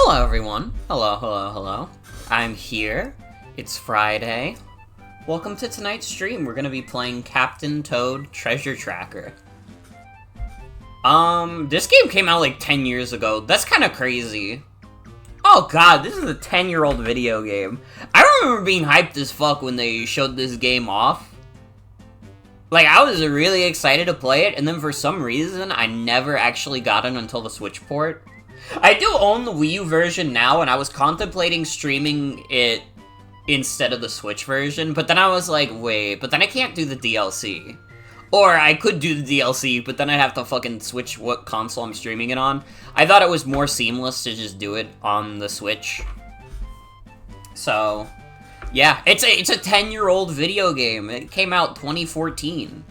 Hello everyone. Hello. I'm here. It's Friday. Welcome to tonight's stream. We're gonna be playing Captain Toad Treasure Tracker. This game came out like 10 years ago. That's kind of crazy. Oh god, this is a 10-year-old video game. I remember being hyped as fuck when they showed this game off. Like, I was really excited to play it, and then for some reason, I never actually got it until the Switch port. I do own the Wii U version now, and I was contemplating streaming it instead of the Switch version, but then I was like, wait, but then I can't do the DLC. Or I could do the DLC, but then I'd have to fucking switch what console I'm streaming it on. I thought it was more seamless to just do it on the Switch. So, yeah, it's a 10-year-old video game. It came out 2014.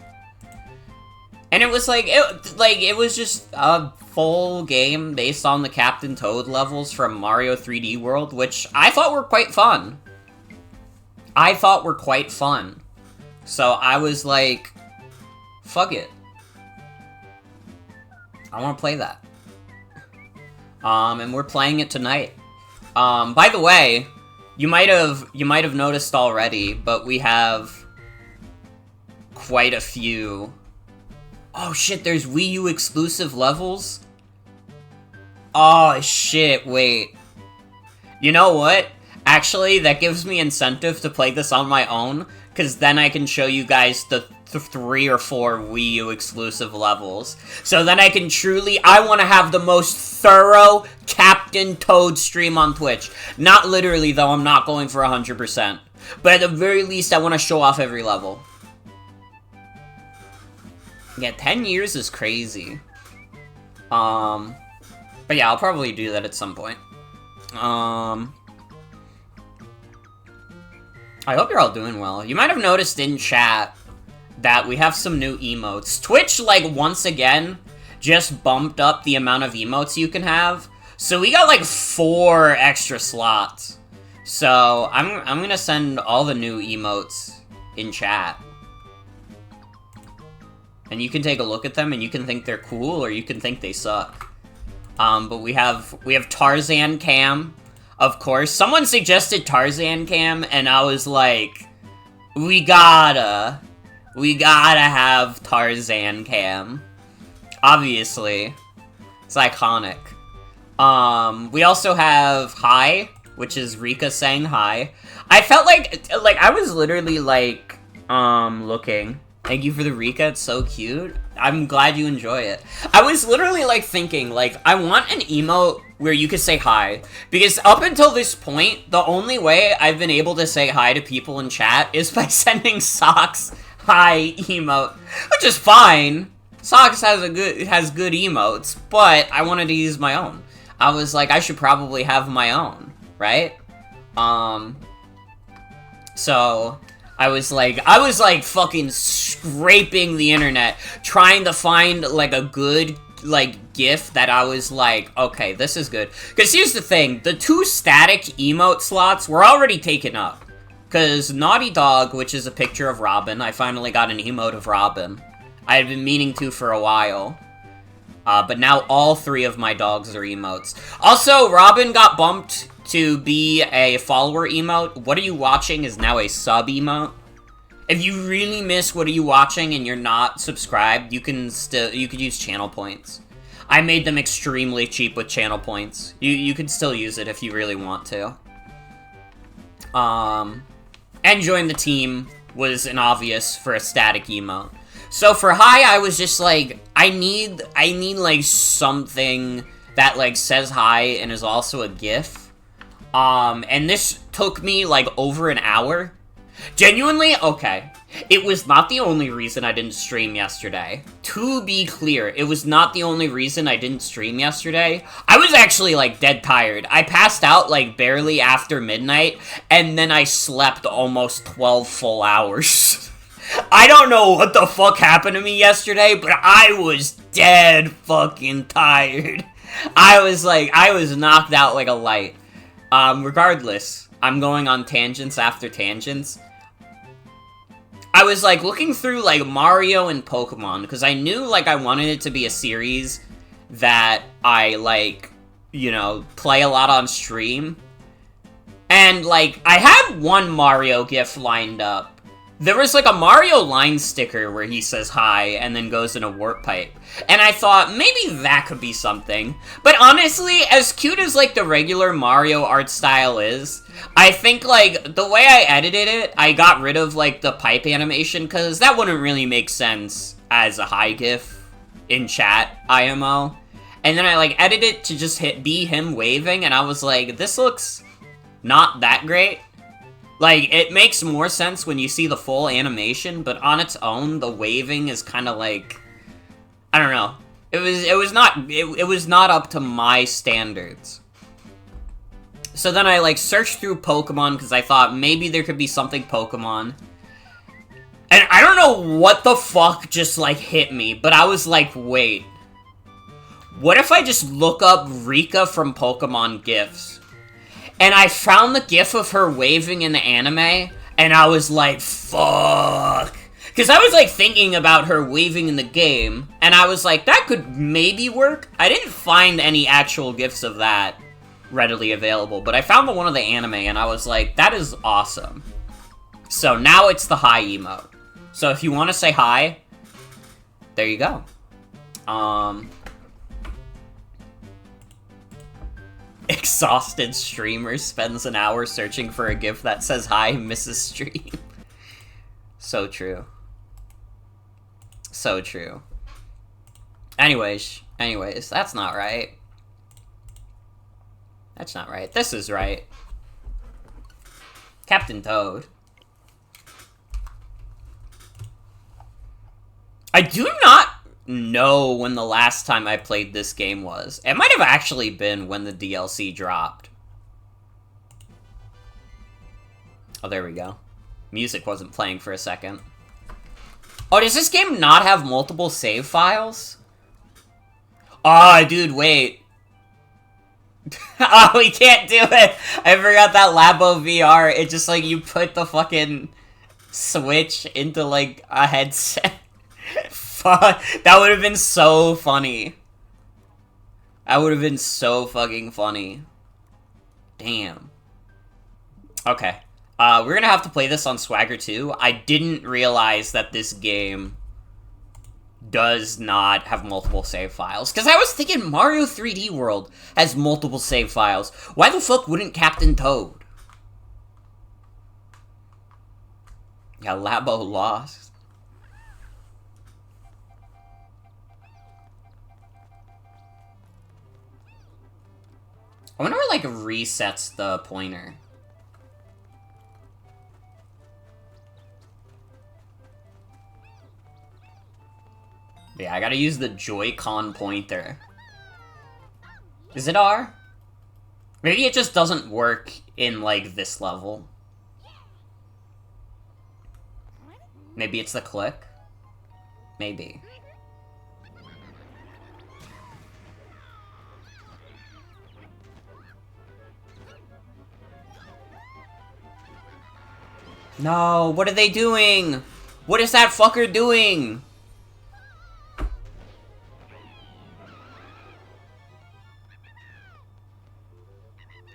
And it was it was just a full game based on the Captain Toad levels from Mario 3D World, which I thought were quite fun. So I was like, fuck it. I want to play that. And we're playing it tonight. By the way, you might have noticed already, but we have quite a few. Oh shit, there's Wii U exclusive levels? Oh shit, wait. You know what? Actually, that gives me incentive to play this on my own, because then I can show you guys the 3 or 4 Wii U exclusive levels. So then I can I want to have the most thorough Captain Toad stream on Twitch. Not literally, though, I'm not going for 100%. But at the very least, I want to show off every level. Yeah, 10 years is crazy. But yeah, I'll probably do that at some point. I hope you're all doing well. You might have noticed in chat that we have some new emotes. Twitch, like, once again, just bumped up the amount of emotes you can have. So we got, like, 4 extra slots. So I'm gonna send all the new emotes in chat. And you can take a look at them, and you can think they're cool, or you can think they suck. But we have Tarzan Cam, of course. Someone suggested Tarzan Cam, and I was like, we gotta have Tarzan Cam. Obviously. It's iconic. We also have Hi, which is Rika saying hi. I felt like I was literally, like, looking. Thank you for the Rika, it's so cute. I'm glad you enjoy it. I was literally, like, thinking, like, I want an emote where you could say hi. Because up until this point, the only way I've been able to say hi to people in chat is by sending Socks hi emote. Which is fine. Socks has good emotes, but I wanted to use my own. I was like, I should probably have my own, right? So I was like fucking scraping the internet, trying to find, like, a good, like, GIF that I was like, okay, this is good. Because here's the thing, the 2 static emote slots were already taken up. Because Naughty Dog, which is a picture of Robin, I finally got an emote of Robin. I had been meaning to for a while. But now all 3 of my dogs are emotes. Also, Robin got bumped to be a follower emote. What Are You Watching is now a sub emote. If you really miss What Are You Watching and you're not subscribed, you could use channel points. I made them extremely cheap with channel points. You could still use it if you really want to. And join the team was an obvious for a static emote. So for hi, I was just like, I need like something that, like, says hi and is also a GIF. And this took me, like, over an hour. Genuinely, okay. It was not the only reason I didn't stream yesterday. To be clear, it was not the only reason I didn't stream yesterday. I was actually, like, dead tired. I passed out, like, barely after midnight, and then I slept almost 12 full hours. I don't know what the fuck happened to me yesterday, but I was dead fucking tired. I was knocked out like a light. Regardless, I'm going on tangents after tangents. I was, like, looking through, like, Mario and Pokemon, because I knew, like, I wanted it to be a series that I, like, you know, play a lot on stream. And, like, I had one Mario GIF lined up. There was, like, a Mario line sticker where he says hi and then goes in a warp pipe. And I thought, maybe that could be something. But honestly, as cute as, like, the regular Mario art style is, I think, like, the way I edited it, I got rid of, like, the pipe animation, because that wouldn't really make sense as a hi GIF in chat, IMO. And then I, like, edited it to just be him waving, and I was like, this looks not that great. Like, it makes more sense when you see the full animation, but on its own, the waving is kind of like, I don't know. It was not up to my standards. So then I, like, searched through Pokemon, because I thought maybe there could be something Pokemon. And I don't know what the fuck just, like, hit me, but I was like, wait. What if I just look up Rika from Pokemon GIFs? And I found the GIF of her waving in the anime, and I was like, fuck. Because I was, like, thinking about her waving in the game, and I was like, that could maybe work. I didn't find any actual GIFs of that readily available, but I found the one of the anime, and I was like, that is awesome. So now it's the hi emote. So if you want to say hi, there you go. Exhausted streamer spends an hour searching for a GIF that says hi, Mrs. Stream. So true. So true. Anyways, that's not right. That's not right. This is right. Captain Toad. I do not know when the last time I played this game was. It might have actually been when the DLC dropped. Oh, there we go. Music wasn't playing for a second. Oh, does this game not have multiple save files? Oh, dude, wait. Oh, we can't do it! I forgot that Labo VR. It just, like, you put the fucking Switch into, like, a headset. Fuck. That would have been so funny. That would have been so fucking funny. Damn. Okay. We're gonna have to play this on Swagger 2. I didn't realize that this game does not have multiple save files. Because I was thinking Mario 3D World has multiple save files. Why the fuck wouldn't Captain Toad? Yeah, Labo lost. I wonder what, like, resets the pointer. Yeah, I gotta use the Joy-Con pointer. Is it R? Maybe it just doesn't work in, like, this level. Maybe it's the click? Maybe. No, what are they doing? What is that fucker doing?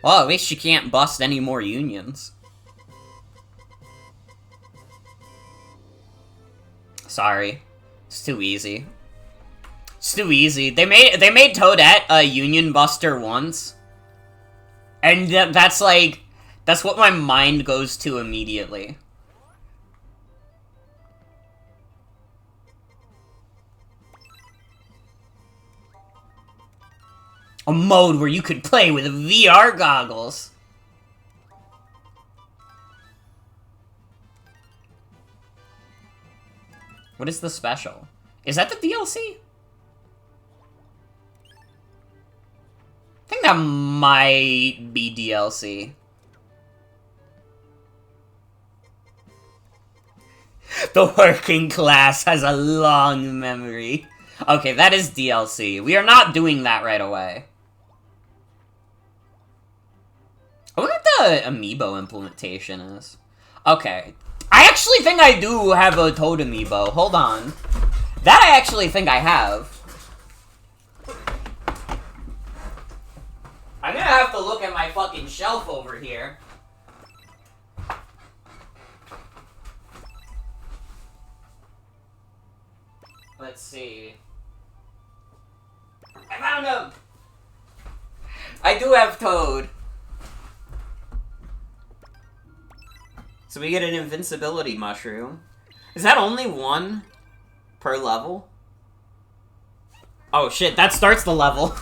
Well, at least she can't bust any more unions. Sorry. It's too easy. It's too easy. They made Toadette a union buster once. And that's like... That's what my mind goes to immediately. A mode where you could play with VR goggles. What is the special? Is that the DLC? I think that might be DLC. The working class has a long memory. Okay, that is DLC. We are not doing that right away. I wonder what the amiibo implementation is. Okay. I actually think I do have a Toad amiibo. Hold on. That I actually think I have. gonna have to look at my fucking shelf over here. Let's see. I found him! I do have Toad. So we get an invincibility mushroom. Is that only one per level? Oh shit, that starts the level.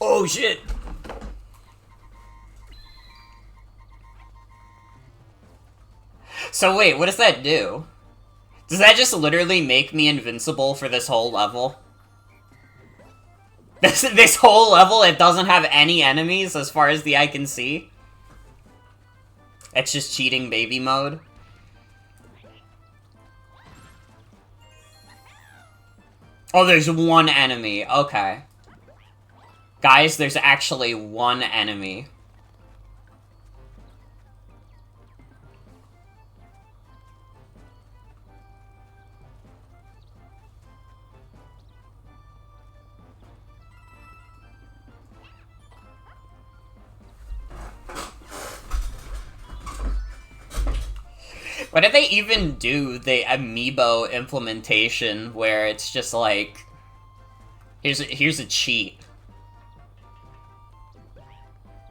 Oh shit. So wait, what does that do? Does that just literally make me invincible for this whole level? This whole level, it doesn't have any enemies as far as the eye can see? It's just cheating baby mode? Oh, there's one enemy. Okay. Guys, there's actually one enemy. Why did they even do the amiibo implementation where it's just like, here's a cheat.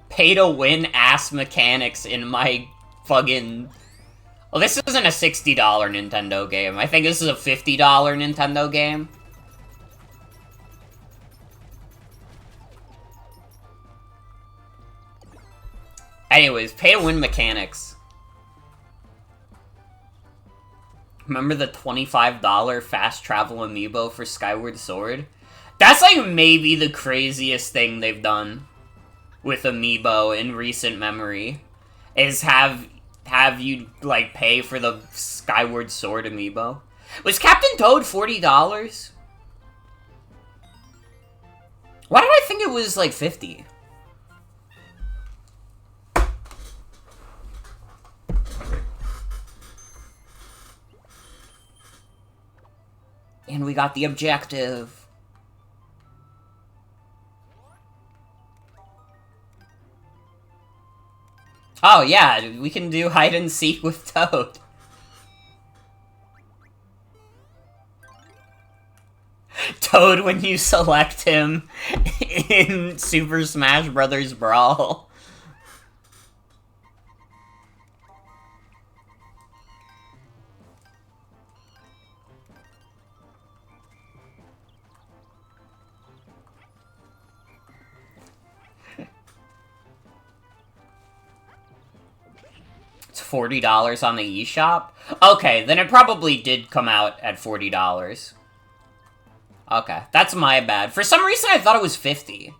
Pay to win ass mechanics in my fucking... Well, this isn't a $60 Nintendo game. I think this is a $50 Nintendo game. Anyways, pay to win mechanics. Remember the $25 fast travel amiibo for Skyward Sword? That's like maybe the craziest thing they've done with amiibo in recent memory. Is have you like pay for the Skyward Sword amiibo. Was Captain Toad $40? Why did I think it was like 50? And we got the objective. Oh yeah, we can do hide and seek with Toad. Toad when you select him in Super Smash Bros. Brawl. $40 on the eShop? Okay, then it probably did come out at $40. Okay, that's my bad. For some reason, I thought it was 50.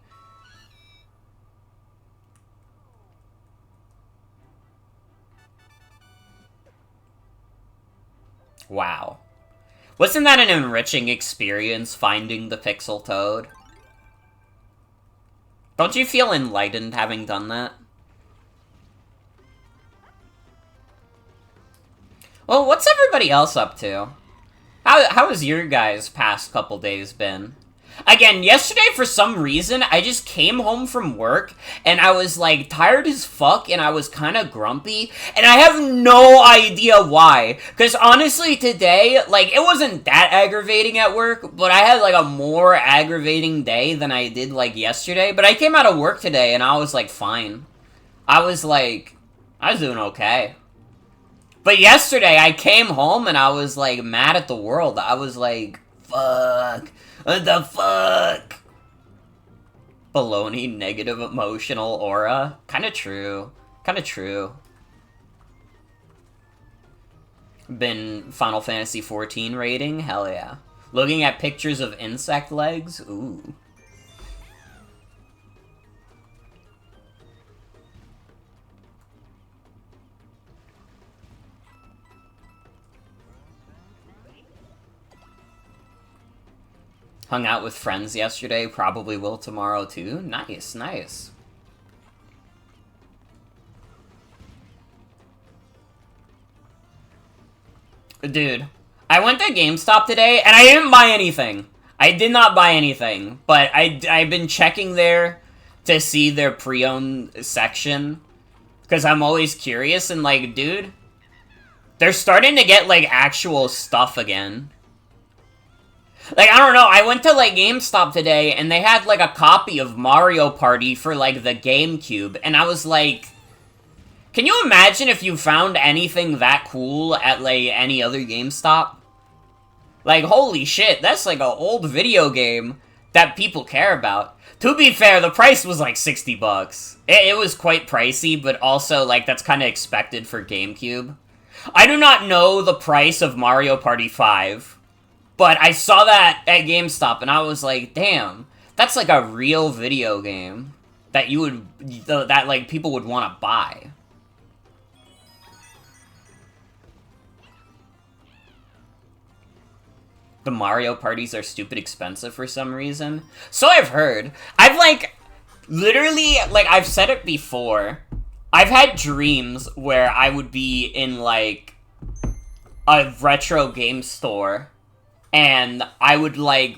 Wow. Wasn't that an enriching experience, finding the Pixel Toad? Don't you feel enlightened having done that? Well, what's everybody else up to? How has your guys' past couple days been? Again, yesterday, for some reason, I just came home from work, and I was, like, tired as fuck, and I was kind of grumpy, and I have no idea why. Because, honestly, today, like, it wasn't that aggravating at work, but I had, like, a more aggravating day than I did, like, yesterday. But I came out of work today, and I was, like, fine. I was doing okay. But yesterday, I came home and I was, like, mad at the world. I was like, fuck. What the fuck? Baloney, negative emotional aura. Kinda true. Kinda true. Been Final Fantasy XIV rating? Hell yeah. Looking at pictures of insect legs? Ooh. Hung out with friends yesterday, probably will tomorrow too. Nice, nice. Dude, I went to GameStop today, and I didn't buy anything. I did not buy anything, but I've been checking there to see their pre-owned section. Because I'm always curious, and like, dude, they're starting to get, like, actual stuff again. Like, I don't know, I went to, like, GameStop today, and they had, like, a copy of Mario Party for, like, the GameCube, and I was like, can you imagine if you found anything that cool at, like, any other GameStop? Like, holy shit, that's, like, an old video game that people care about. To be fair, the price was, like, 60 bucks. It was quite pricey, but also, like, that's kind of expected for GameCube. I do not know the price of Mario Party 5. But I saw that at GameStop, and I was like, damn, that's like a real video game that you would, that like people would want to buy. The Mario parties are stupid expensive for some reason. So I've heard. I've like, literally, like I've said it before, I've had dreams where I would be in like a retro game store, and I would, like,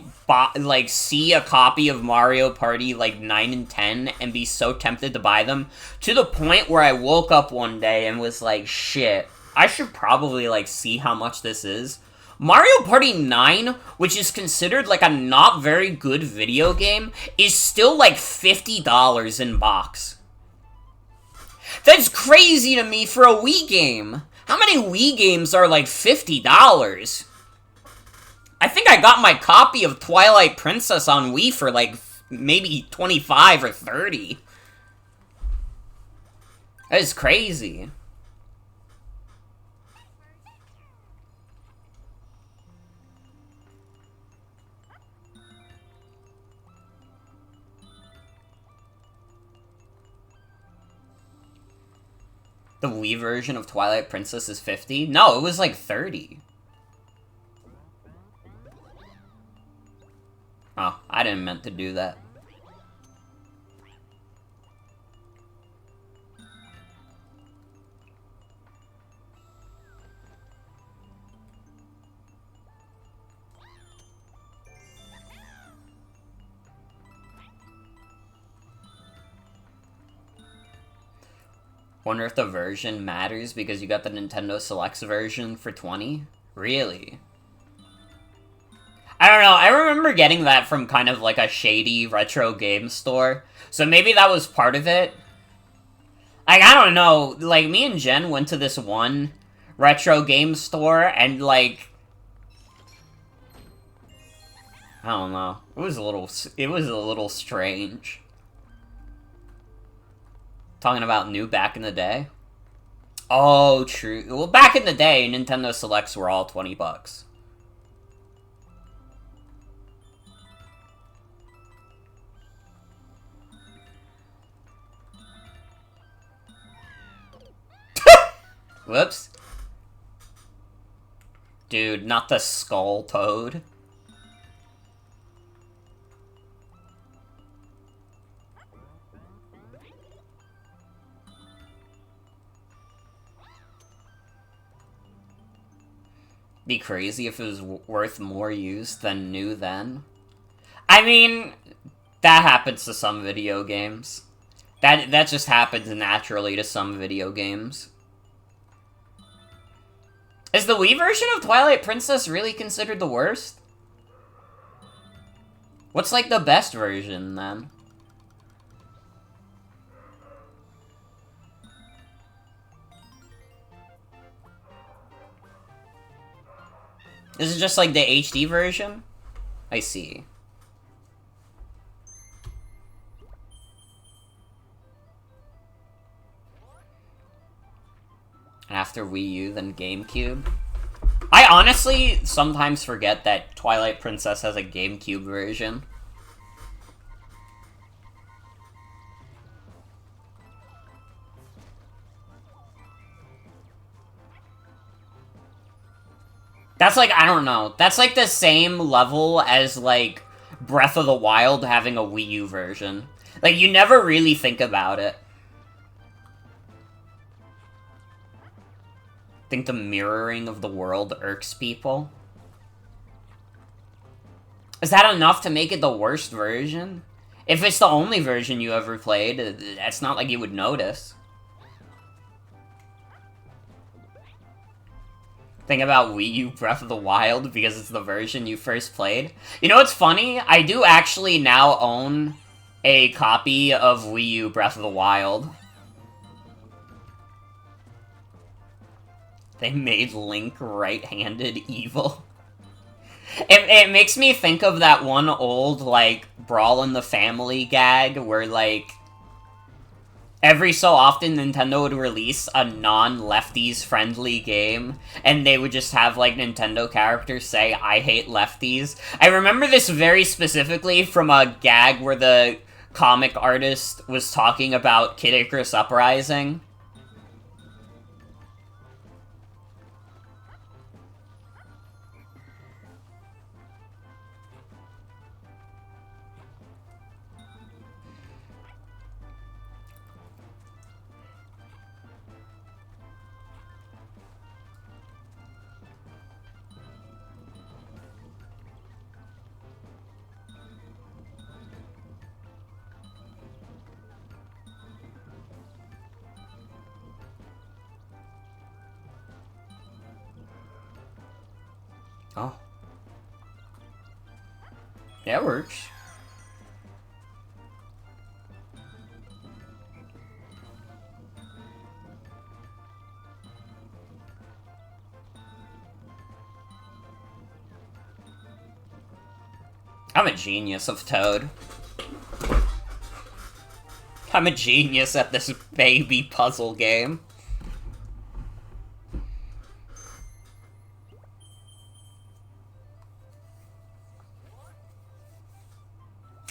see a copy of Mario Party, like, 9 and 10, and be so tempted to buy them, to the point where I woke up one day and was like, shit, I should probably, like, see how much this is. Mario Party 9, which is considered, like, a not very good video game, is still, like, $50 in box. That's crazy to me for a Wii game. How many Wii games are, like, $50? I think I got my copy of Twilight Princess on Wii for, like, maybe 25 or 30. That is crazy. The Wii version of Twilight Princess is 50? No, it was, like, 30. Oh, I didn't meant to do that. Wonder if the version matters because you got the Nintendo Selects version for 20? Really? I don't know, I remember getting that from kind of like a shady retro game store, so maybe that was part of it. Like, I don't know, like, me and Jen went to this one retro game store, and, like, I don't know, it was a little strange. Talking about new back in the day? Oh, true. Well, back in the day, Nintendo Selects were all 20 bucks. Whoops. Dude, not the Skull Toad. Be crazy if it was worth more used than new then. I mean, that happens to some video games. That just happens naturally to some video games. Is the Wii version of Twilight Princess really considered the worst? What's, like, the best version, then? Is it just, like, the HD version? I see. After Wii U, then GameCube. I honestly sometimes forget that Twilight Princess has a GameCube version. That's like, I don't know. That's like the same level as, like, Breath of the Wild having a Wii U version. Like, you never really think about it. Think the mirroring of the world irks people? Is that enough to make it the worst version? If it's the only version you ever played, it's not like you would notice. Think about Wii U Breath of the Wild because it's the version you first played. You know what's funny? I do actually now own a copy of Wii U Breath of the Wild. They made Link right-handed evil. It makes me think of that one old, like, Brawl in the Family gag where, like, every so often Nintendo would release a non-lefties friendly game, and they would just have, like, Nintendo characters say, "I hate lefties." I remember this very specifically from a gag where the comic artist was talking about Kid Icarus Uprising. Oh. Yeah, it works. I'm a genius of Toad. I'm a genius at this baby puzzle game.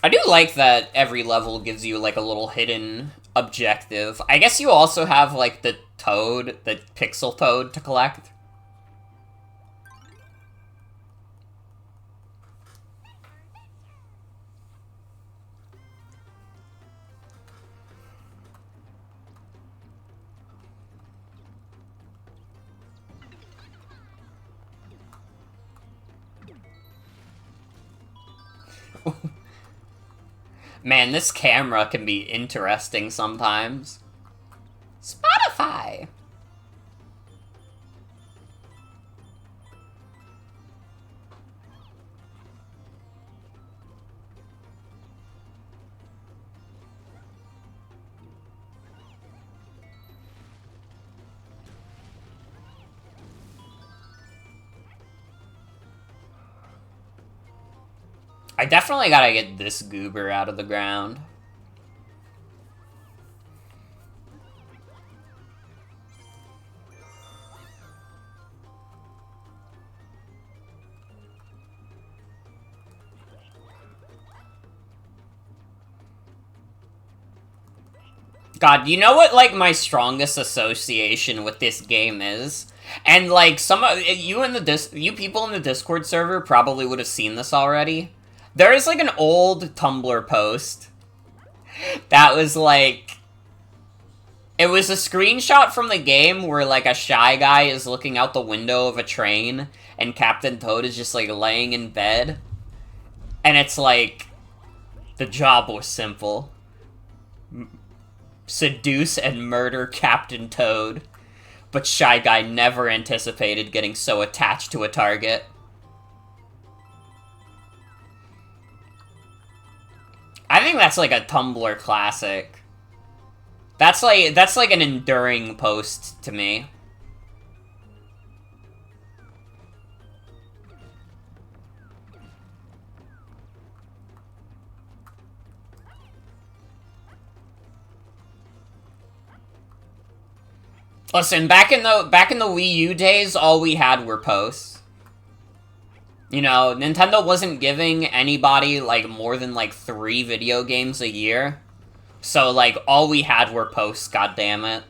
I do like that every level gives you, like, a little hidden objective. I guess you also have, like, the Toad, the Pixel Toad to collect. Man, this camera can be interesting sometimes. Spotify! I definitely gotta get this goober out of the ground. God, you know what, like, my strongest association with this game is? And, like, some of you people in the Discord server probably would have seen this already. There is, like, an old Tumblr post that was, like... It was a screenshot from the game where, like, a Shy Guy is looking out the window of a train, and Captain Toad is just, like, laying in bed. And it's like... The job was simple. Seduce and murder Captain Toad. But Shy Guy never anticipated getting so attached to a target. I think that's like a Tumblr classic. That's like an enduring post to me. Listen, back in the Wii U days, all we had were posts. You know, Nintendo wasn't giving anybody, like, more than, like, 3 video games a year. So, like, all we had were posts, goddammit.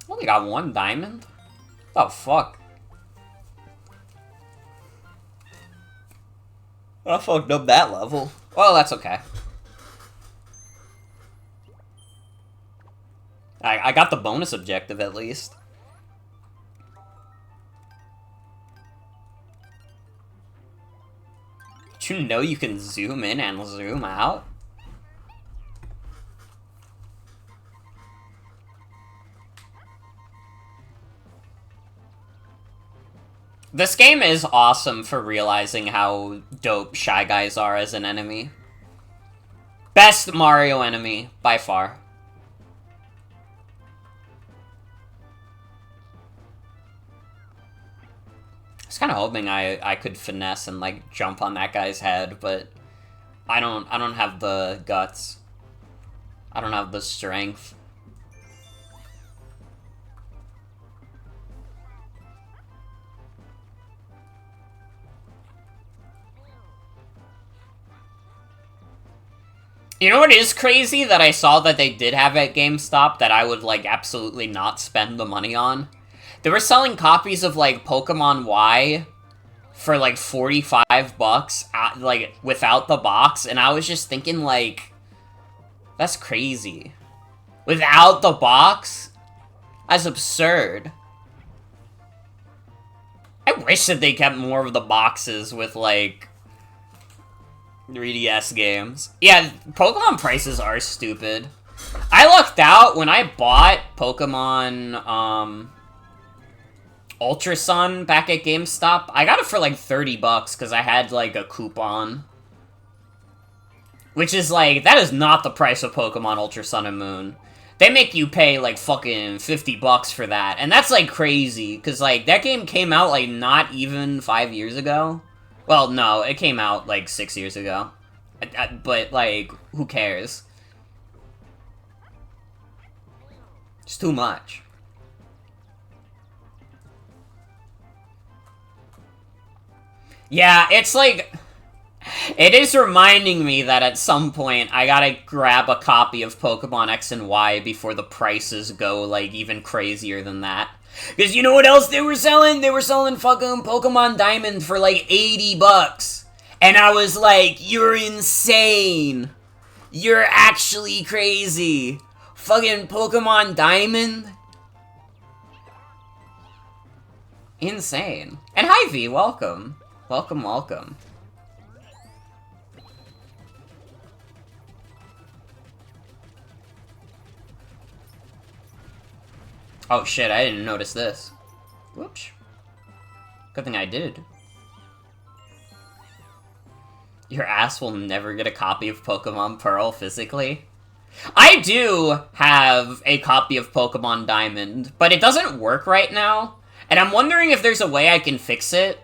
Only got 1 diamond? Oh, fuck. I fucked up that level. Well, that's okay. I got the bonus objective at least. Did you know you can zoom in and zoom out? This game is awesome for realizing how dope Shy Guys are as an enemy. Best Mario enemy, by far. I was kind of hoping I could finesse and, like, jump on that guy's head, but I don't have the guts. I don't have the strength. You know what is crazy that I saw that they did have at GameStop that I would, like, absolutely not spend the money on? They were selling copies of, like, Pokemon Y for, like, 45 bucks, like, without the box, and I was just thinking, like, that's crazy. Without the box? That's absurd. I wish that they kept more of the boxes with, like, 3DS games. Yeah, Pokemon prices are stupid. I lucked out when I bought Pokemon, Ultra Sun back at GameStop. I got it for like 30 bucks because I had like a coupon. Which is like, that is not the price of Pokemon Ultra Sun and Moon. They make you pay like fucking 50 bucks for that. And that's like crazy because like that game came out like not even 5 years ago. Well, no, it came out, like, 6 years ago. But, like, who cares? It's too much. Yeah, it's like... It is reminding me that at some point I gotta grab a copy of Pokemon X and Y before the prices go, like, even crazier than that. Because you know what else they were selling? They were selling fucking Pokemon Diamond for like 80 bucks. And I was like, you're insane. You're actually crazy. Fucking Pokemon Diamond? Insane. And hi V, welcome. Welcome, welcome. Oh shit, I didn't notice this. Whoops. Good thing I did. Your ass will never get a copy of Pokemon Pearl physically. I do have a copy of Pokemon Diamond, but it doesn't work right now. And I'm wondering if there's a way I can fix it.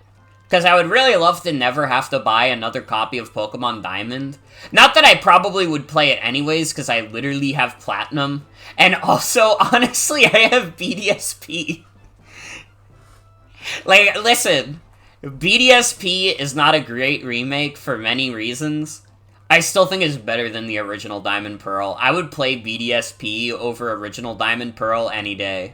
Because I would really love to never have to buy another copy of Pokemon Diamond. Not that I probably would play it anyways, because I literally have Platinum. And also, honestly, I have BDSP. Like, listen. BDSP is not a great remake for many reasons. I still think it's better than the original Diamond Pearl. I would play BDSP over original Diamond Pearl any day.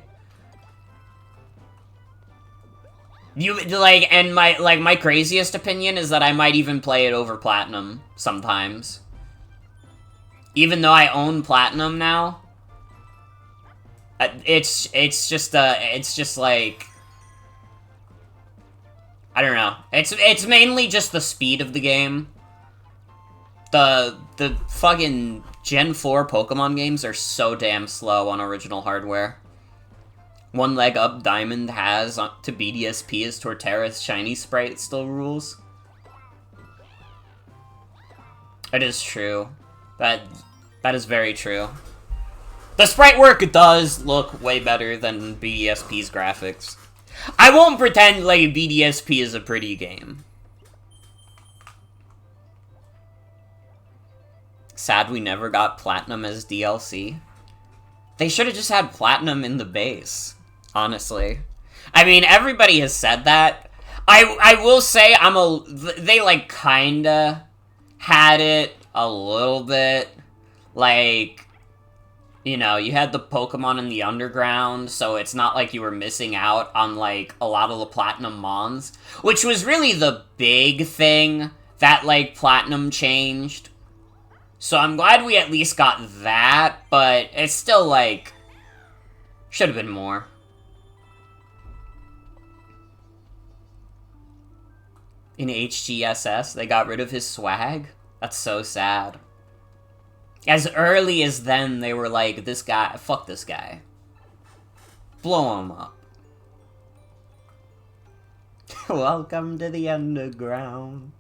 My craziest opinion is that I might even play it over Platinum sometimes. Even though I own Platinum now, it's just like, I don't know. It's mainly just the speed of the game. The fucking Gen 4 Pokemon games are so damn slow on original hardware. One leg up Diamond has to BDSP as Torterra's shiny sprite still rules. It is true. That is very true. The sprite work does look way better than BDSP's graphics. I won't pretend like BDSP is a pretty game. Sad we never got Platinum as DLC. They should have just had Platinum in the base. Honestly. I mean, everybody has said that. I will say they, like, kinda had it a little bit. Like, you know, you had the Pokemon in the underground, so it's not like you were missing out on, like, a lot of the Platinum Mons. Which was really the big thing that, like, Platinum changed. So I'm glad we at least got that, but it's still, like... Should have been more. In HGSS, they got rid of his swag? That's so sad. As early as then, they were like, this guy, fuck this guy. Blow him up. Welcome to the underground.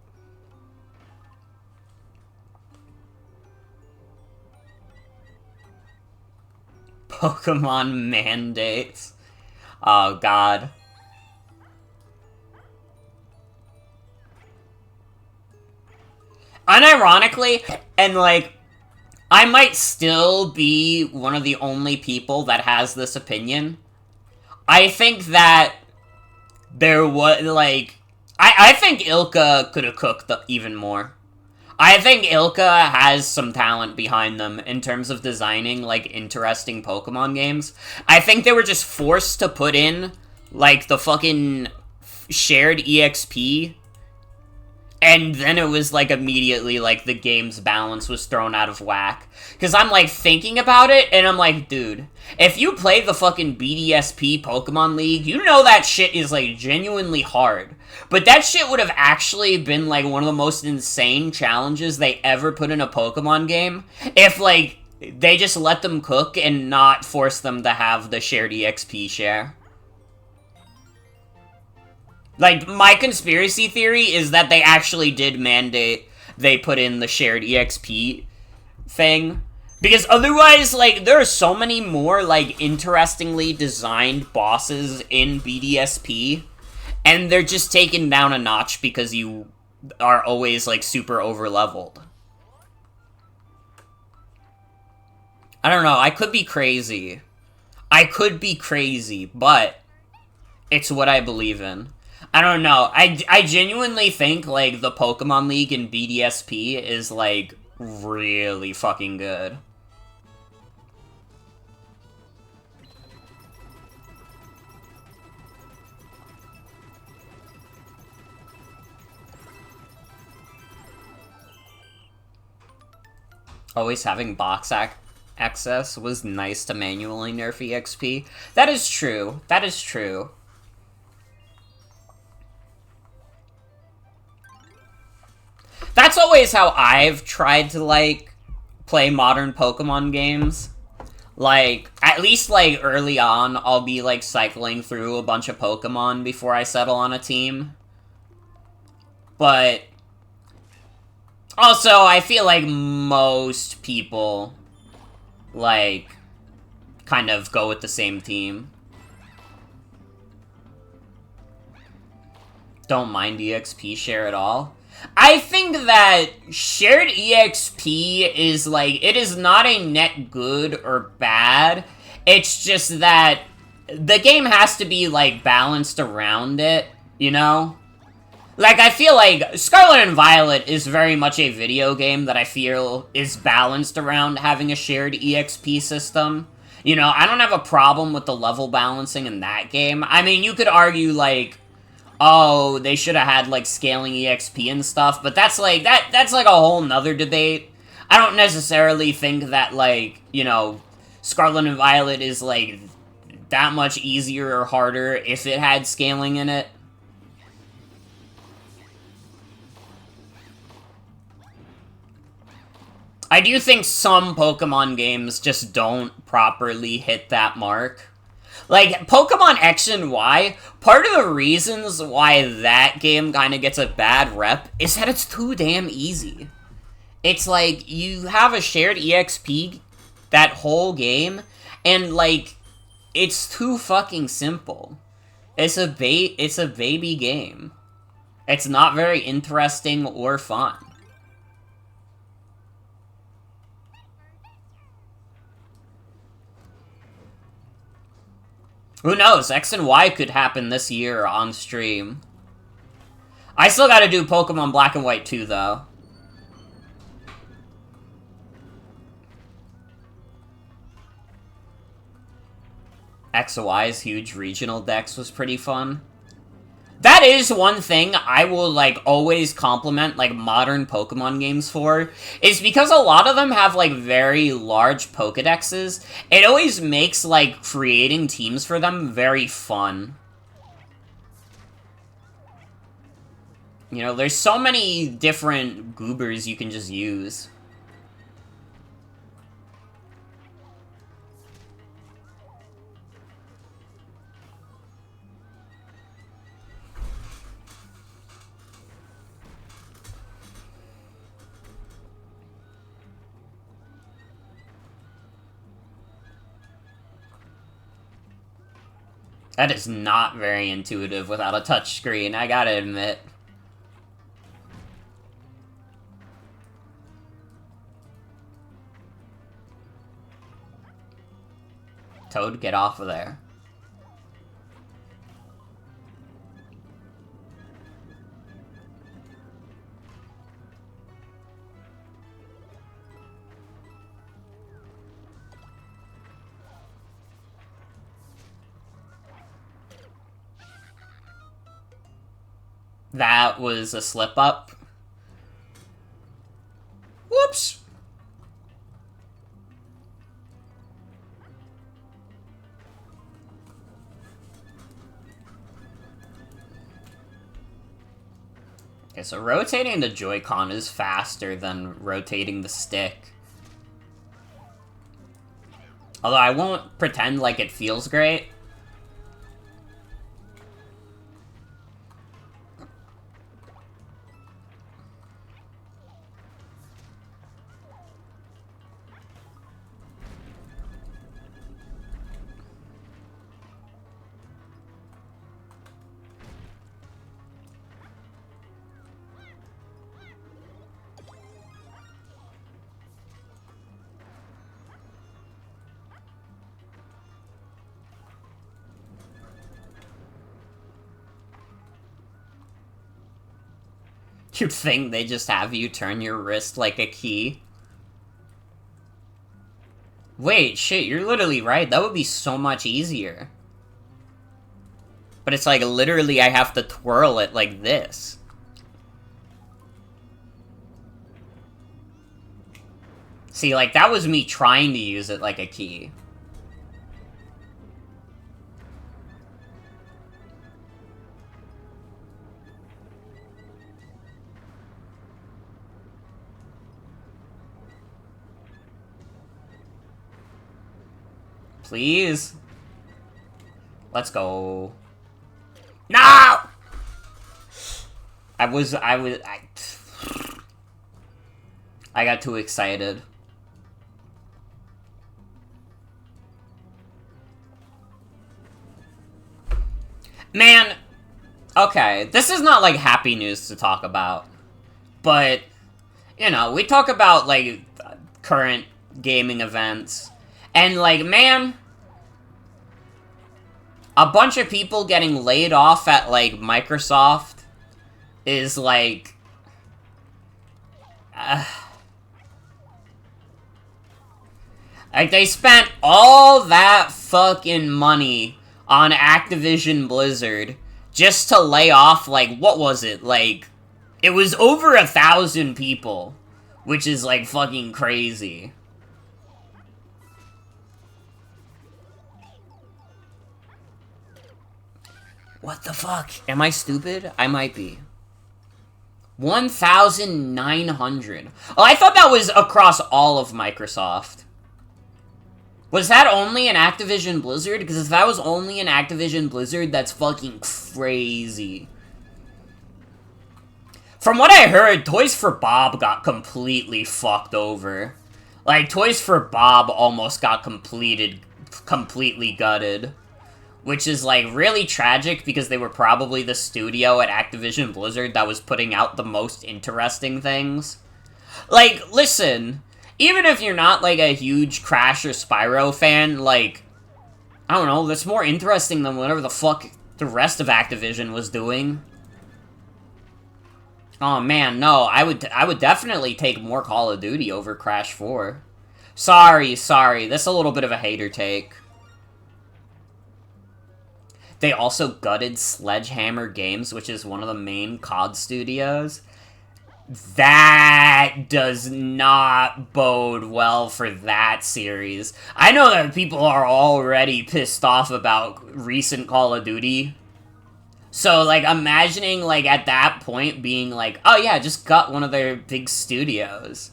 Pokemon mandates. Oh, God. Unironically, and like, I might still be one of the only people that has this opinion. I think that there was, like, I think Ilka could have cooked even more. I think Ilka has some talent behind them in terms of designing, like, interesting Pokemon games. I think they were just forced to put in, like, the fucking shared EXP, and then it was, like, immediately, like, the game's balance was thrown out of whack. Because I'm, like, thinking about it, and I'm like, dude, if you play the fucking BDSP Pokemon League, you know that shit is, like, genuinely hard. But that shit would have actually been, like, one of the most insane challenges they ever put in a Pokemon game. If, like, they just let them cook and not force them to have the shared EXP share. Like, my conspiracy theory is that they actually did mandate they put in the shared EXP thing. Because otherwise, like, there are so many more, like, interestingly designed bosses in BDSP, and they're just taken down a notch because you are always, like, super over-leveled. I don't know, I could be crazy. I could be crazy, but it's what I believe in. I don't know. I genuinely think, like, the Pokemon League in BDSP is, like, really fucking good. Always having box access was nice to manually nerf EXP. That is true. That is true. That's always how I've tried to, like, play modern Pokemon games. Like, at least, like, early on, I'll be, like, cycling through a bunch of Pokemon before I settle on a team. But also, I feel like most people, like, kind of go with the same team. Don't mind EXP share at all. I think that shared EXP is, like, it is not a net good or bad. It's just that the game has to be, like, balanced around it, you know? Like, I feel like Scarlet and Violet is very much a video game that I feel is balanced around having a shared EXP system. You know, I don't have a problem with the level balancing in that game. I mean, you could argue, like, oh, they should have had, like, scaling EXP and stuff, but that's, like, that's, like, a whole nother debate. I don't necessarily think that, like, you know, Scarlet and Violet is, like, that much easier or harder if it had scaling in it. I do think some Pokemon games just don't properly hit that mark. Like, Pokemon X and Y, part of the reasons why that game kind of gets a bad rep is that it's too damn easy. It's like, you have a shared EXP that whole game, and, like, it's too fucking simple. It's a baby game. It's not very interesting or fun. Who knows? X and Y could happen this year on stream. I still gotta do Pokemon Black and White 2, though. X and Y's huge regional dex was pretty fun. That is one thing I will, like, always compliment, like, modern Pokemon games for, is because a lot of them have, like, very large Pokedexes, it always makes, like, creating teams for them very fun. You know, there's so many different goobers you can just use. That is not very intuitive without a touchscreen, I gotta admit. Toad, get off of there. That was a slip-up. Whoops! Okay, so rotating the Joy-Con is faster than rotating the stick. Although I won't pretend like it feels great. You'd think they just have you turn your wrist like a key. Wait, shit, you're literally right. That would be so much easier. But it's like, literally, I have to twirl it like this. See, like, that was me trying to use it like a key. Please? Let's go. No! I got too excited. Man, okay, this is not, like, happy news to talk about, but, you know, we talk about, like, current gaming events, and, like, man, a bunch of people getting laid off at, like, Microsoft is, like, like, they spent all that fucking money on Activision Blizzard just to lay off, like, what was it? Like, it was over 1,000 people, which is, like, fucking crazy. What the fuck? Am I stupid? I might be. 1,900. Oh, I thought that was across all of Microsoft. Was that only an Activision Blizzard? Because if that was only an Activision Blizzard, that's fucking crazy. From what I heard, Toys for Bob got completely fucked over. Like, Toys for Bob almost got completely gutted. Which is, like, really tragic because they were probably the studio at Activision Blizzard that was putting out the most interesting things. Like, listen, even if you're not, like, a huge Crash or Spyro fan, like, I don't know, that's more interesting than whatever the fuck the rest of Activision was doing. Oh man, no, I would definitely take more Call of Duty over Crash 4. Sorry, that's a little bit of a hater take. They also gutted Sledgehammer Games, which is one of the main COD studios. That does not bode well for that series. I know that people are already pissed off about recent Call of Duty. So, like, imagining, like, at that point being like, oh yeah, just gut one of their big studios.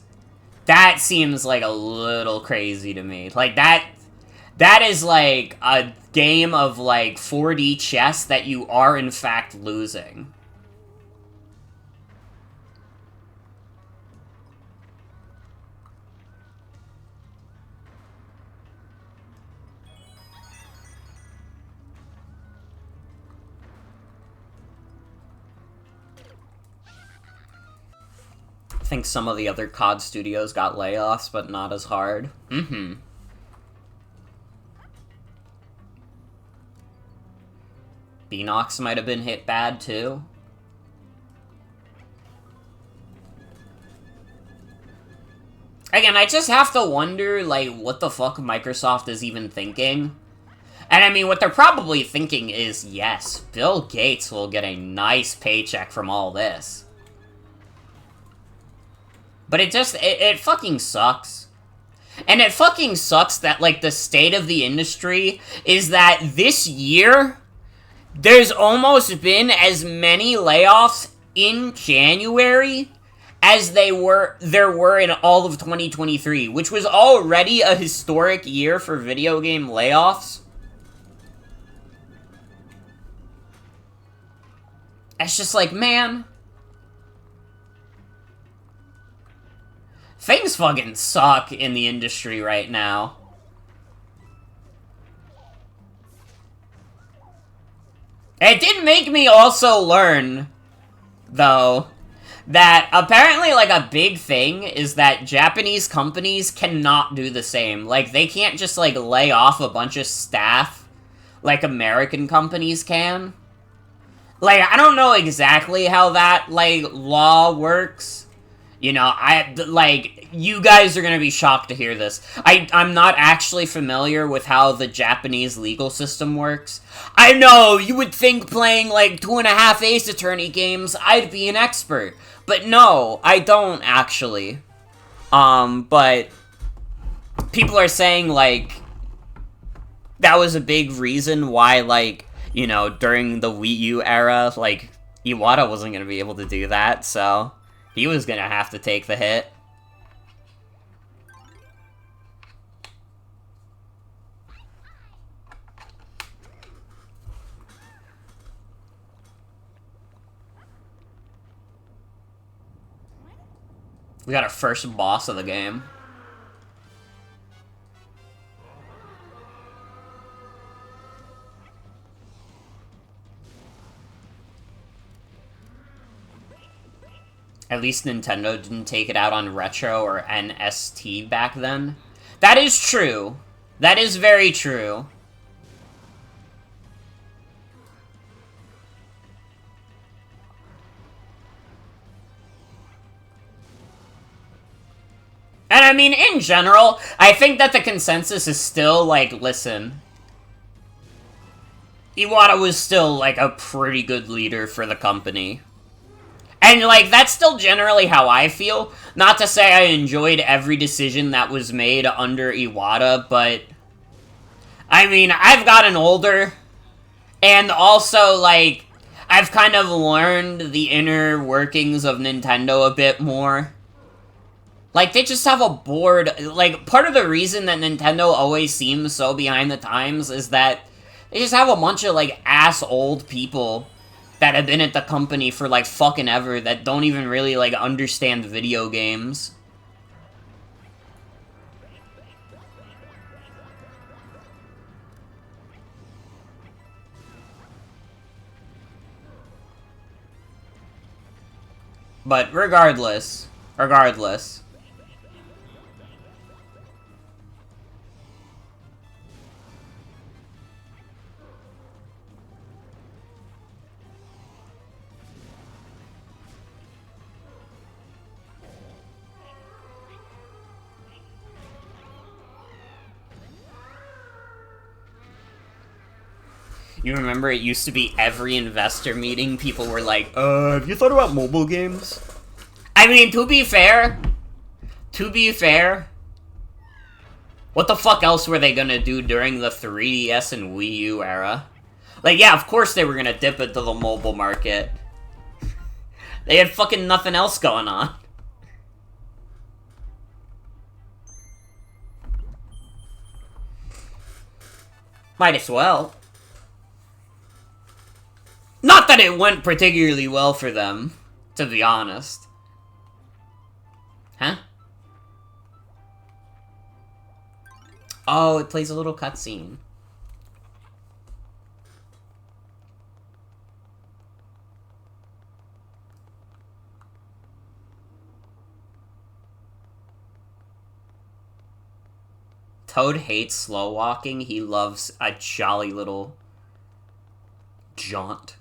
That seems like a little crazy to me. Like, that is like a game of, like, 4D chess that you are, in fact, losing. I think some of the other COD studios got layoffs, but not as hard. Mm-hmm. Beanox might have been hit bad, too. Again, I just have to wonder, like, what the fuck Microsoft is even thinking. And I mean, what they're probably thinking is, yes, Bill Gates will get a nice paycheck from all this. But it fucking sucks. And it fucking sucks that, like, the state of the industry is that this year, there's almost been as many layoffs in January as there were in all of 2023, which was already a historic year for video game layoffs. It's just like, man, things fucking suck in the industry right now. It did make me also learn, though, that apparently, like, a big thing is that Japanese companies cannot do the same. Like, they can't just, like, lay off a bunch of staff like American companies can. Like, I don't know exactly how that, like, law works. You know, you guys are gonna be shocked to hear this. I'm not actually familiar with how the Japanese legal system works. I know, you would think playing, like, 2.5 Ace Attorney games, I'd be an expert. But no, I don't, actually. But people are saying, like, that was a big reason why, like, you know, during the Wii U era, like, Iwata wasn't gonna be able to do that, so he was gonna have to take the hit. We got our first boss of the game. At least Nintendo didn't take it out on Retro or NST back then. That is true. That is very true. And I mean, in general, I think that the consensus is still, like, listen. Iwata was still, like, a pretty good leader for the company. And, like, that's still generally how I feel. Not to say I enjoyed every decision that was made under Iwata, but I mean, I've gotten older, and also, like, I've kind of learned the inner workings of Nintendo a bit more. Like, they just have a board. Like, part of the reason that Nintendo always seems so behind the times is that they just have a bunch of, like, ass old people that have been at the company for, like, fucking ever that don't even really, like, understand video games. But regardless. You remember it used to be every investor meeting, people were like, have you thought about mobile games? I mean, to be fair, what the fuck else were they gonna do during the 3DS and Wii U era? Like, yeah, of course they were gonna dip into the mobile market. They had fucking nothing else going on. Might as well. Not that it went particularly well for them, to be honest. Huh? Oh, it plays a little cutscene. Toad hates slow walking. He loves a jolly little jaunt.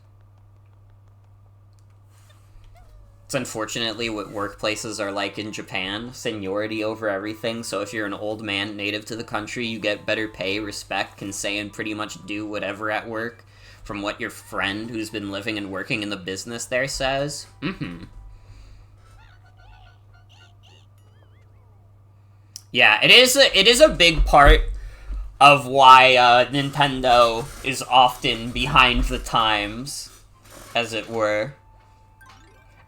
It's unfortunately what workplaces are like in Japan. Seniority over everything, so if you're an old man native to the country, you get better pay, respect, can say and pretty much do whatever at work from what your friend who's been living and working in the business there says. Yeah, it is a big part of why Nintendo is often behind the times, as it were.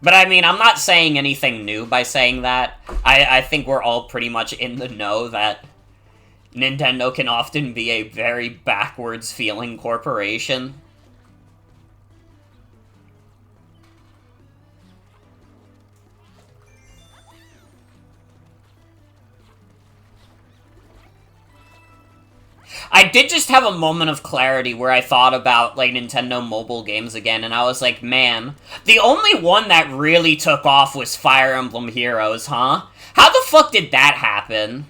But I mean, I'm not saying anything new by saying that. I think we're all pretty much in the know that Nintendo can often be a very backwards-feeling corporation. I did just have a moment of clarity where I thought about, like, Nintendo mobile games again, and I was like, man, the only one that really took off was Fire Emblem Heroes, huh? How the fuck did that happen?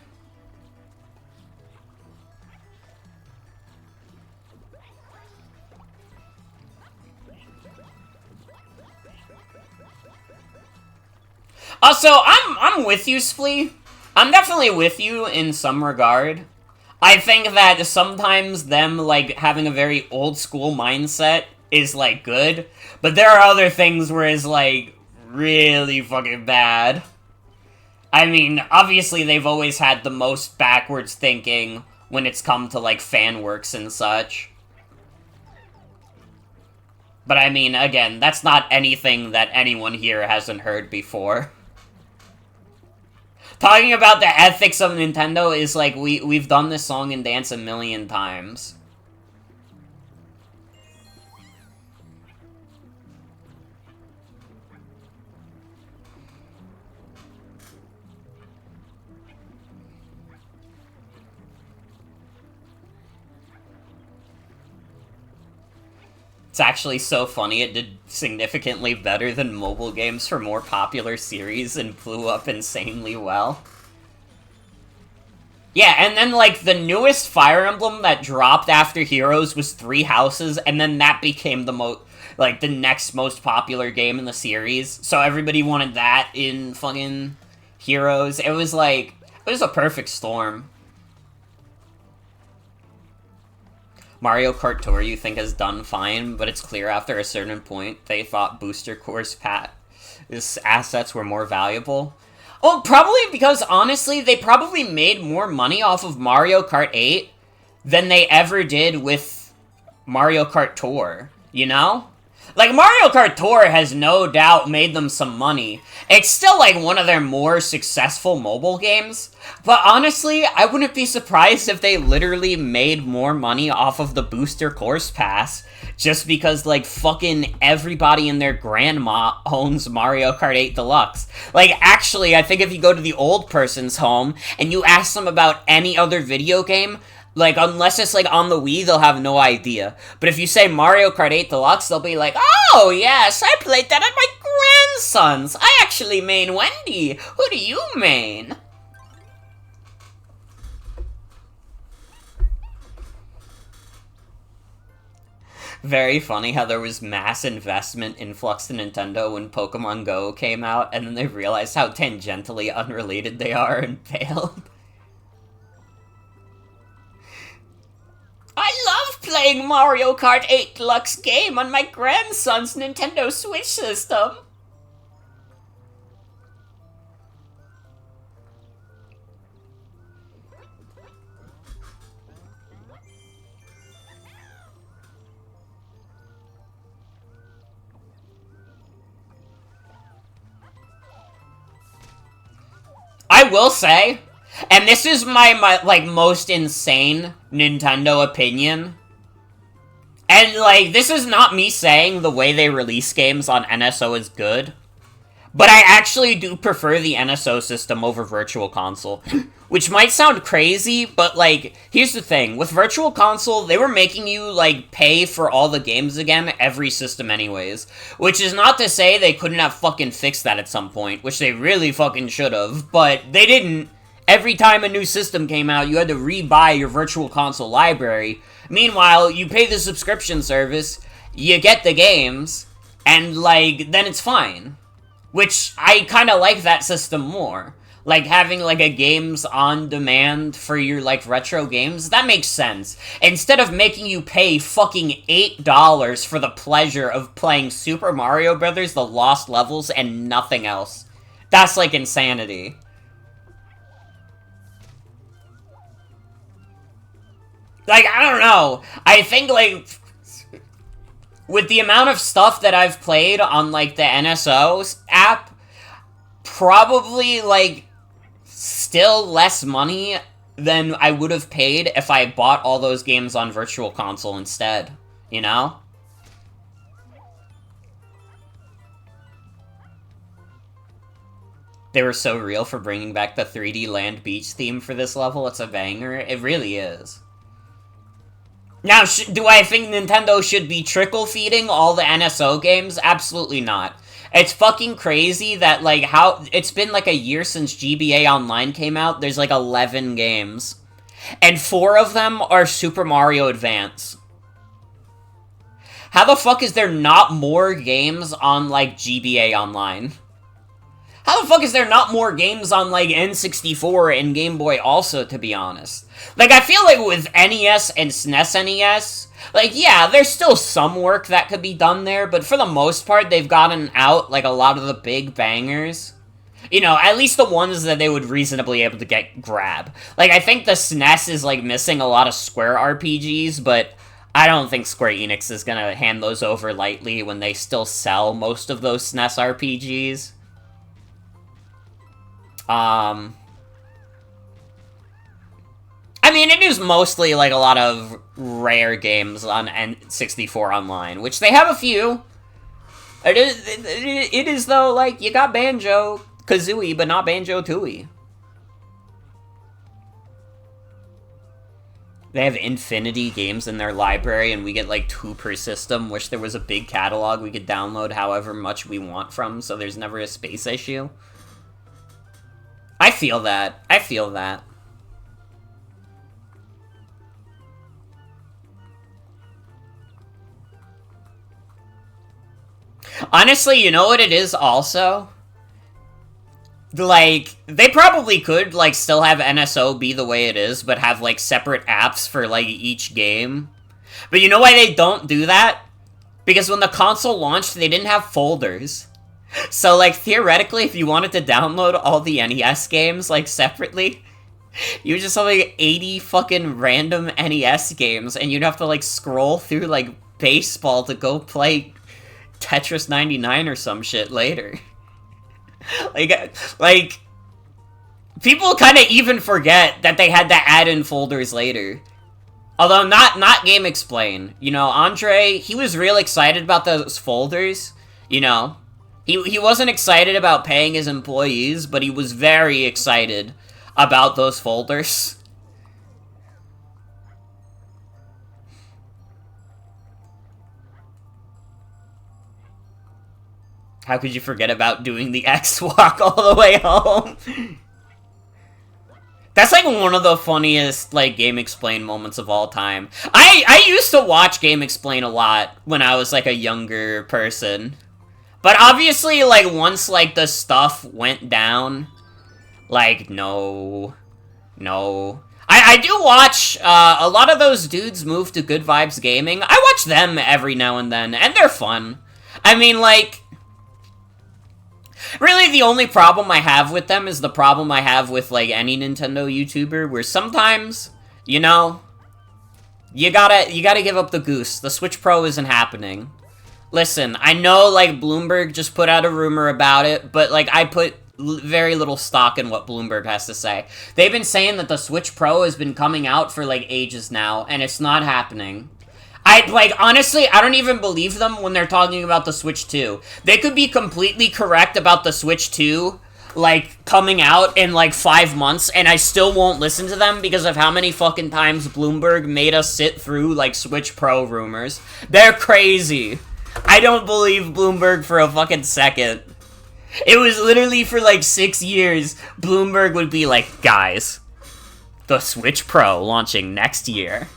Also, I'm with you, Splee. I'm definitely with you in some regard. I think that sometimes them, like, having a very old-school mindset is, like, good, but there are other things where it's, like, really fucking bad. I mean, obviously they've always had the most backwards thinking when it's come to, like, fan works and such. But I mean, again, that's not anything that anyone here hasn't heard before. Talking about the ethics of Nintendo is like, we've done this song and dance a million times. It's actually so funny, it did significantly better than mobile games for more popular series and blew up insanely well. Yeah, and then, like, the newest Fire Emblem that dropped after Heroes was Three Houses, and then that became the next most popular game in the series. So everybody wanted that in fucking Heroes. It was a perfect storm. Mario Kart Tour you think has done fine, but it's clear after a certain point they thought Booster Course assets were more valuable. Well, probably because, honestly, they probably made more money off of Mario Kart 8 than they ever did with Mario Kart Tour, you know? Like, Mario Kart Tour has no doubt made them some money. It's still, like, one of their more successful mobile games. But honestly, I wouldn't be surprised if they literally made more money off of the Booster Course Pass. Just because, like, fucking everybody and their grandma owns Mario Kart 8 Deluxe. Like, actually, I think if you go to the old person's home and you ask them about any other video game, like, unless it's, like, on the Wii, they'll have no idea. But if you say Mario Kart 8 Deluxe, they'll be like, oh, yes, I played that at my grandson's. I actually main Wendy. Who do you main? Very funny how there was mass investment influx to Nintendo when Pokemon Go came out, and then they realized how tangentially unrelated they are and failed. I love playing Mario Kart 8 Deluxe game on my grandson's Nintendo Switch system. I will say, and this is my like, most insane Nintendo opinion, and, like, this is not me saying the way they release games on NSO is good, but I actually do prefer the NSO system over Virtual Console. Which might sound crazy, but, like, here's the thing. With Virtual Console, they were making you, like, pay for all the games again every system anyways. Which is not to say they couldn't have fucking fixed that at some point, which they really fucking should've, but they didn't. Every time a new system came out, you had to re-buy your Virtual Console library. Meanwhile, you pay the subscription service, you get the games, and, like, then it's fine. Which, I kinda like that system more. Like, having, like, a games on demand for your, like, retro games, that makes sense. Instead of making you pay fucking $8 for the pleasure of playing Super Mario Bros. The Lost Levels and nothing else. That's, like, insanity. Like, I don't know. I think, like, with the amount of stuff that I've played on, like, the NSO app, probably, like, still less money than I would have paid if I bought all those games on Virtual Console instead, you know? They were so real for bringing back the 3D Land Beach theme for this level. It's a banger. It really is. Now, do I think Nintendo should be trickle-feeding all the NSO games? Absolutely not. It's fucking crazy that, like, how... It's been, like, a year since GBA Online came out. There's, like, 11 games. And 4 of them are Super Mario Advance. How the fuck is there not more games on, like, GBA Online? How the fuck is there not more games on, like, N64 and Game Boy also, to be honest? Like, I feel like with NES and SNES NES... Like, yeah, there's still some work that could be done there, but for the most part, they've gotten out, like, a lot of the big bangers. You know, at least the ones that they would reasonably be able to grab. Like, I think the SNES is, like, missing a lot of Square RPGs, but I don't think Square Enix is gonna hand those over lightly when they still sell most of those SNES RPGs. I mean, it is mostly, like, a lot of rare games on N64 Online, which they have a few. It is, though, like, you got Banjo-Kazooie, but not Banjo-Tooie. They have infinity games in their library, and we get, like, 2 per system. Wish there was a big catalog we could download however much we want from, so there's never a space issue. I feel that. I feel that. Honestly, you know what it is also? Like, they probably could, like, still have NSO be the way it is, but have, like, separate apps for, like, each game. But you know why they don't do that? Because when the console launched, they didn't have folders. So, like, theoretically, if you wanted to download all the NES games, like, separately, you would just have, like, 80 fucking random NES games, and you'd have to, like, scroll through, like, baseball to go play Tetris 99 or some shit later. like, people kind of even forget that they had to add in folders later. Although, not Game Explain. You know, Andre, he was real excited about those folders, you know. He wasn't excited about paying his employees, but he was very excited about those folders. How could you forget about doing the X-Walk all the way home? That's, like, one of the funniest, like, Game Explain moments of all time. I used to watch Game Explain a lot when I was, like, a younger person. But obviously, like, once, like, the stuff went down, like, no. I do watch, a lot of those dudes move to Good Vibes Gaming. I watch them every now and then, and they're fun. I mean, like, really the only problem I have with them is the problem I have with, like, any Nintendo YouTuber, where sometimes, you know, you gotta give up the goose. The Switch Pro isn't happening. Listen, I know, like, Bloomberg just put out a rumor about it, but, like, I put very little stock in what Bloomberg has to say. They've been saying that the Switch Pro has been coming out for, like, ages now, and it's not happening. Honestly, I don't even believe them when they're talking about the Switch 2. They could be completely correct about the Switch 2, like, coming out in, like, 5 months, and I still won't listen to them because of how many fucking times Bloomberg made us sit through, like, Switch Pro rumors. They're crazy. I don't believe Bloomberg for a fucking second. It was literally for like 6 years, Bloomberg would be like, guys, the Switch Pro launching next year.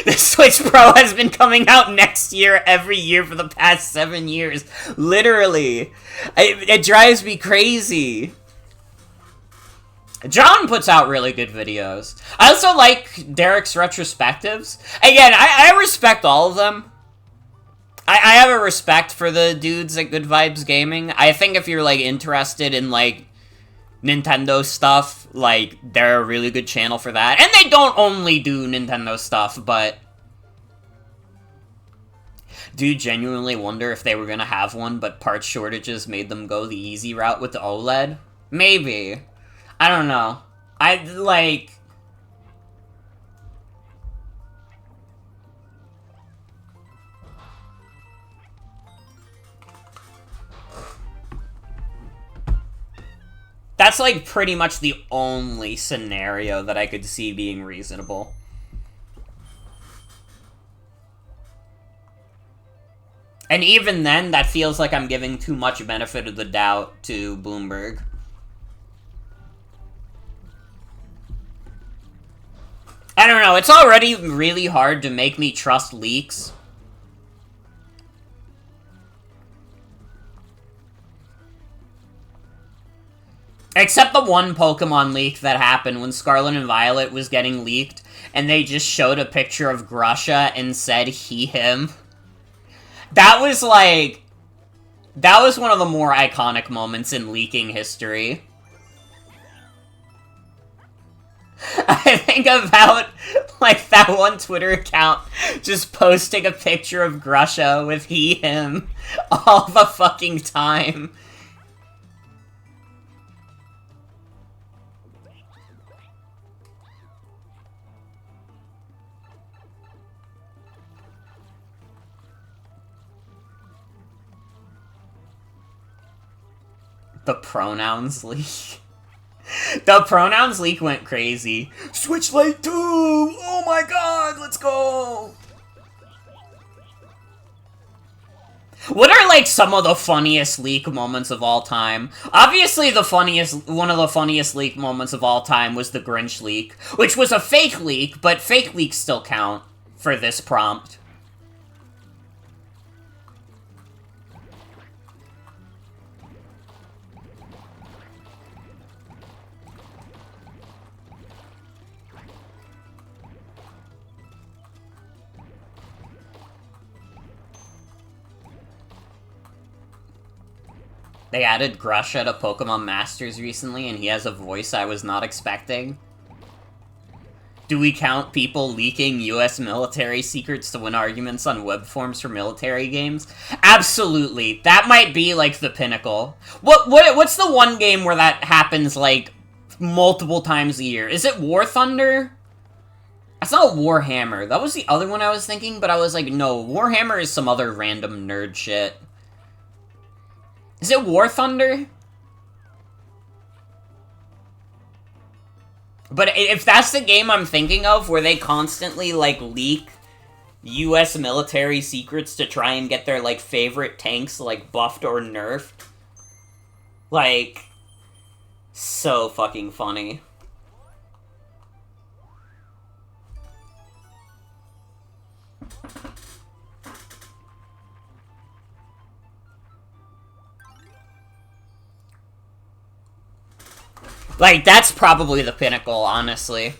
The Switch Pro has been coming out next year every year for the past 7 years. Literally. It drives me crazy. John puts out really good videos. I also like Derek's retrospectives. Again, I respect all of them. I have a respect for the dudes at Good Vibes Gaming. I think if you're, like, interested in, like, Nintendo stuff, like, they're a really good channel for that. And they don't only do Nintendo stuff, but... do you genuinely wonder if they were gonna have one, but parts shortages made them go the easy route with the OLED? Maybe. I don't know. That's, like, pretty much the only scenario that I could see being reasonable. And even then, that feels like I'm giving too much benefit of the doubt to Bloomberg. I don't know, it's already really hard to make me trust leaks. Except the one Pokemon leak that happened when Scarlet and Violet was getting leaked, and they just showed a picture of Grusha and said he, him. That was, like... that was one of the more iconic moments in leaking history. I think about, like, that one Twitter account just posting a picture of Grusha with he, him all the fucking time. The pronouns leak. The pronouns leak went crazy. Switch Lite 2! Oh my god, let's go! What are, like, some of the funniest leak moments of all time? Obviously, one of the funniest leak moments of all time was the Grinch leak, which was a fake leak, but fake leaks still count for this prompt. They added Grusha to Pokemon Masters recently, and he has a voice I was not expecting. Do we count people leaking US military secrets to win arguments on web forums for military games? Absolutely. That might be, like, the pinnacle. What's the one game where that happens, like, multiple times a year? Is it War Thunder? That's not Warhammer. That was the other one I was thinking, but I was like, no, Warhammer is some other random nerd shit. Is it War Thunder? But if that's the game I'm thinking of, where they constantly, like, leak US military secrets to try and get their, like, favorite tanks, like, buffed or nerfed, like, so fucking funny. Like, that's probably the pinnacle, honestly.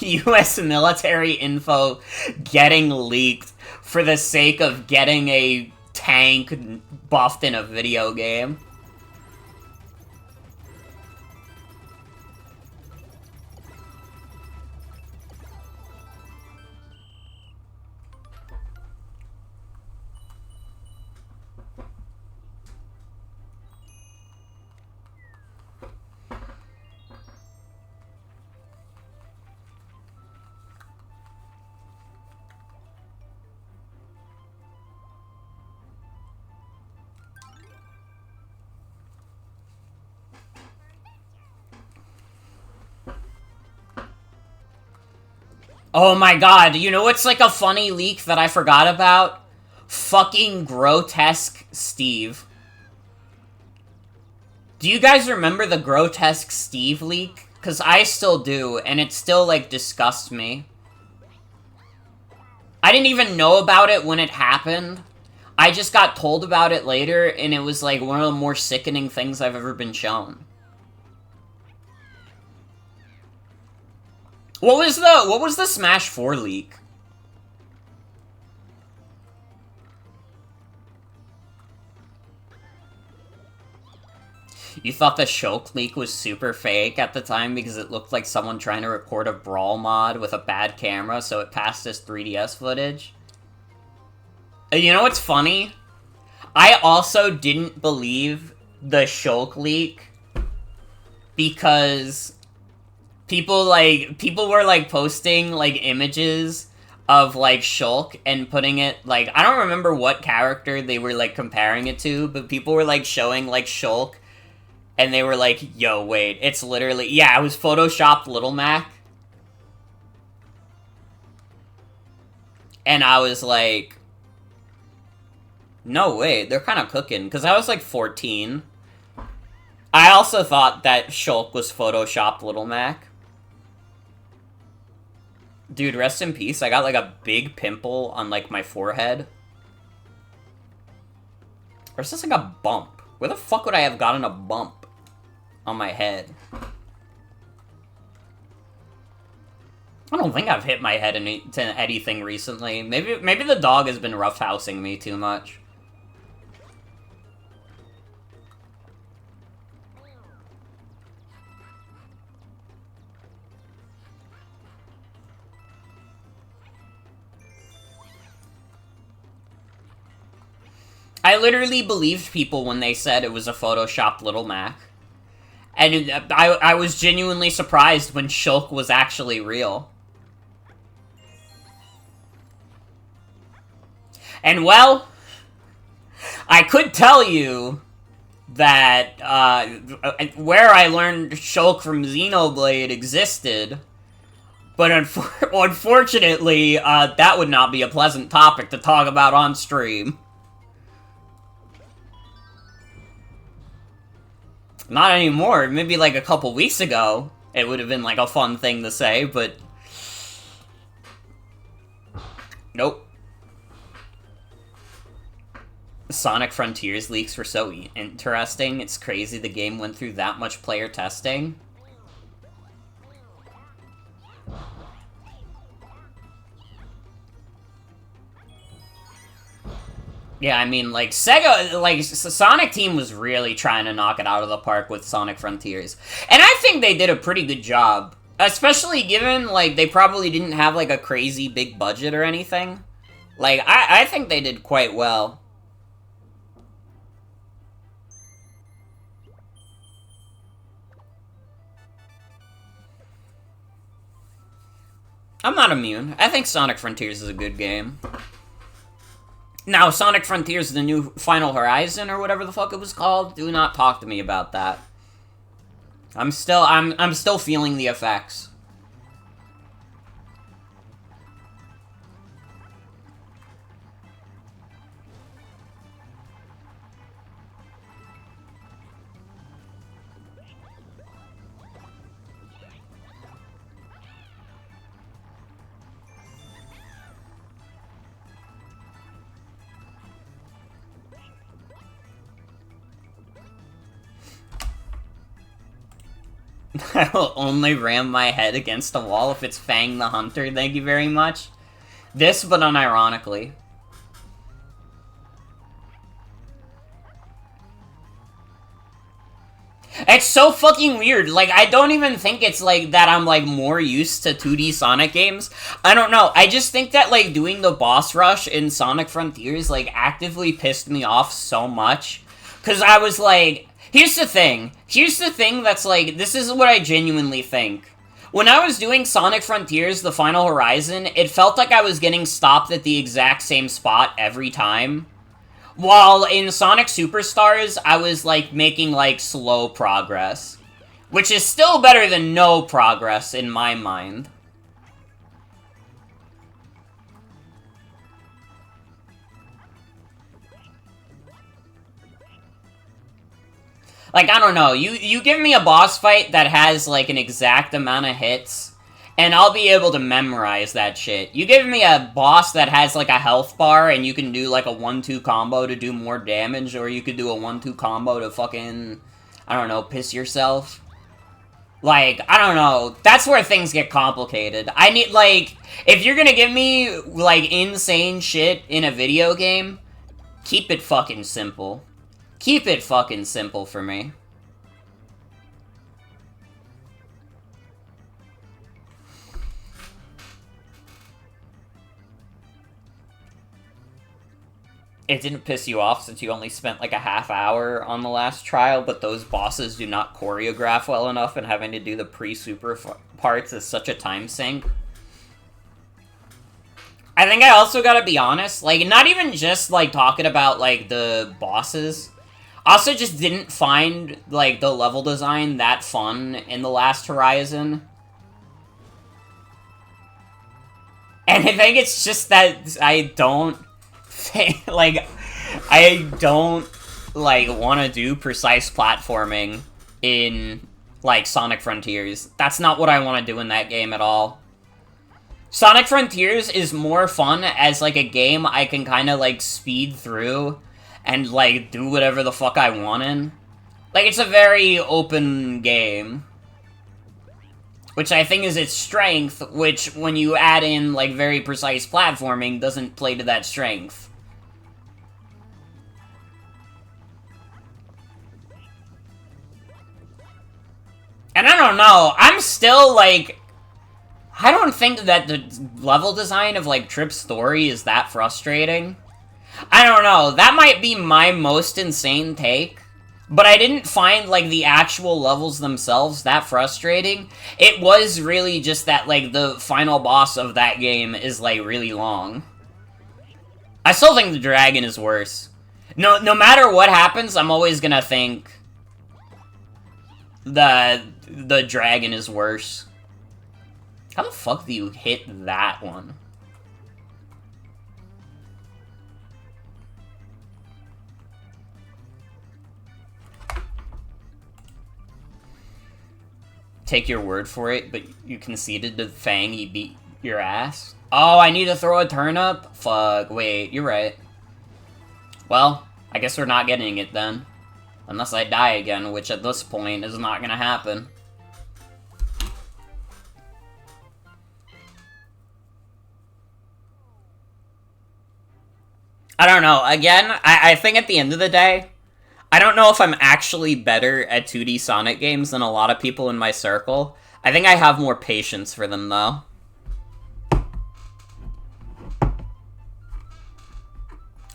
US military info getting leaked for the sake of getting a tank buffed in a video game. Oh my god, you know what's like a funny leak that I forgot about? Fucking Grotesque Steve. Do you guys remember the Grotesque Steve leak? Because I still do, and it still, like, disgusts me. I didn't even know about it when it happened. I just got told about it later, and it was, like, one of the more sickening things I've ever been shown. What was the Smash 4 leak? You thought the Shulk leak was super fake at the time because it looked like someone trying to record a Brawl mod with a bad camera, so it passed as 3DS footage? You know what's funny? I also didn't believe the Shulk leak because people were, like, posting, like, images of, like, Shulk and putting it, like, I don't remember what character they were, like, comparing it to, but people were, like, showing, like, Shulk, and they were like, yo, wait, it's literally... Yeah, it was photoshopped Little Mac. And I was like... No, wait, they're kind of cooking. Because I was like 14. I also thought that Shulk was photoshopped Little Mac. Dude, rest in peace. I got like a big pimple on like my forehead. Or is this like a bump? Where the fuck would I have gotten a bump on my head? I don't think I've hit my head into anything recently. Maybe the dog has been roughhousing me too much. I literally believed people when they said it was a photoshopped Little Mac. And I was genuinely surprised when Shulk was actually real. And, well, I could tell you that where I learned Shulk from Xenoblade existed, but unfortunately, that would not be a pleasant topic to talk about on stream. Not anymore. Maybe like a couple weeks ago, it would have been like a fun thing to say, but... Nope. Sonic Frontiers leaks were so interesting. It's crazy the game went through that much player testing. Yeah, I mean, like, Sega, like, Sonic Team was really trying to knock it out of the park with Sonic Frontiers. And I think they did a pretty good job. Especially given, like, they probably didn't have, like, a crazy big budget or anything. Like, I think they did quite well. I'm not immune. I think Sonic Frontiers is a good game. Now, Sonic Frontiers, the new Final Horizon, or whatever the fuck it was called, do not talk to me about that. I'm still feeling the effects. I will only ram my head against a wall if it's Fang the Hunter, thank you very much. This, but unironically. It's so fucking weird. Like, I don't even think it's, like, that I'm, like, more used to 2D Sonic games. I don't know. I just think that, like, doing the boss rush in Sonic Frontiers, like, actively pissed me off so much. Because I was like, here's the thing. Here's the thing that's, like, this is what I genuinely think. When I was doing Sonic Frontiers, The Final Horizon, it felt like I was getting stopped at the exact same spot every time. While in Sonic Superstars, I was, like, making, like, slow progress. Which is still better than no progress, in my mind. Like, I don't know, you give me a boss fight that has, like, an exact amount of hits, and I'll be able to memorize that shit. You give me a boss that has, like, a health bar, and you can do, like, a 1-2 combo to do more damage, or you could do a 1-2 combo to fucking, I don't know, piss yourself. Like, I don't know, that's where things get complicated. I need, like, if you're gonna give me, like, insane shit in a video game, keep it fucking simple. Keep it fucking simple for me. It didn't piss you off since you only spent like a half hour on the last trial, but those bosses do not choreograph well enough, and having to do the pre-super parts is such a time sink. I think I also gotta be honest, like, not even just, like, talking about, like, the bosses. Also just didn't find, like, the level design that fun in The Last Horizon. And I think it's just that I don't like, I don't, like, want to do precise platforming in, like, Sonic Frontiers. That's not what I want to do in that game at all. Sonic Frontiers is more fun as, like, a game I can kind of, like, speed through and, like, do whatever the fuck I want in. Like, it's a very open game. Which I think is its strength, which, when you add in, like, very precise platforming, doesn't play to that strength. And I don't know, I'm still, like, I don't think that the level design of, like, Trip's story is that frustrating. I don't know, that might be my most insane take, but I didn't find, like, the actual levels themselves that frustrating. It was really just that, like, the final boss of that game is, like, really long. I still think the dragon is worse. No matter what happens, I'm always gonna think the dragon is worse. How the fuck do you hit that one? Take your word for it, but you conceded to Fang, he beat your ass? Oh, I need to throw a turnip? Fuck, wait, you're right. Well, I guess we're not getting it then. Unless I die again, which at this point is not gonna happen. I don't know, again, I think at the end of the day, I don't know if I'm actually better at 2D Sonic games than a lot of people in my circle. I think I have more patience for them, though.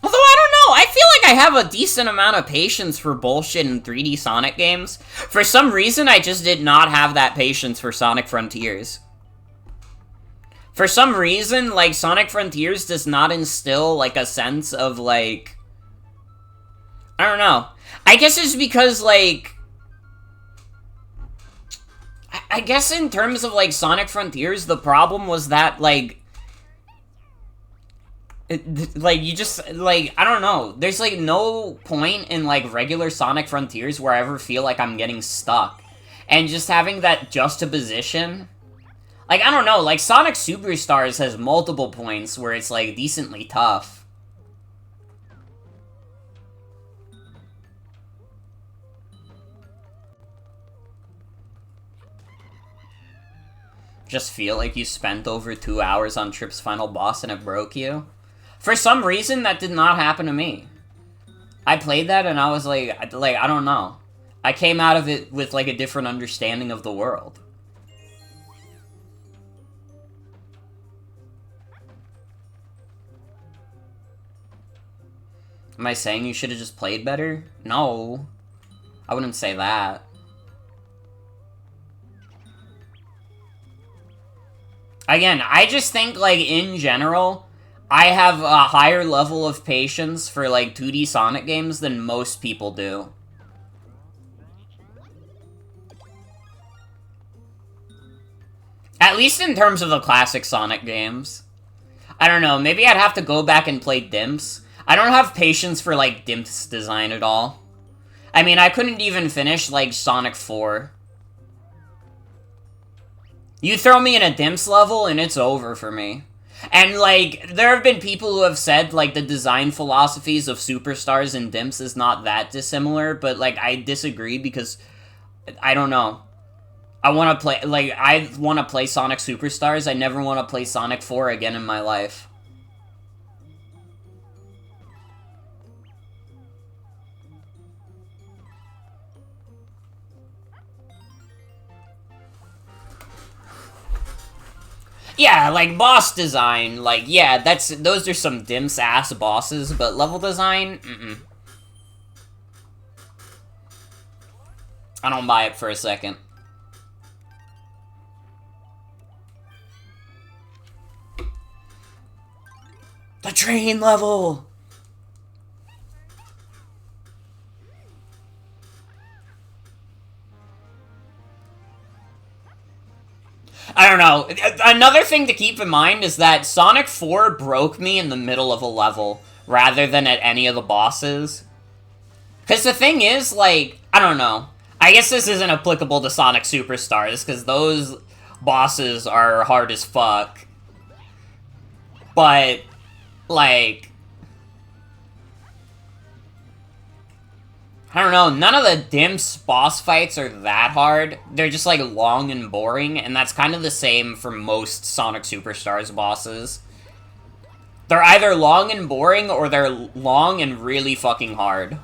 Although, I don't know, I feel like I have a decent amount of patience for bullshit in 3D Sonic games. For some reason, I just did not have that patience for Sonic Frontiers. For some reason, like, Sonic Frontiers does not instill, like, a sense of, like... I don't know. I guess it's because, like... I guess in terms of, like, Sonic Frontiers, the problem was that, like... like, you just, like, I don't know. There's, like, no point in, like, regular Sonic Frontiers where I ever feel like I'm getting stuck. And just having that juxtaposition... Like, I don't know, like, Sonic Superstars has multiple points where it's, like, decently tough. just feel like you spent over 2 hours on Trip's final boss and it broke you. For some reason, that did not happen to me. I played that and I was like, I don't know. I came out of it with, like, a different understanding of the world. Am I saying you should have just played better? No. I wouldn't say that. Again, I just think, like, in general, I have a higher level of patience for, like, 2D Sonic games than most people do. At least in terms of the classic Sonic games. I don't know, maybe I'd have to go back and play Dimps. I don't have patience for, like, Dimps design at all. I mean, I couldn't even finish, like, Sonic 4. You throw me in a Dimps level, and it's over for me. And, like, there have been people who have said, like, the design philosophies of Superstars and Dimps is not that dissimilar, but, like, I disagree because, I don't know. I want to play, like, I want to play Sonic Superstars. I never want to play Sonic 4 again in my life. Yeah, like, boss design, like, yeah, those are some Dimps-ass bosses, but level design, I don't buy it for a second. The train level! I don't know. Another thing to keep in mind is that Sonic 4 broke me in the middle of a level, rather than at any of the bosses. Because the thing is, like, I don't know. I guess this isn't applicable to Sonic Superstars, because those bosses are hard as fuck. But, like, I don't know, none of the Dimps boss fights are that hard. They're just, like, long and boring, and that's kind of the same for most Sonic Superstars bosses. They're either long and boring, or they're long and really fucking hard.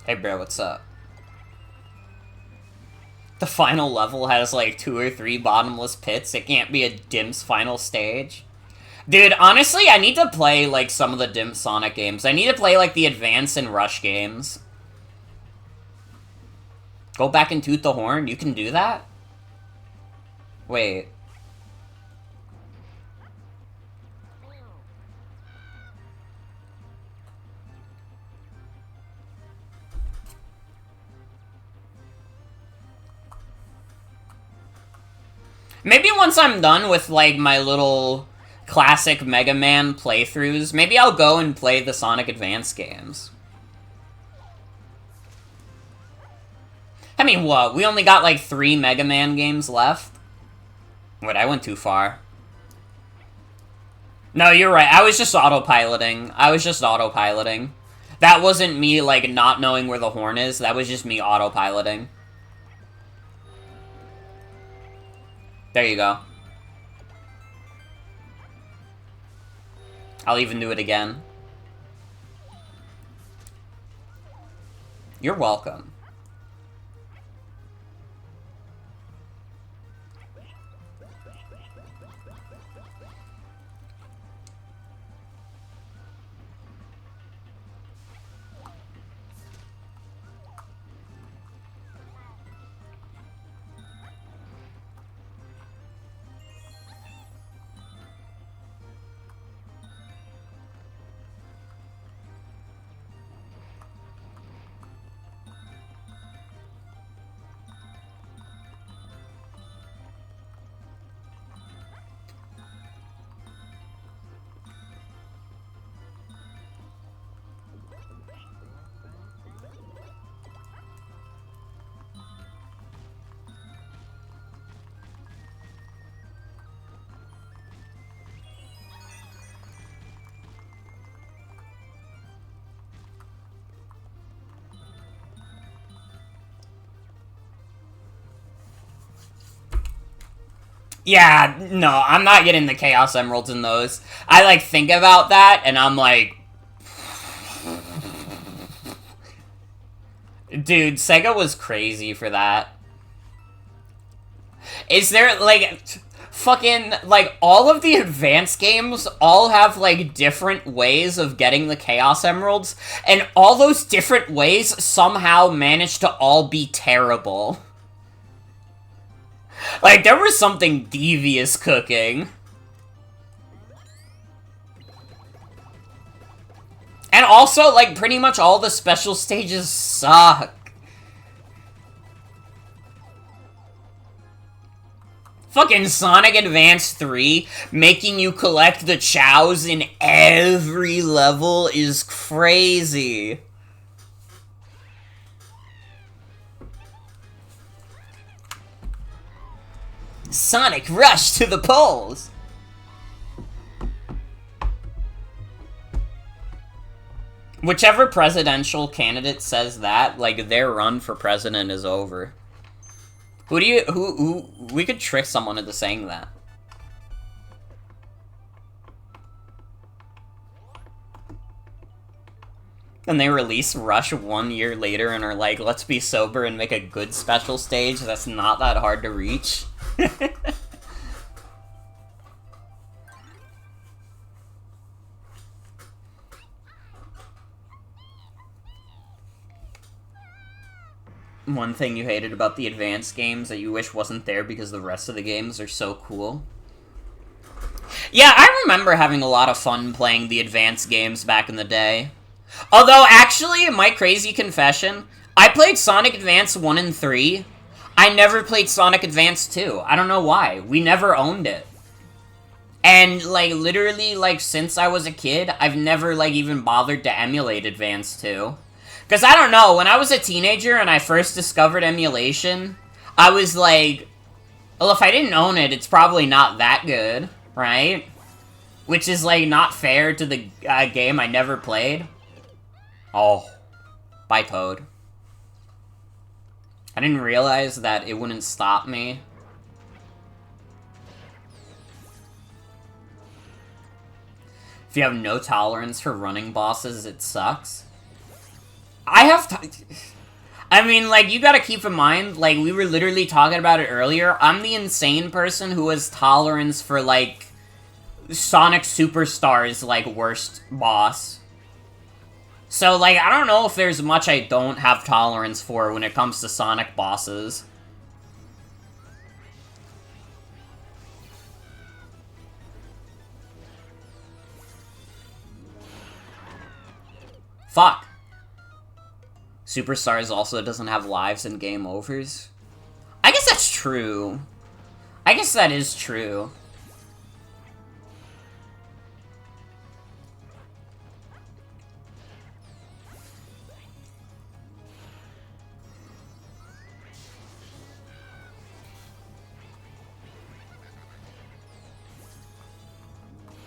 Hey bro, what's up? The final level has like 2 or 3 bottomless pits. It can't be a Dimps final stage. Dude, honestly, I need to play like some of the Dimps Sonic games. I need to play like the Advance and Rush games. Go back and toot the horn? You can do that? Wait. Maybe once I'm done with, like, my little classic Mega Man playthroughs, maybe I'll go and play the Sonic Advance games. I mean, what? We only got, like, 3 Mega Man games left? Wait, I went too far. No, you're right. I was just autopiloting. That wasn't me, like, not knowing where the horn is. That was just me autopiloting. There you go. I'll even do it again. You're welcome. Yeah, no, I'm not getting the Chaos Emeralds in those. I, like, think about that, and I'm like... Dude, Sega was crazy for that. Is there, like... Fucking, like, all of the advanced games all have, like, different ways of getting the Chaos Emeralds, and all those different ways somehow manage to all be terrible. Like, there was something devious cooking. And also, like, pretty much all the special stages suck. Fucking Sonic Advance 3, making you collect the chows in every level is crazy. Sonic Rush to the polls! Whichever presidential candidate says that, like, their run for president is over. Who, we could trick someone into saying that. And they release Rush 1 year later and are like, let's be sober and make a good special stage that's not that hard to reach. One thing you hated about the advanced games that you wish wasn't there because the rest of the games are so cool. Yeah, I remember having a lot of fun playing the advanced games back in the day. Although, actually, my crazy confession, I played Sonic Advance 1 and 3. I never played Sonic Advance 2. I don't know why. We never owned it. And, like, literally, like, since I was a kid, I've never, like, even bothered to emulate Advance 2. Because, I don't know, when I was a teenager and I first discovered emulation, I was like, well, if I didn't own it, it's probably not that good, right? Which is, like, not fair to the game I never played. Oh. Bye, Toad. I didn't realize that it wouldn't stop me. If you have no tolerance for running bosses, it sucks. I mean, like, you gotta keep in mind, like, we were literally talking about it earlier, I'm the insane person who has tolerance for, like, Sonic Superstar's, like, worst boss. So, like, I don't know if there's much I don't have tolerance for when it comes to Sonic bosses. Fuck. Superstars also doesn't have lives and game overs? I guess that's true. I guess that is true.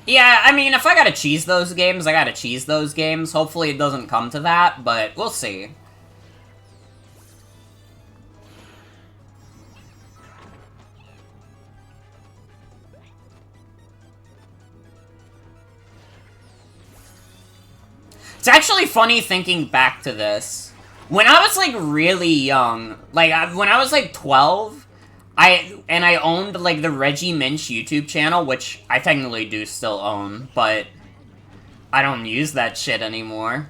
Yeah, I mean, if I gotta cheese those games, I gotta cheese those games. Hopefully it doesn't come to that, but we'll see. It's actually funny thinking back to this. When I was, like, really young, like, when I was, like, 12, I owned, like, the Reggie Minch YouTube channel, which I technically do still own, but I don't use that shit anymore.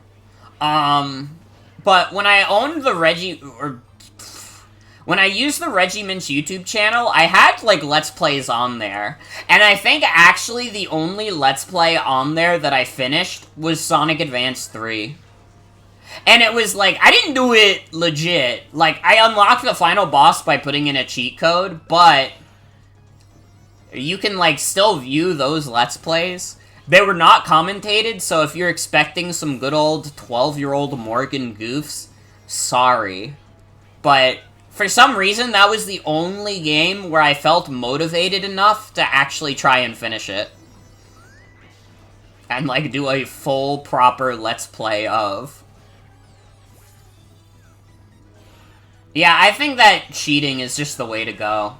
But when I owned the when I used the Reggie Minch YouTube channel, I had, like, Let's Plays on there. And I think, actually, the only Let's Play on there that I finished was Sonic Advance 3. And it was, like, I didn't do it legit. Like, I unlocked the final boss by putting in a cheat code, but you can, like, still view those Let's Plays. They were not commentated, so if you're expecting some good old 12-year-old Morgan goofs, sorry. But for some reason, that was the only game where I felt motivated enough to actually try and finish it. And, like, do a full, proper Let's Play of. Yeah, I think that cheating is just the way to go.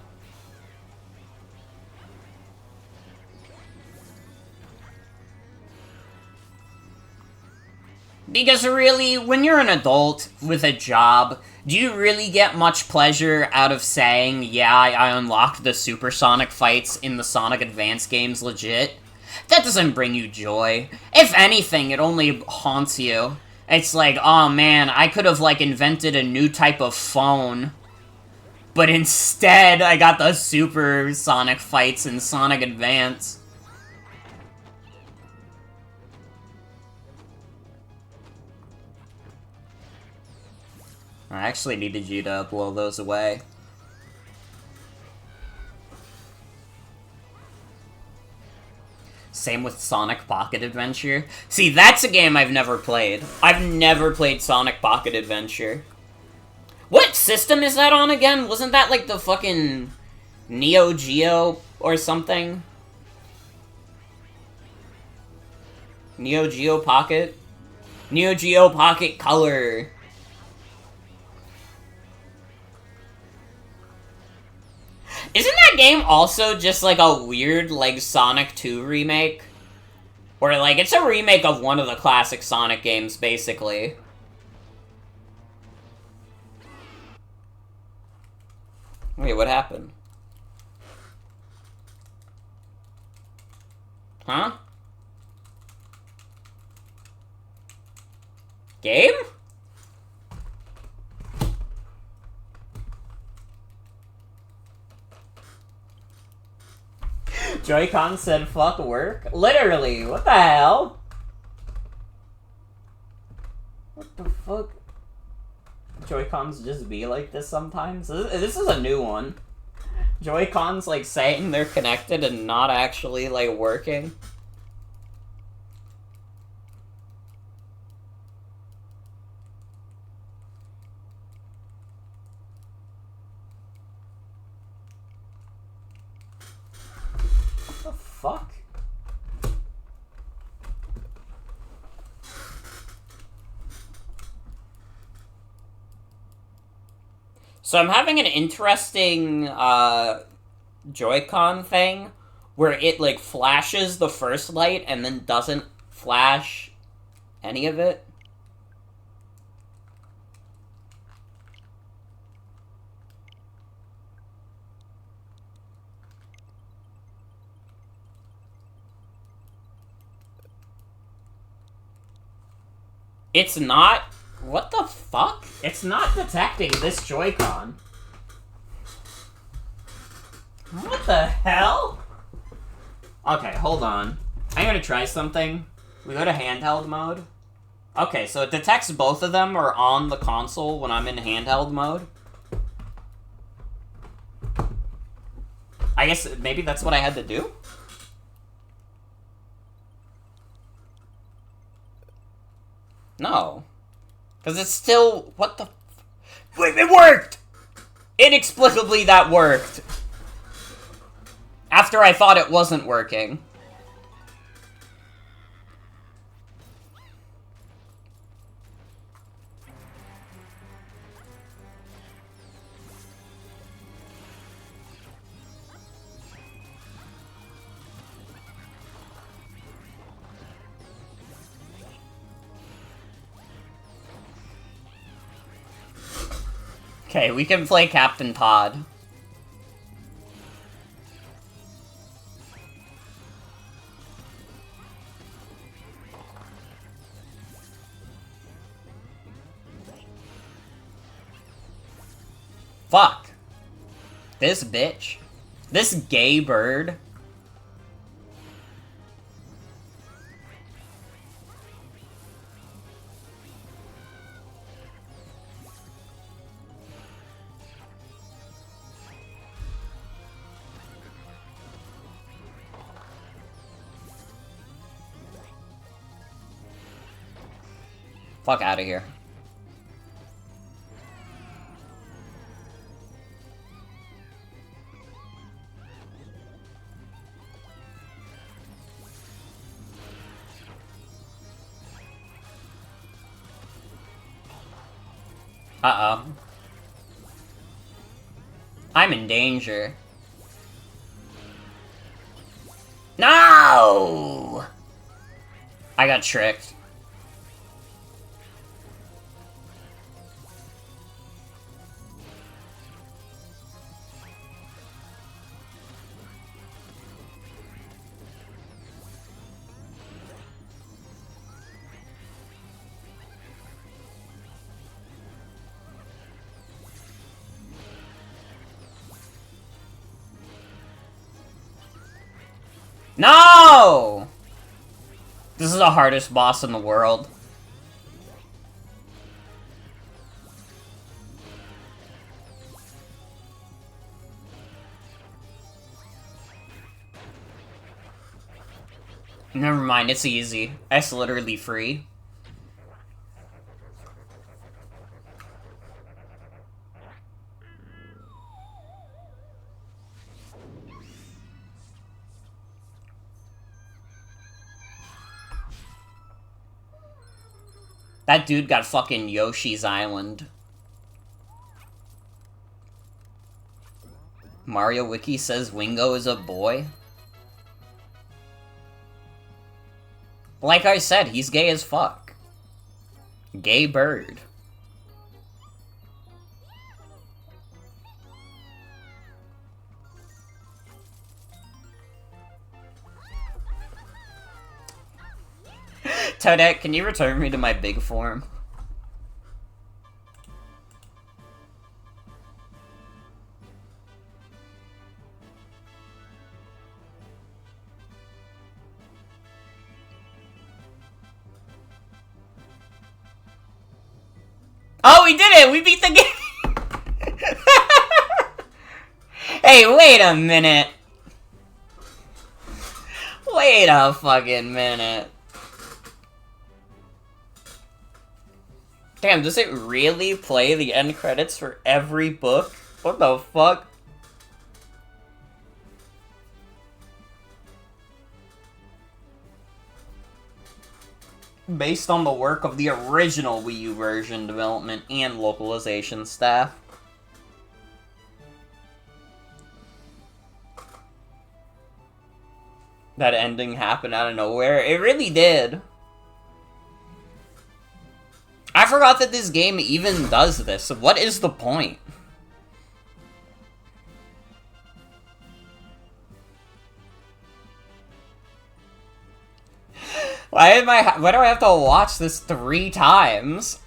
Because really, when you're an adult with a job, do you really get much pleasure out of saying, yeah, I unlocked the supersonic fights in the Sonic Advance games legit? That doesn't bring you joy. If anything, it only haunts you. It's like, oh man, I could have, like, invented a new type of phone. But instead, I got the supersonic fights in Sonic Advance. I actually needed you to blow those away. Same with Sonic Pocket Adventure. See, that's a game I've never played. I've never played Sonic Pocket Adventure. What system is that on again? Wasn't that like the fucking Neo Geo or something? Neo Geo Pocket? Neo Geo Pocket Color. Isn't that game also just like a weird, like, Sonic 2 remake? Or, like, it's a remake of one of the classic Sonic games, basically. Wait, what happened? Huh? Game? Joy-Con said fuck work? Literally, what the hell? What the fuck? Joy-Cons just be like this sometimes? This is a new one. Joy-Cons, like, saying they're connected and not actually, like, working. What the fuck? So I'm having an interesting, Joy-Con thing, where it, like, flashes the first light and then doesn't flash any of it. It's not... What the fuck? It's not detecting this Joy-Con. What the hell? Okay, hold on. I'm gonna try something. We go to handheld mode. Okay, so it detects both of them are on the console when I'm in handheld mode. I guess maybe that's what I had to do? No. Because it's still... What the... Wait, it worked! Inexplicably, that worked. After I thought it wasn't working. Okay, we can play Captain Todd. Fuck. This bitch. This gay bird. Fuck out of here. Uh-oh. I'm in danger. No! I got tricked. No! This is the hardest boss in the world. Never mind, it's easy. It's literally free. That dude got fucking Yoshi's Island. Mario Wiki says Wingo is a boy. Like I said, he's gay as fuck. Gay bird. Toadette, can you return me to my big form? Oh, we did it! We beat the game! Hey, wait a minute! Wait a fucking minute. Damn, does it really play the end credits for every book? What the fuck? Based on the work of the original Wii U version development and localization staff. That ending happened out of nowhere. It really did. I forgot that this game even does this. What is the point? Why do I have to watch this 3 times?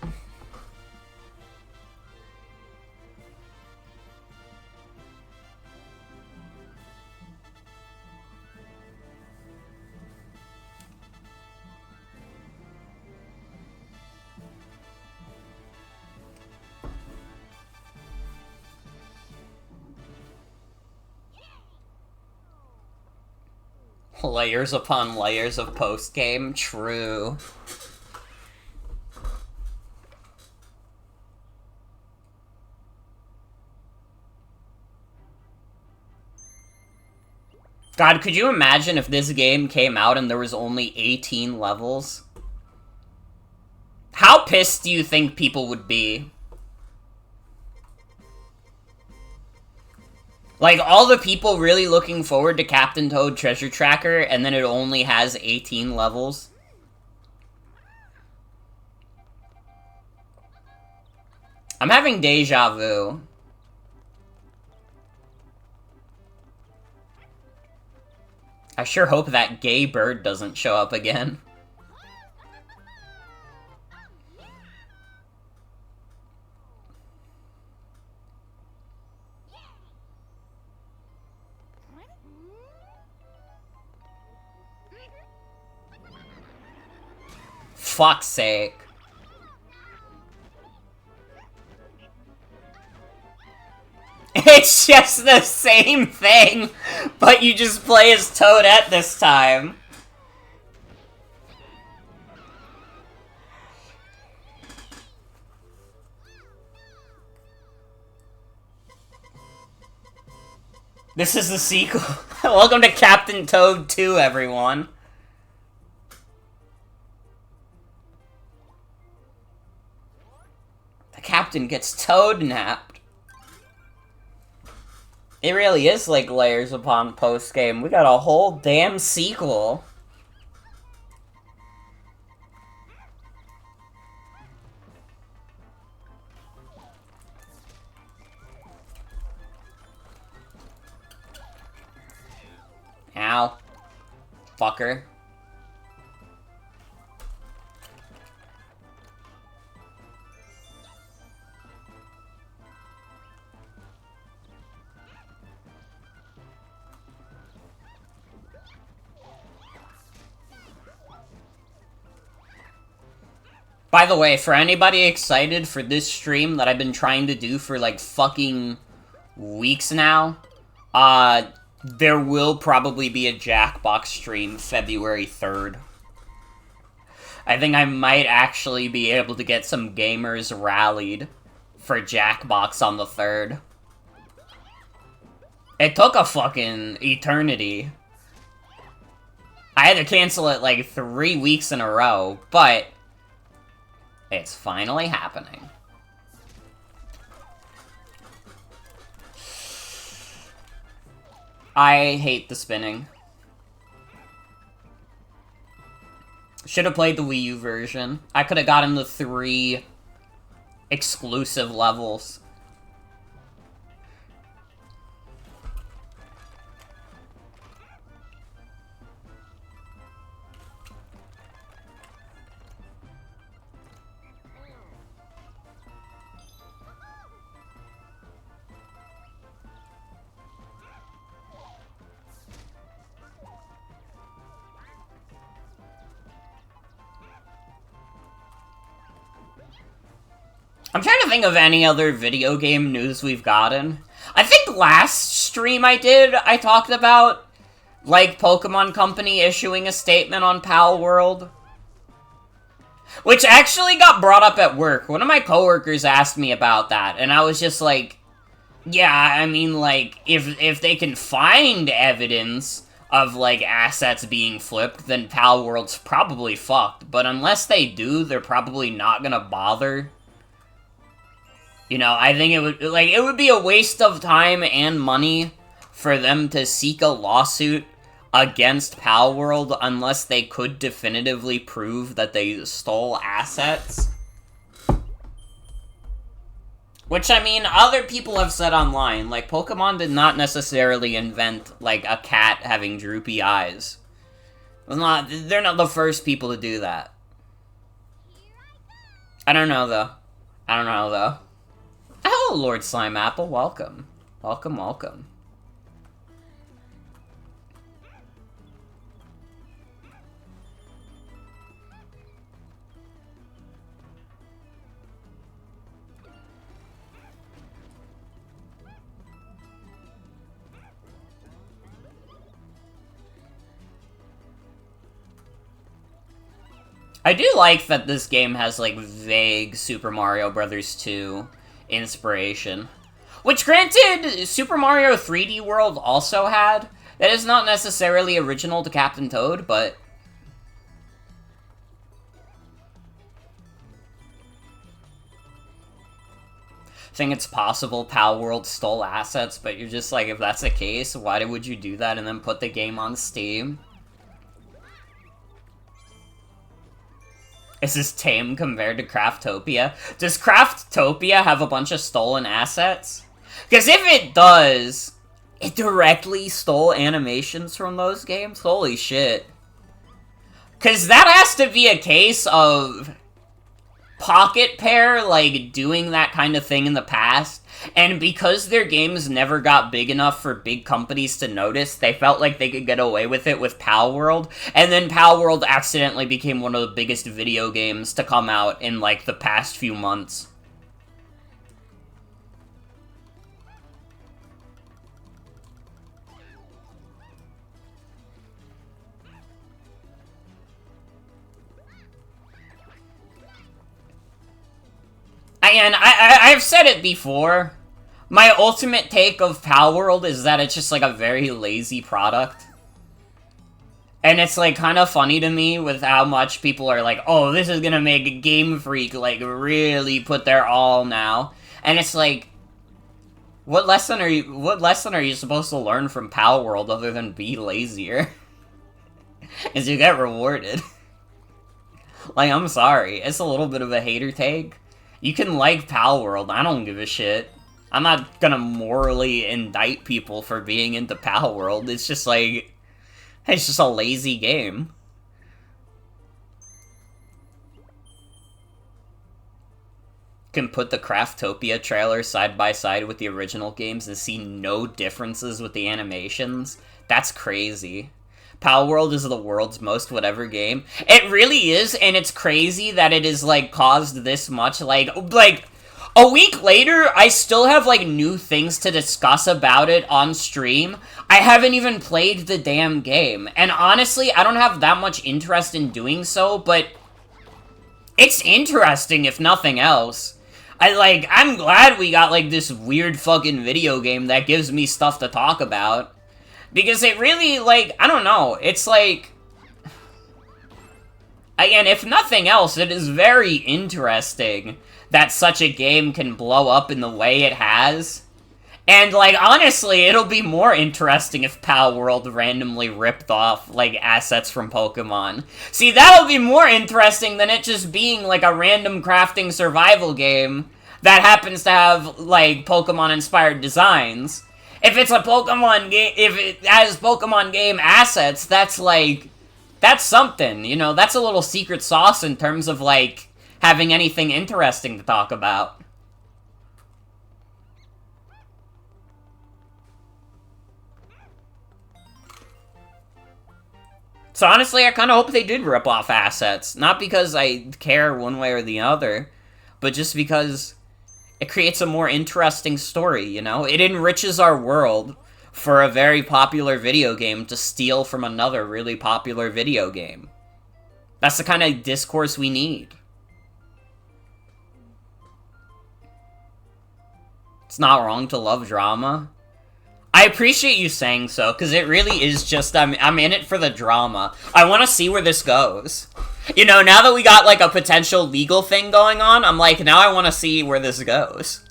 Layers upon layers of post-game, true. God, could you imagine if this game came out and there was only 18 levels? How pissed do you think people would be? Like, all the people really looking forward to Captain Toad Treasure Tracker, and then it only has 18 levels? I'm having deja vu. I sure hope that gay bird doesn't show up again. Fuck's sake. It's just the same thing, but you just play as Toadette this time. This is the sequel. Welcome to Captain Toad 2, everyone. The captain gets toad-napped. It really is like layers upon post-game. We got a whole damn sequel. Ow. Fucker. By the way, for anybody excited for this stream that I've been trying to do for, like, fucking weeks now, there will probably be a Jackbox stream February 3rd. I think I might actually be able to get some gamers rallied for Jackbox on the 3rd. It took a fucking eternity. I had to cancel it like 3 weeks in a row, but it's finally happening. I hate the spinning. Should have played the Wii U version. I could have gotten the 3 exclusive levels. I'm trying to think of any other video game news we've gotten. I think last stream I did, I talked about, like, Pokemon Company issuing a statement on Pal World. Which actually got brought up at work. One of my coworkers asked me about that, and I was just like, yeah, I mean, like, if they can find evidence of, like, assets being flipped, then Pal World's probably fucked. But unless they do, they're probably not gonna bother. You know, I think it would be a waste of time and money for them to seek a lawsuit against Pal World unless they could definitively prove that they stole assets. Which, I mean, other people have said online, like, Pokemon did not necessarily invent, like, a cat having droopy eyes. They're not the first people to do that. I don't know, though. Hello, Lord Slime Apple. Welcome. Welcome, welcome. I do like that this game has, like, vague Super Mario Bros. 2 inspiration. Which, granted, Super Mario 3D World also had. That is not necessarily original to Captain Toad, but... I think it's possible Pal World stole assets, but you're just like, if that's the case, why would you do that and then put the game on Steam? Is this tame compared to Craftopia? Does Craftopia have a bunch of stolen assets? Because if it does, it directly stole animations from those games? Holy shit. Because that has to be a case of Pocket Pair, like, doing that kind of thing in the past, and because their games never got big enough for big companies to notice, they felt like they could get away with it with Pal World, and then Pal World accidentally became one of the biggest video games to come out in, like, the past few months. And I've said it before, my ultimate take of Pal World is that it's just, like, a very lazy product. And it's, like, kind of funny to me with how much people are like, oh, this is gonna make Game Freak, like, really put their all now. And it's like, what lesson are you supposed to learn from Pal World other than be lazier? Is you get rewarded. Like, I'm sorry, it's a little bit of a hater take. You can like Pal World, I don't give a shit. I'm not gonna morally indict people for being into Pal World, it's just like... It's just a lazy game. Can put the Craftopia trailer side by side with the original games and see no differences with the animations. That's crazy. Palworld is the world's most whatever game. It really is, and it's crazy that it is, like, caused this much, like, a week later, I still have, like, new things to discuss about it on stream. I haven't even played the damn game, and honestly, I don't have that much interest in doing so, but it's interesting, if nothing else. I'm glad we got, like, this weird fucking video game that gives me stuff to talk about. Because it really, like, I don't know, it's like... Again, if nothing else, it is very interesting that such a game can blow up in the way it has. And, like, honestly, it'll be more interesting if Palworld randomly ripped off, like, assets from Pokemon. See, that'll be more interesting than it just being, like, a random crafting survival game that happens to have, like, Pokemon-inspired designs. If it's a Pokemon game, if it has Pokemon game assets, that's, like, that's something, you know? That's a little secret sauce in terms of, like, having anything interesting to talk about. So honestly, I kind of hope they did rip off assets. Not because I care one way or the other, but just because it creates a more interesting story, you know? It enriches our world for a very popular video game to steal from another really popular video game. That's the kind of discourse we need. It's not wrong to love drama. I appreciate you saying so, because it really is just, I'm in it for the drama. I want to see where this goes. You know, now that we got, like, a potential legal thing going on, I'm like, now I want to see where this goes.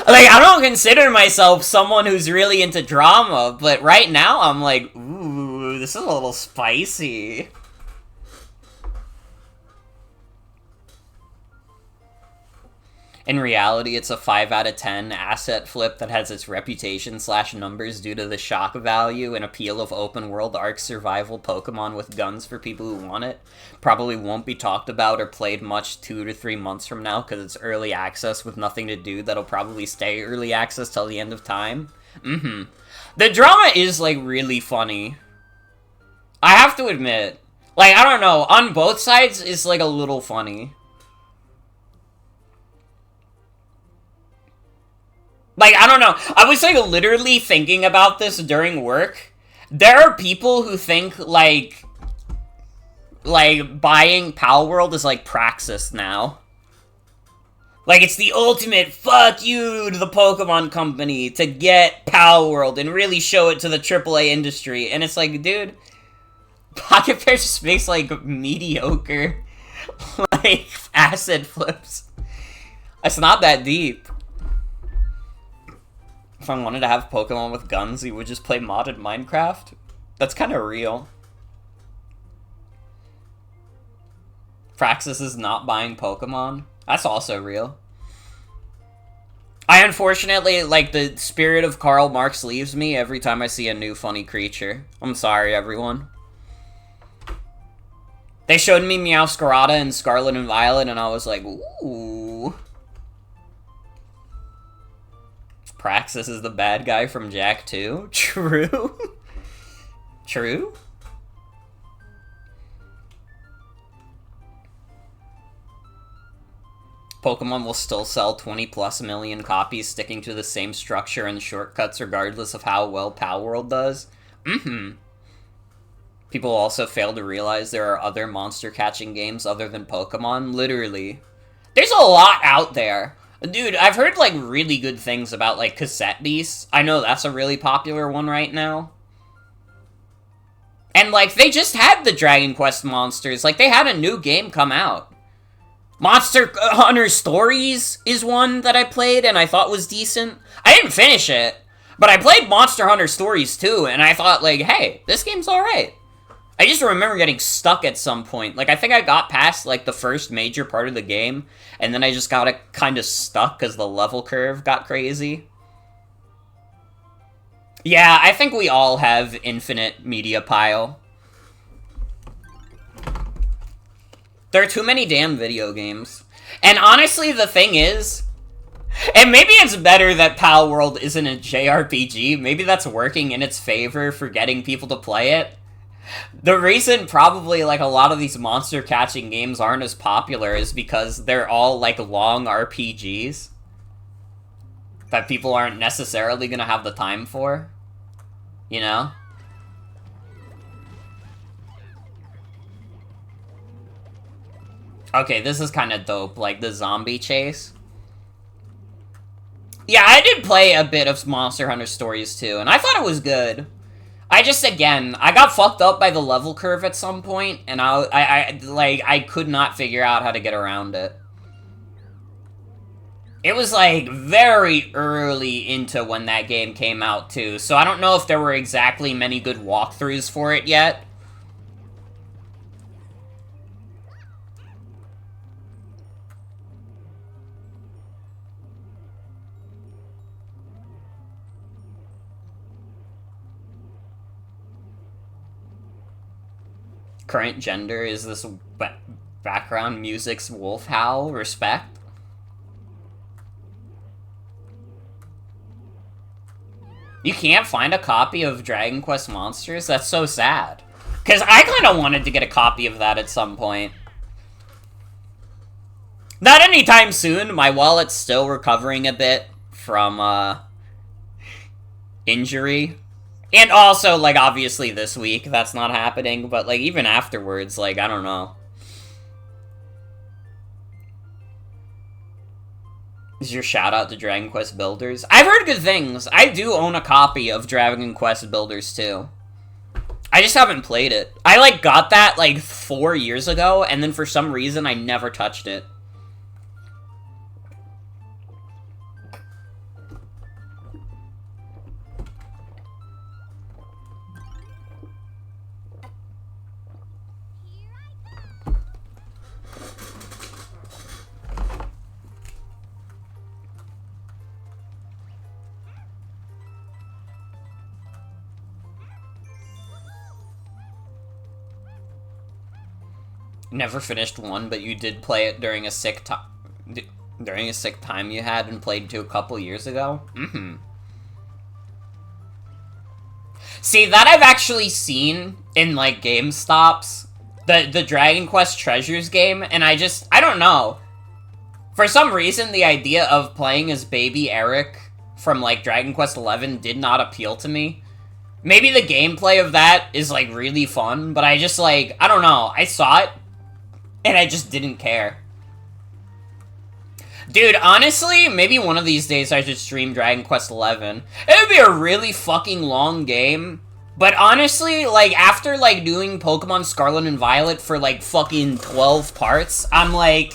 Like, I don't consider myself someone who's really into drama, but right now I'm like, ooh, this is a little spicy. In reality, it's a 5 out of 10 asset flip that has its reputation / numbers due to the shock value and appeal of open-world Ark survival Pokemon with guns for people who want it. Probably won't be talked about or played much 2 to 3 months from now because it's early access with nothing to do that'll probably stay early access till the end of time. The drama is, like, really funny. I have to admit. Like, I don't know, on both sides, it's, like, a little funny. Like, I don't know. I was, like, literally thinking about this during work. There are people who think, like buying Palworld is, like, Praxis now. Like, it's the ultimate fuck you to the Pokemon Company to get Palworld and really show it to the AAA industry. And it's like, dude, Pocket Pair just makes, like, mediocre, like, asset flips. It's not that deep. If I wanted to have Pokemon with guns, you would just play modded Minecraft? That's kind of real. Praxis is not buying Pokemon? That's also real. I unfortunately, like, the spirit of Karl Marx leaves me every time I see a new funny creature. I'm sorry, everyone. They showed me Meowscarada in Scarlet and Violet, and I was like, ooh. Praxis is the bad guy from Jak 2? True? True? Pokemon will still sell 20+ million copies sticking to the same structure and shortcuts regardless of how well Palworld does? People also fail to realize there are other monster-catching games other than Pokemon. Literally. There's a lot out there. Dude, I've heard, like, really good things about, like, Cassette Beasts. I know that's a really popular one right now. And, like, they just had the Dragon Quest monsters. Like, they had a new game come out. Monster Hunter Stories is one that I played and I thought was decent. I didn't finish it, but I played Monster Hunter Stories too, and I thought, like, hey, this game's alright. I just remember getting stuck at some point. Like, I think I got past, like, the first major part of the game, and then I just got kind of stuck because the level curve got crazy. Yeah, I think we all have infinite media pile. There are too many damn video games. And honestly, the thing is, And maybe it's better that Pal World isn't a JRPG. Maybe that's working in its favor for getting people to play it. The reason probably, like, a lot of these monster catching games aren't as popular is because they're all, like, long RPGs that people aren't necessarily gonna have the time for. You know? Okay, this is kind of dope, like the zombie chase. Yeah, I did play a bit of Monster Hunter Stories too, and I thought it was good. I just, again, I got fucked up by the level curve at some point, and I could not figure out how to get around it. It was, like, very early into when that game came out, too, so I don't know if there were exactly many good walkthroughs for it yet. Current gender is this background music's wolf howl. Respect. You can't find a copy of Dragon Quest Monsters? That's so sad. Because I kind of wanted to get a copy of that at some point. Not anytime soon. My wallet's still recovering a bit from, injury. And also, like, obviously this week, that's not happening, but, like, even afterwards, like, I don't know. Is your shout out to Dragon Quest Builders? I've heard good things. I do own a copy of Dragon Quest Builders, too. I just haven't played it. I, like, got that, like, 4 years ago, and then for some reason, I never touched it. Never finished one, but you did play it during a sick time. During a sick time you had and played to a couple years ago? Mm-hmm. See, that I've actually seen in, like, GameStops. The Dragon Quest Treasures game, and I don't know. For some reason, the idea of playing as Baby Eric from, like, Dragon Quest XI did not appeal to me. Maybe the gameplay of that is, like, really fun, but I just, like, I don't know. I saw it, and I just didn't care. Dude, honestly, maybe one of these days I should stream Dragon Quest XI. It would be a really fucking long game. But honestly, like, after, like, doing Pokemon Scarlet and Violet for, like, fucking 12 parts, I'm like,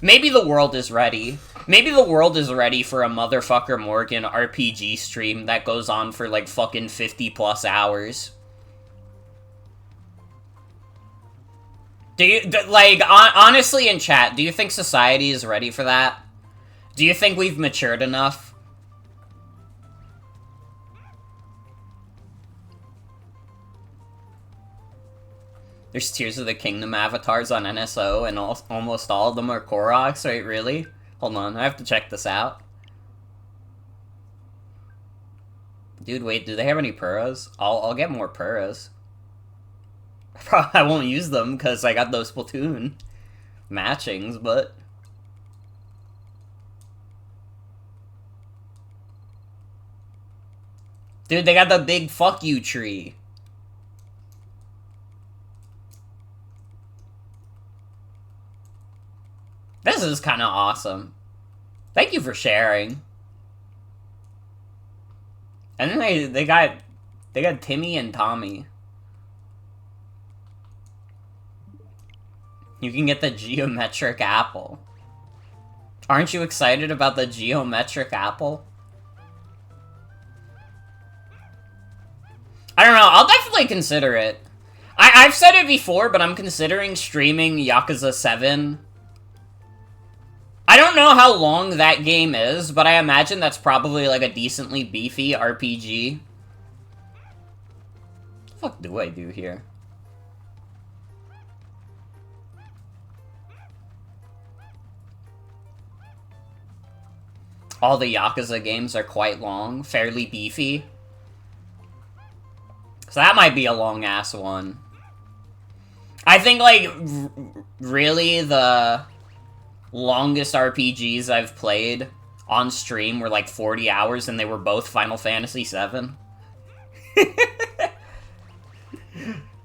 maybe the world is ready. Maybe the world is ready for a Motherfucker Morgan RPG stream that goes on for, like, fucking 50+ hours. Do you, like, honestly in chat, do you think society is ready for that? Do you think we've matured enough? There's Tears of the Kingdom avatars on NSO, and almost all of them are Koroks, right? Really? Hold on, I have to check this out. Dude, wait, do they have any Puros? I'll get more Puros. I won't use them, because I got those Splatoon matchings, but... Dude, they got the big fuck you tree. This is kind of awesome. Thank you for sharing. And then they got Timmy and Tommy. You can get the geometric apple. Aren't you excited about the geometric apple? I don't know, I'll definitely consider it. I've said it before, but I'm considering streaming Yakuza 7. I don't know how long that game is, but I imagine that's probably like a decently beefy RPG. What the fuck do I do here? All the Yakuza games are quite long, fairly beefy. So that might be a long-ass one. I think, like, really the longest RPGs I've played on stream were, like, 40 hours, and they were both Final Fantasy VII.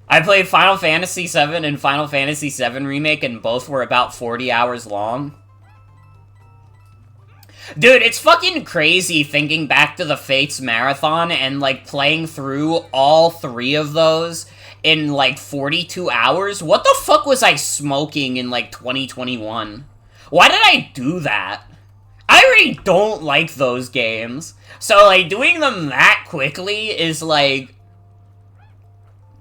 I played Final Fantasy VII and Final Fantasy VII Remake, and both were about 40 hours long. Dude, it's fucking crazy thinking back to the Fates Marathon and, like, playing through all 3 of those in, like, 42 hours. What the fuck was I smoking in, like, 2021? Why did I do that? I really don't like those games. So, like, doing them that quickly is, like...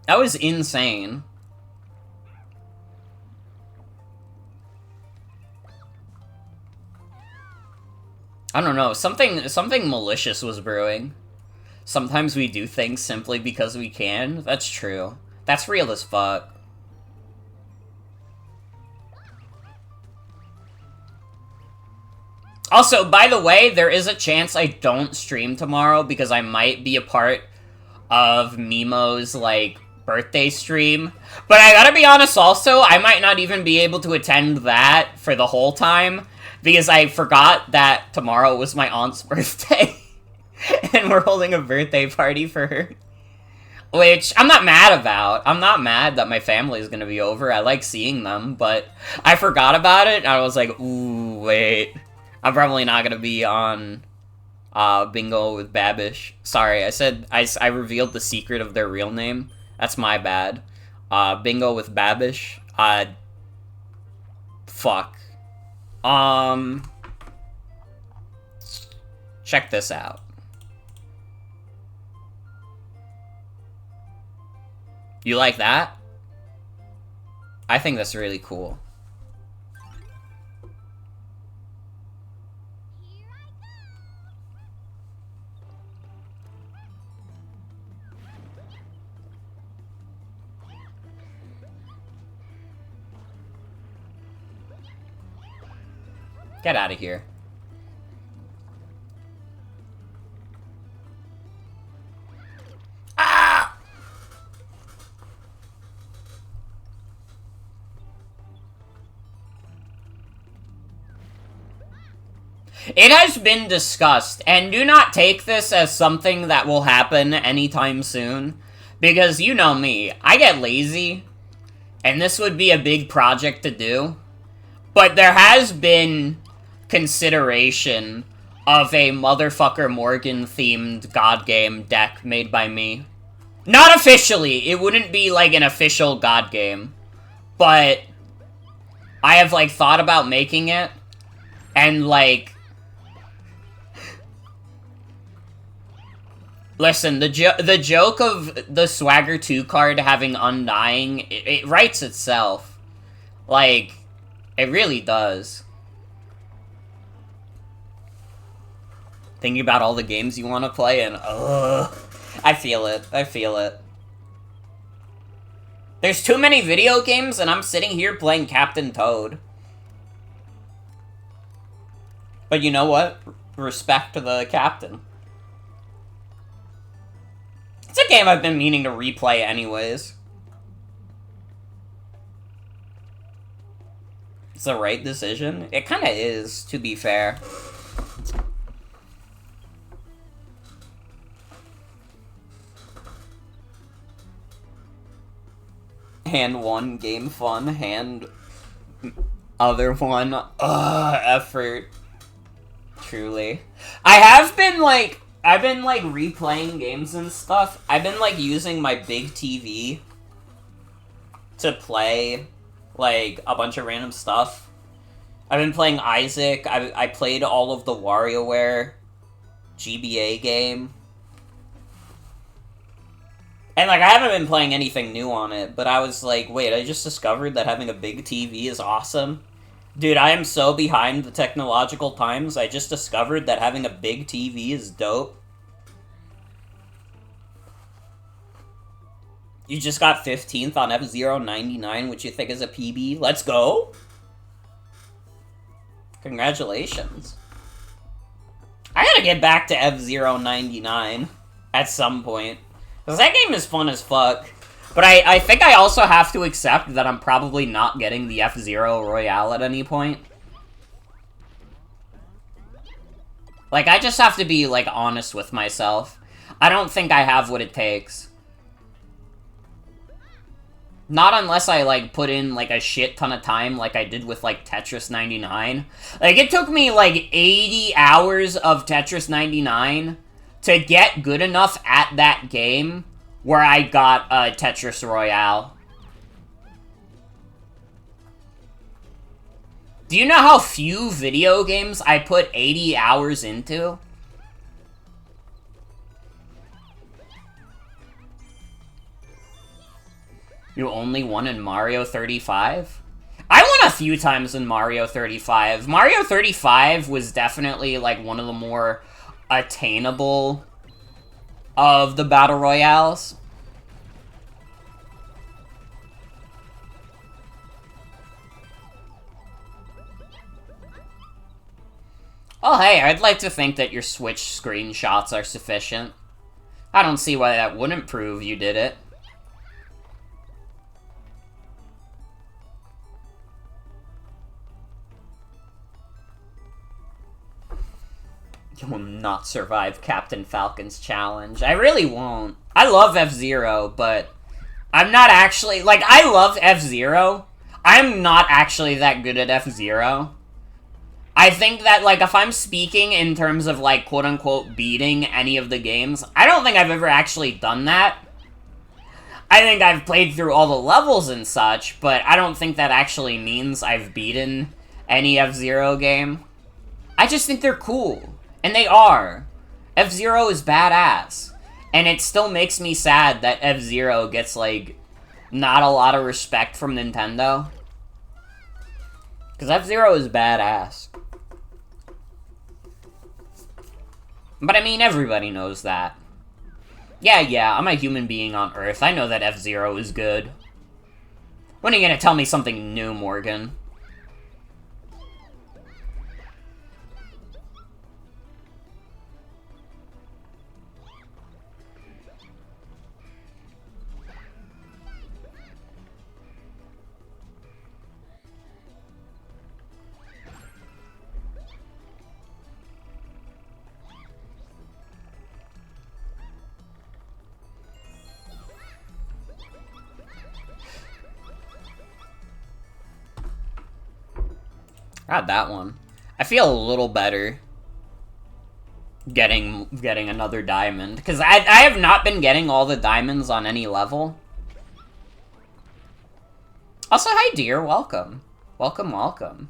That was insane. I don't know, something malicious was brewing. Sometimes we do things simply because we can. That's true. That's real as fuck. Also, by the way, there is a chance I don't stream tomorrow because I might be a part of Mimo's, like, birthday stream. But I gotta be honest also, I might not even be able to attend that for the whole time because I forgot that tomorrow was my aunt's birthday. And we're holding a birthday party for her. Which I'm not mad about. I'm not mad that my family is gonna be over. I like seeing them, but I forgot about it and I was like, ooh, wait. I'm probably not gonna be on Bingo with Babish. Sorry, I said I revealed the secret of their real name. That's my bad. Bingo with Babish. Fuck. Check this out. You like that? I think that's really cool. Get out of here. Ah! It has been discussed, and do not take this as something that will happen anytime soon, because you know me, I get lazy, and this would be a big project to do, but there has been consideration of a Motherfucker Morgan-themed God game deck made by me. Not officially, it wouldn't be like an official God game, but I have, like, thought about making it, and, like... Listen, the joke of the Swagger 2 card having Undying, it writes itself. Like, it really does. Thinking about all the games you want to play, and I feel it. I feel it. There's too many video games, and I'm sitting here playing Captain Toad. But you know what? Respect to the captain. It's a game I've been meaning to replay anyways. It's the right decision? It kinda is, to be fair. Hand one, game fun. Hand other one, effort. Truly. I've been replaying games and stuff. I've been, like, using my big TV to play, like, a bunch of random stuff. I've been playing Isaac. I played all of the WarioWare GBA game. And, like, I haven't been playing anything new on it, but I was like, wait, I just discovered that having a big TV is awesome. Dude, I am so behind the technological times, I just discovered that having a big TV is dope. You just got 15th on F-Zero 99, which you think is a PB. Let's go! Congratulations. I gotta get back to F-Zero 99 at some point. Because that game is fun as fuck. But I think I also have to accept that I'm probably not getting the F-Zero Royale at any point. Like, I just have to be, like, honest with myself. I don't think I have what it takes. Not unless I, like, put in, like, a shit ton of time like I did with, like, Tetris 99. Like, it took me, like, 80 hours of Tetris 99 to get good enough at that game where I got Tetris Royale. Do you know how few video games I put 80 hours into? You only won in Mario 35? I won a few times in Mario 35. Mario 35 was definitely, like, one of the more attainable of the Battle Royales. Oh, hey, I'd like to think that your Switch screenshots are sufficient. I don't see why that wouldn't prove you did it. You will not survive Captain Falcon's challenge. I really won't. I love F-Zero, but I'm not actually... Like, I love F-Zero. I'm not actually that good at F-Zero. I think that, like, if I'm speaking in terms of, like, quote-unquote beating any of the games, I don't think I've ever actually done that. I think I've played through all the levels and such, but I don't think that actually means I've beaten any F-Zero game. I just think they're cool. And they are. F-Zero is badass. And it still makes me sad that F-Zero gets, like, not a lot of respect from Nintendo. Because F-Zero is badass. But I mean, everybody knows that. Yeah, I'm a human being on Earth. I know that F-Zero is good. When are you gonna tell me something new, Morgan? Got that one. I feel a little better getting another diamond. Because I have not been getting all the diamonds on any level. Also, hi dear, welcome. Welcome.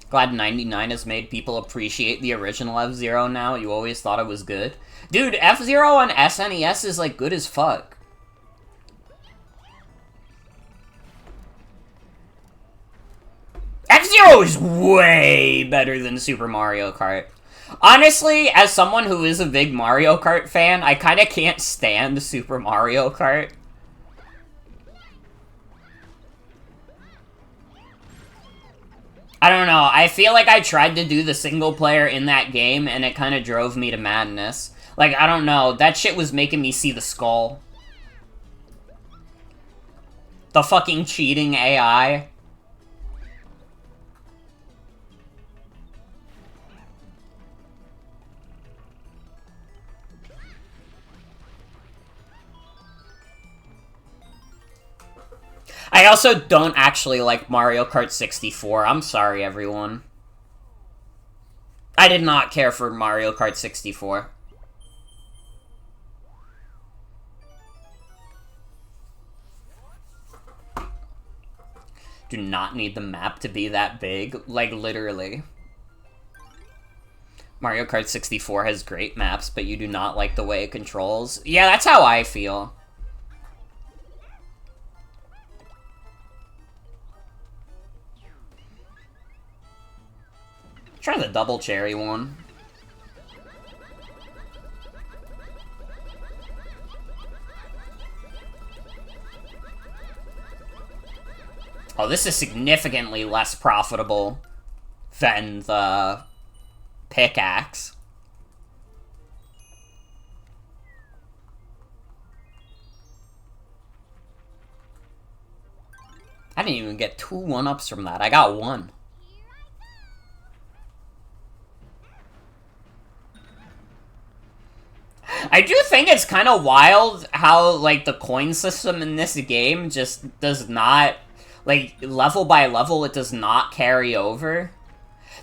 Glad 99 has made people appreciate the original F-Zero now. You always thought it was good. Dude, F-Zero on SNES is, like, good as fuck. F-Zero is way better than Super Mario Kart. Honestly, as someone who is a big Mario Kart fan, I kinda can't stand Super Mario Kart. I don't know, I feel like I tried to do the single player in that game, and it kinda drove me to madness. Like, I don't know, that shit was making me see the skull. The fucking cheating AI. I also don't actually like Mario Kart 64. I'm sorry, everyone. I did not care for Mario Kart 64. Do not need the map to be that big. Like, literally. Mario Kart 64 has great maps, but you do not like the way it controls. Yeah, that's how I feel. Try the double cherry one. Oh, this is significantly less profitable than the pickaxe. I didn't even get 2 1-ups from that. I got 1. I do think it's kind of wild how, like, the coin system in this game just does not, like, level by level, it does not carry over.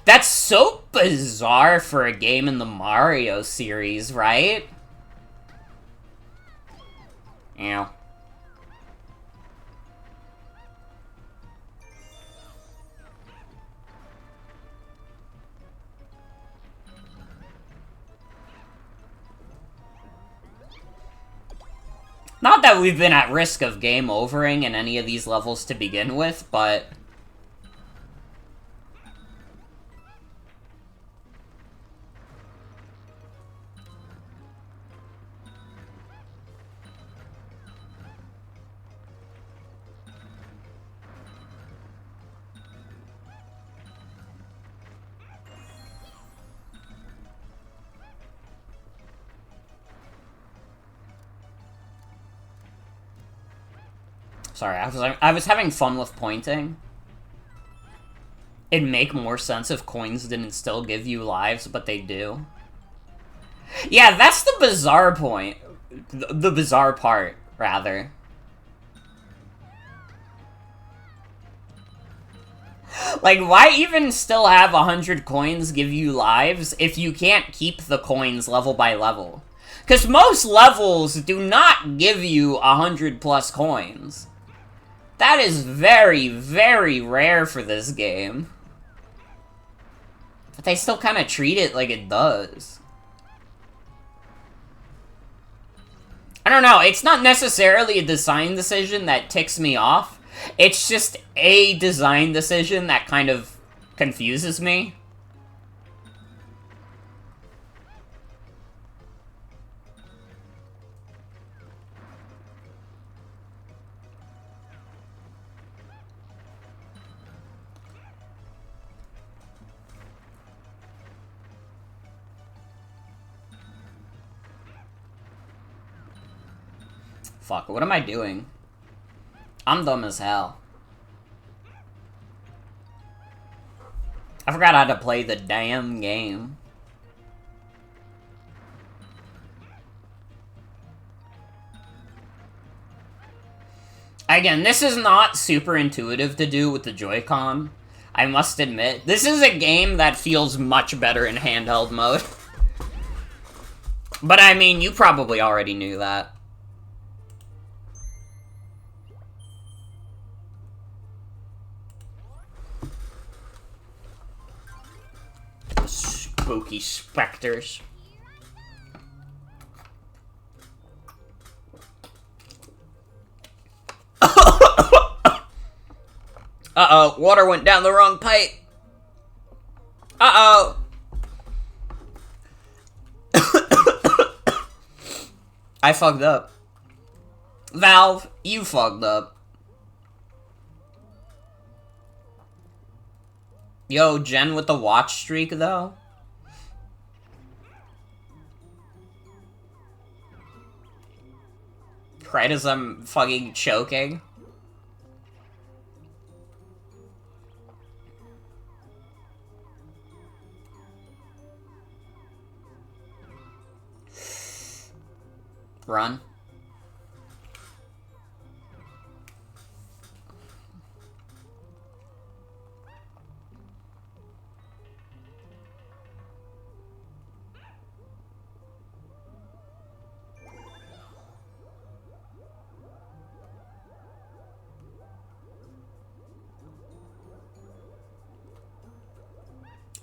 That's so bizarre for a game in the Mario series, right? Yeah. Not that we've been at risk of game overing in any of these levels to begin with, but... Sorry, I was having fun with pointing. It'd make more sense if coins didn't still give you lives, but they do. Yeah, that's the bizarre point. The bizarre part, rather. Like, why even still have 100 coins give you lives if you can't keep the coins level by level? Because most levels do not give you 100 plus coins. That is very, very rare for this game. But they still kind of treat it like it does. I don't know, it's not necessarily a design decision that ticks me off. It's just a design decision that kind of confuses me. Fuck, what am I doing? I'm dumb as hell. I forgot how to play the damn game. Again, this is not super intuitive to do with the Joy-Con. I must admit. This is a game that feels much better in handheld mode. But I mean, you probably already knew that. Spooky specters. Uh-oh, water went down the wrong pipe. Uh-oh. I fucked up. Valve, you fucked up. Yo, Jen with the watch streak, though? Right as I'm fucking choking. Run.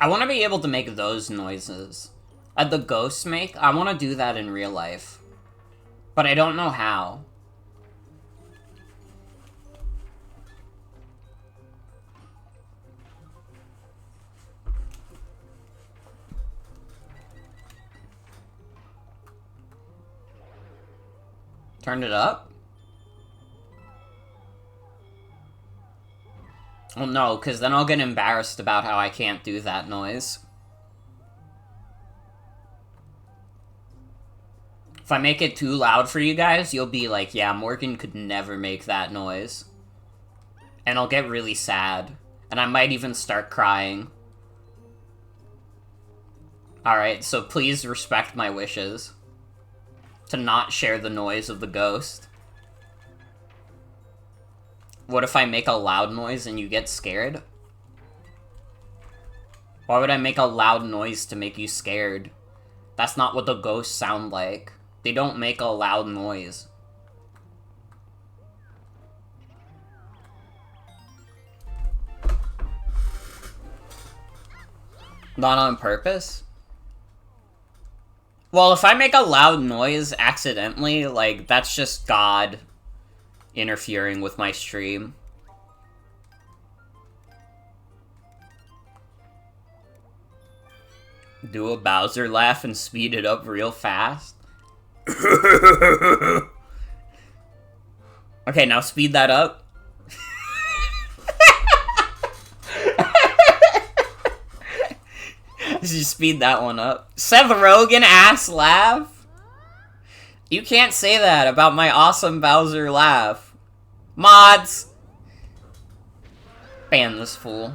I want to be able to make those noises. The ghosts make, I want to do that in real life. But I don't know how. Turned it up? Well, no, because then I'll get embarrassed about how I can't do that noise. If I make it too loud for you guys, you'll be like, yeah, Morgan could never make that noise. And I'll get really sad. And I might even start crying. Alright, so please respect my wishes. To not share the noise of the ghost. What if I make a loud noise and you get scared? Why would I make a loud noise to make you scared? That's not what the ghosts sound like. They don't make a loud noise. Not on purpose? Well, if I make a loud noise accidentally, like, that's just God interfering with my stream. Do a Bowser laugh and speed it up real fast. Okay, now speed that up. Just speed that one up. Seth Rogen ass laugh? You can't say that about my awesome Bowser laugh. Mods! Ban this fool.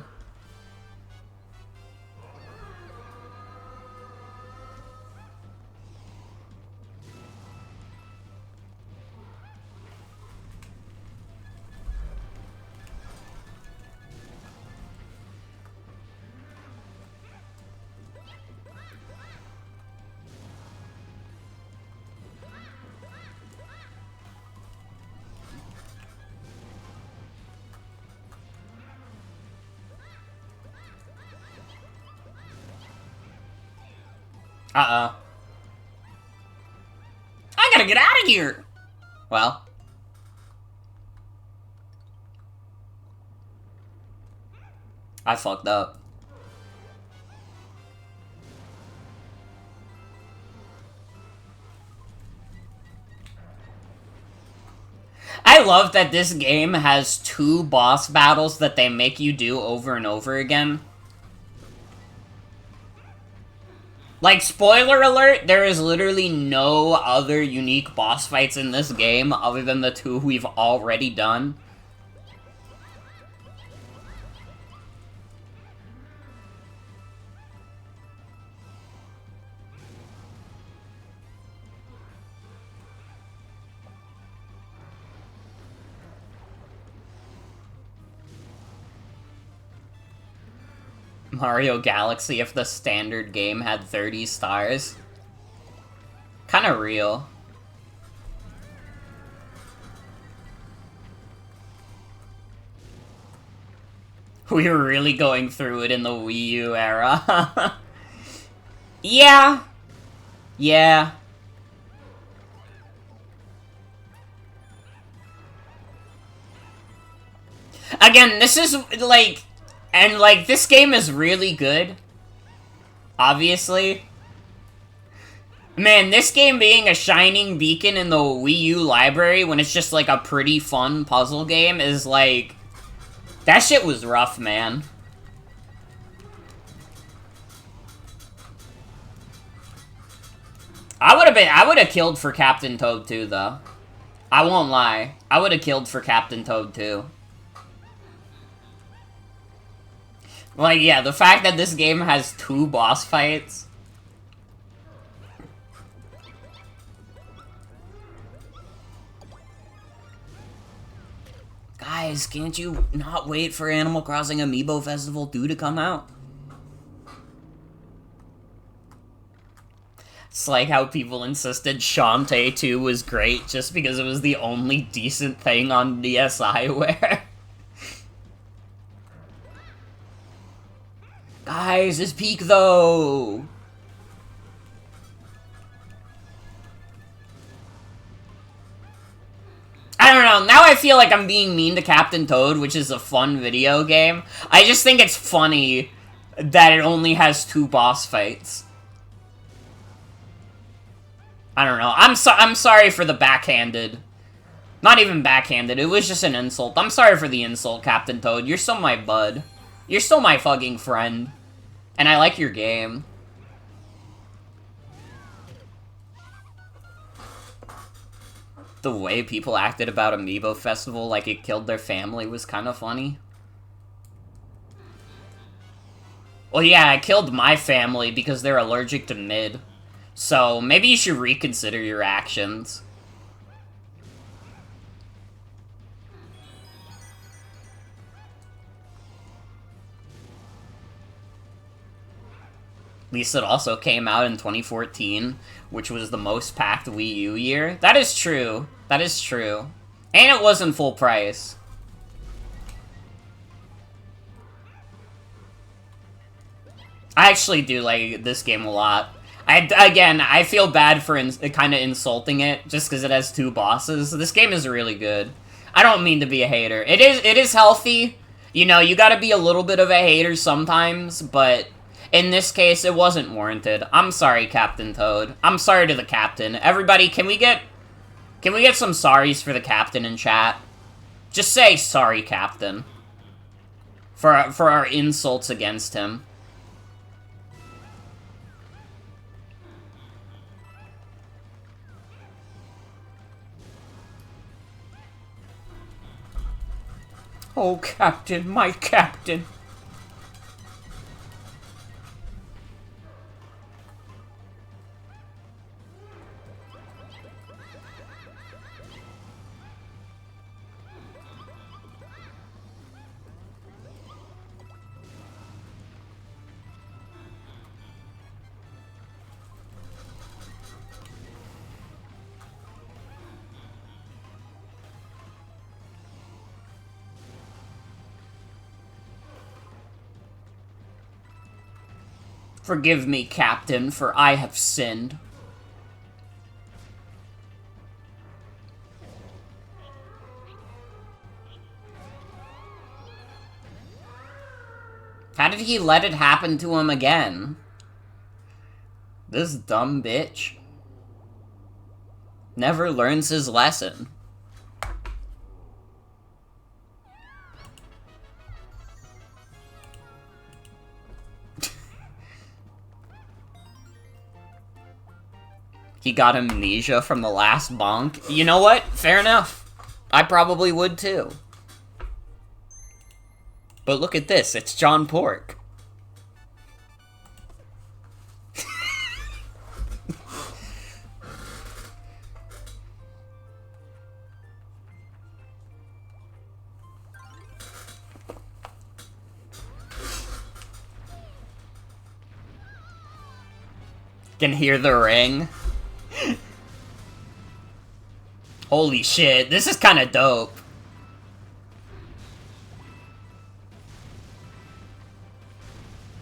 Uh-oh. I gotta get out of here! Well. I fucked up. I love that this game has 2 boss battles that they make you do over and over again. Like, spoiler alert, there is literally no other unique boss fights in this game other than the 2 we've already done. Mario Galaxy if the standard game had 30 stars. Kinda real. We were really going through it in the Wii U era. Yeah. Yeah. Again, this is, like... And, like, this game is really good. Obviously. Man, this game being a shining beacon in the Wii U library when it's just, like, a pretty fun puzzle game is, like... That shit was rough, man. I would've killed for Captain Toad too, though. I won't lie. I would've killed for Captain Toad too. Like, yeah, the fact that this game has 2 boss fights. Guys, can't you not wait for Animal Crossing Amiibo Festival 2 to come out? It's like how people insisted Shantae 2 was great just because it was the only decent thing on DSiWare. Guys, it's peak though! I don't know, now I feel like I'm being mean to Captain Toad, which is a fun video game. I just think it's funny that it only has 2 boss fights. I don't know, I'm sorry for the backhanded. Not even backhanded, it was just an insult. I'm sorry for the insult, Captain Toad. You're still my bud. You're still my fucking friend. And I like your game. The way people acted about Amiibo Festival like it killed their family was kind of funny. Well, yeah, it killed my family because they're allergic to mid. So, maybe you should reconsider your actions. At least it also came out in 2014, which was the most packed Wii U year. That is true. That is true. And it wasn't full price. I actually do like this game a lot. Again, I feel bad for kind of insulting it, just because it has 2 bosses. This game is really good. I don't mean to be a hater. It is healthy. You know, you gotta be a little bit of a hater sometimes, but in this case, it wasn't warranted. I'm sorry, Captain Toad. I'm sorry to the captain. Everybody, can we get some sorries for the captain in chat? Just say sorry, Captain. For our insults against him. Oh, Captain, my Captain. Forgive me, Captain, for I have sinned. How did he let it happen to him again? This dumb bitch never learns his lesson. He got amnesia from the last bonk. You know what? Fair enough. I probably would too. But look at this, it's John Pork. Can hear the ring. Holy shit, this is kind of dope.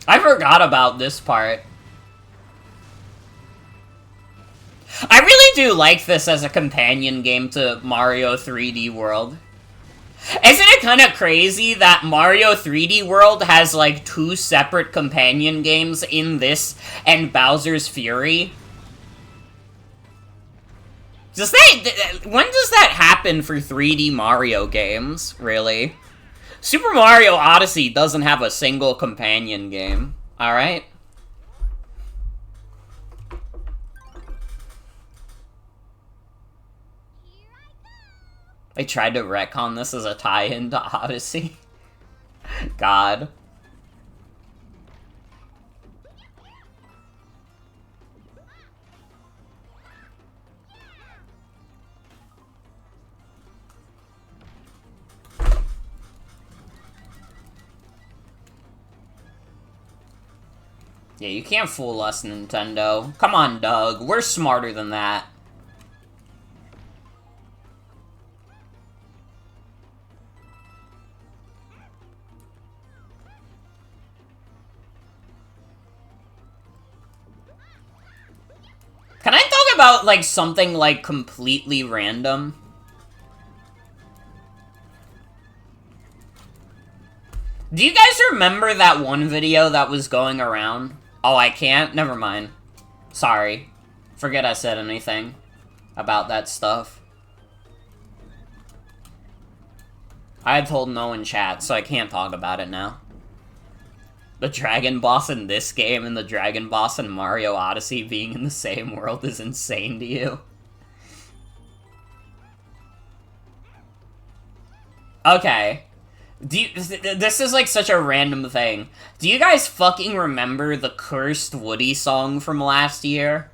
I forgot about this part. I really do like this as a companion game to Mario 3D World. Isn't it kind of crazy that Mario 3D World has like 2 separate companion games in this and Bowser's Fury? When does that happen for 3D Mario games, really? Super Mario Odyssey doesn't have a single companion game, alright? They tried to retcon this as a tie-in to Odyssey. God. Yeah, you can't fool us, Nintendo. Come on, Doug. We're smarter than that. Can I talk about, like, something, like, completely random? Do you guys remember that one video that was going around? Oh, I can't? Never mind. Sorry. Forget I said anything about that stuff. I had told no in chat, so I can't talk about it now. The Dragon Boss in this game and the Dragon Boss in Mario Odyssey being in the same world is insane to you. Okay. This is like such a random thing. Do you guys fucking remember the cursed Woody song from last year?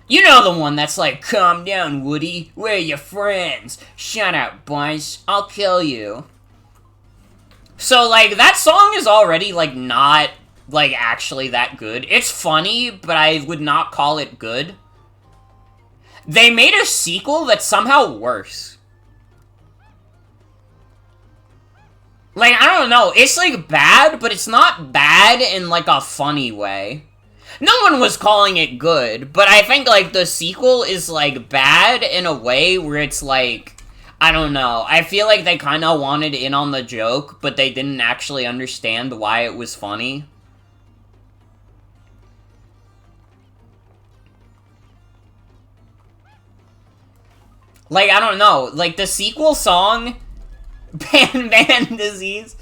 You know the one that's like, calm down, Woody. We're your friends. Shut up, boys. I'll kill you. So, like, that song is already, like, not, like, actually that good. It's funny, but I would not call it good. They made a sequel that's somehow worse. Like, I don't know. It's, like, bad, but it's not bad in, like, a funny way. No one was calling it good, but I think, like, the sequel is, like, bad in a way where it's, like... I don't know. I feel like they kind of wanted in on the joke, but they didn't actually understand why it was funny. Like, I don't know. Like, the sequel song... Pan Disease.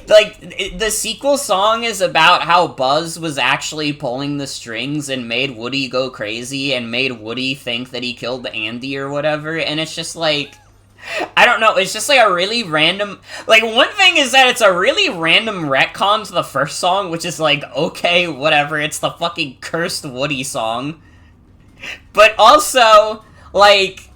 Like, the sequel song is about how Buzz was actually pulling the strings and made Woody go crazy and made Woody think that he killed Andy or whatever, and it's just like... I don't know, it's just like a really random... Like, one thing is that it's a really random retcon to the first song, which is like, okay, whatever, it's the fucking cursed Woody song. But also, like...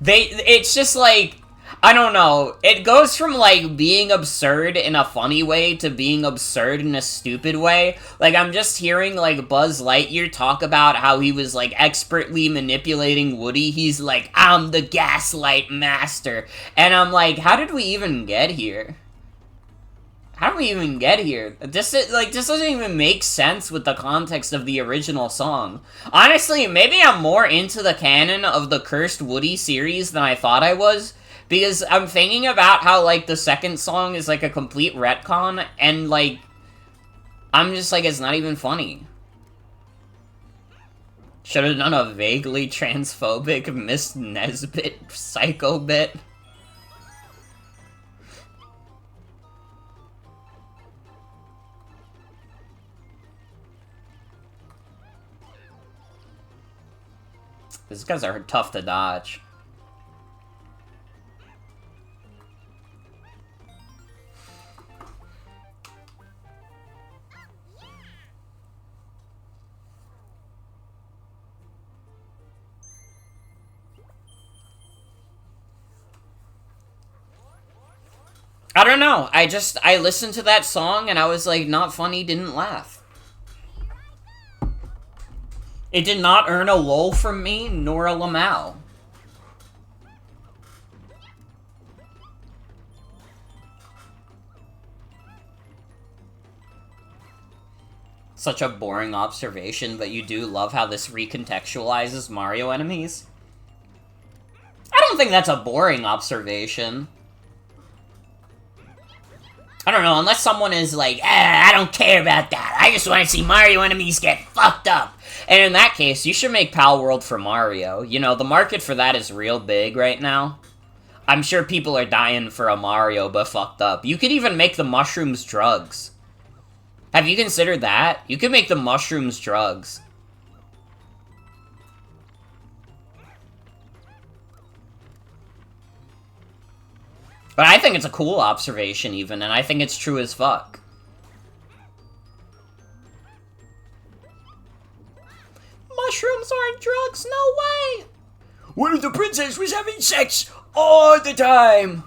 It's just like... I don't know. It goes from, like, being absurd in a funny way to being absurd in a stupid way. Like, I'm just hearing, like, Buzz Lightyear talk about how he was, like, expertly manipulating Woody. He's like, I'm the gaslight master. And I'm like, how did we even get here? How did we even get here? This doesn't even make sense with the context of the original song. Honestly, maybe I'm more into the canon of the Cursed Woody series than I thought I was. Because I'm thinking about how, like, the second song is, like, a complete retcon, and, like, I'm just like, it's not even funny. Should have done a vaguely transphobic Miss Nesbit psycho bit. These guys are tough to dodge. I don't know. I listened to that song and I was like, not funny, didn't laugh. It did not earn a lol from me, nor a lamau. Such a boring observation, but you do love how this recontextualizes Mario enemies? I don't think that's a boring observation. I don't know, unless someone is like, I don't care about that. I just want to see Mario enemies get fucked up. And in that case, you should make Pal World for Mario. You know, the market for that is real big right now. I'm sure people are dying for a Mario, but fucked up. You could even make the mushrooms drugs. Have you considered that? You could make the mushrooms drugs. But I think it's a cool observation, even, and I think it's true as fuck. Mushrooms aren't drugs, no way! What if the princess was having sex all the time?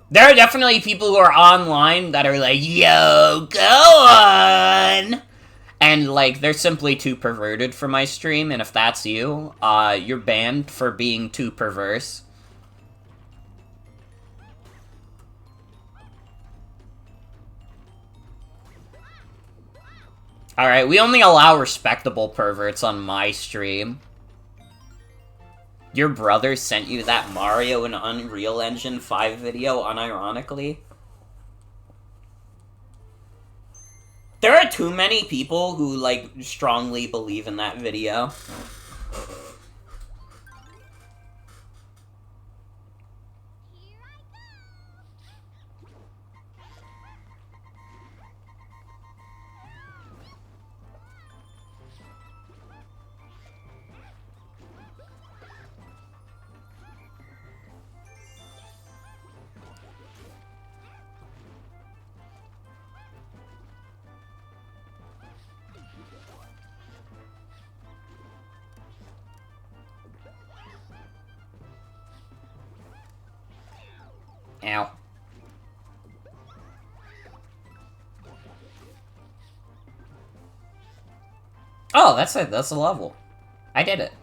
There are definitely people who are online that are like, yo, go on! And, like, they're simply too perverted for my stream, and if that's you, you're banned for being too perverse. Alright, we only allow respectable perverts on my stream. Your brother sent you that Mario and Unreal Engine 5 video unironically? There are too many people who, like, strongly believe in that video. Ow. Oh, that's it. That's a level. I did it.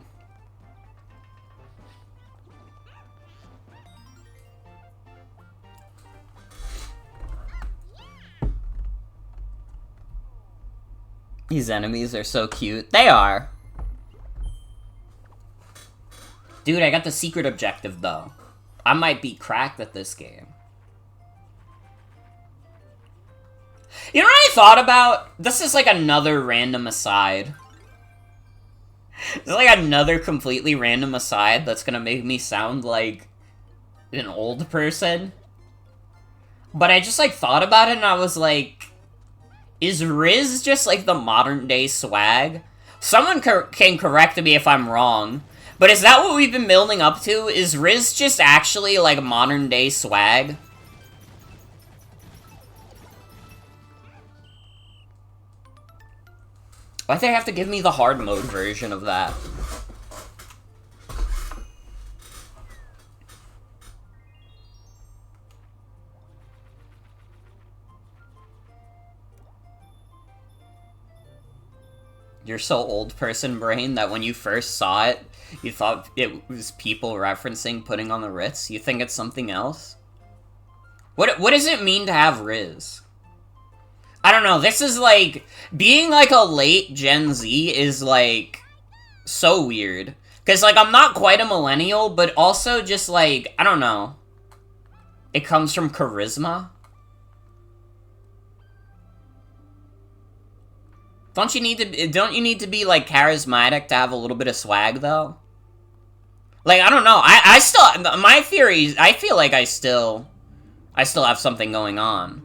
These enemies are so cute. They are. Dude, I got the secret objective, though. I might be cracked at this game. You know what I thought about? This is like another random aside. It's like another completely random aside that's gonna make me sound like an old person. But I just like thought about it and I was like, is Riz just like the modern day swag? Someone can correct me if I'm wrong. But is that what we've been building up to? Is Riz just actually like modern day swag? Why'd they have to give me the hard mode version of that? You're so old person brain that when you first saw it, you thought it was people referencing putting on the Ritz? You think it's something else? What does it mean to have Riz? I don't know, this is like, being like a late Gen Z is like, so weird. Because like, I'm not quite a millennial, but also just like, I don't know. It comes from charisma. Don't you need to be like charismatic to have a little bit of swag though? Like, I don't know, I still, my theory, I feel like I still have something going on.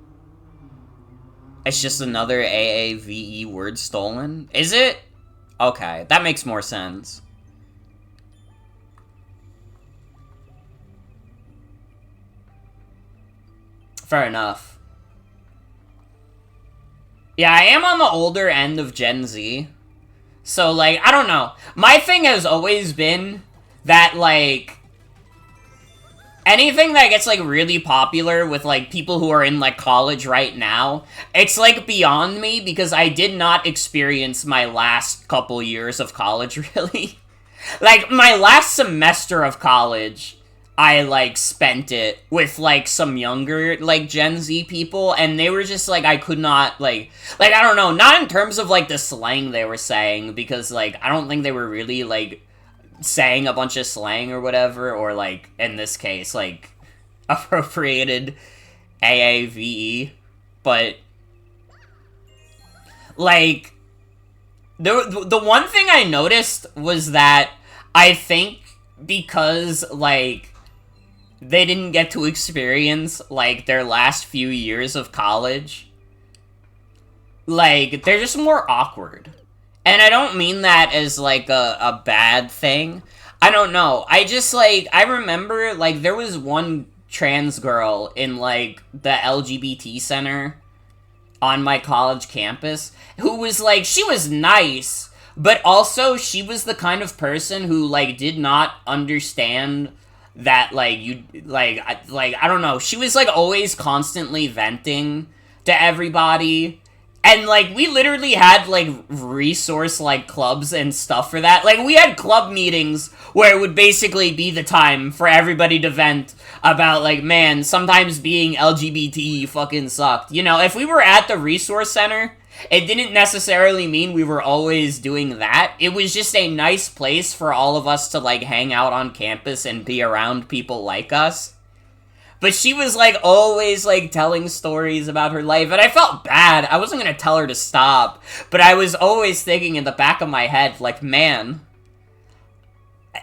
It's just another AAVE word stolen? Is it? Okay, that makes more sense. Fair enough. Yeah, I am on the older end of Gen Z. So, like, I don't know. My thing has always been that, like, anything that gets, like, really popular with, like, people who are in, like, college right now, it's, like, beyond me because I did not experience my last couple years of college, really. Like, my last semester of college, I, like, spent it with, like, some younger, like, Gen Z people, and they were just, like, I could not, like, I don't know, not in terms of, like, the slang they were saying, because, like, I don't think they were really, like, saying a bunch of slang or whatever, or, like, in this case, like, appropriated AAVE, but, like, the one thing I noticed was that I think because, like, they didn't get to experience, like, their last few years of college, like, they're just more awkward. And I don't mean that as, like, a bad thing. I don't know. I just, like, I remember, like, there was one trans girl in, like, the LGBT center on my college campus who was, like, she was nice, but also she was the kind of person who, like, did not understand that, like, I don't know, she was, like, always constantly venting to everybody, and, like, we literally had, like, resource, like, clubs and stuff for that. Like, we had club meetings where it would basically be the time for everybody to vent about, like, man, sometimes being LGBT fucking sucked. You know, if we were at the resource center, it didn't necessarily mean we were always doing that. It was just a nice place for all of us to, like, hang out on campus and be around people like us. But she was, like, always, like, telling stories about her life, and I felt bad. I wasn't gonna tell her to stop, but I was always thinking in the back of my head, like, man,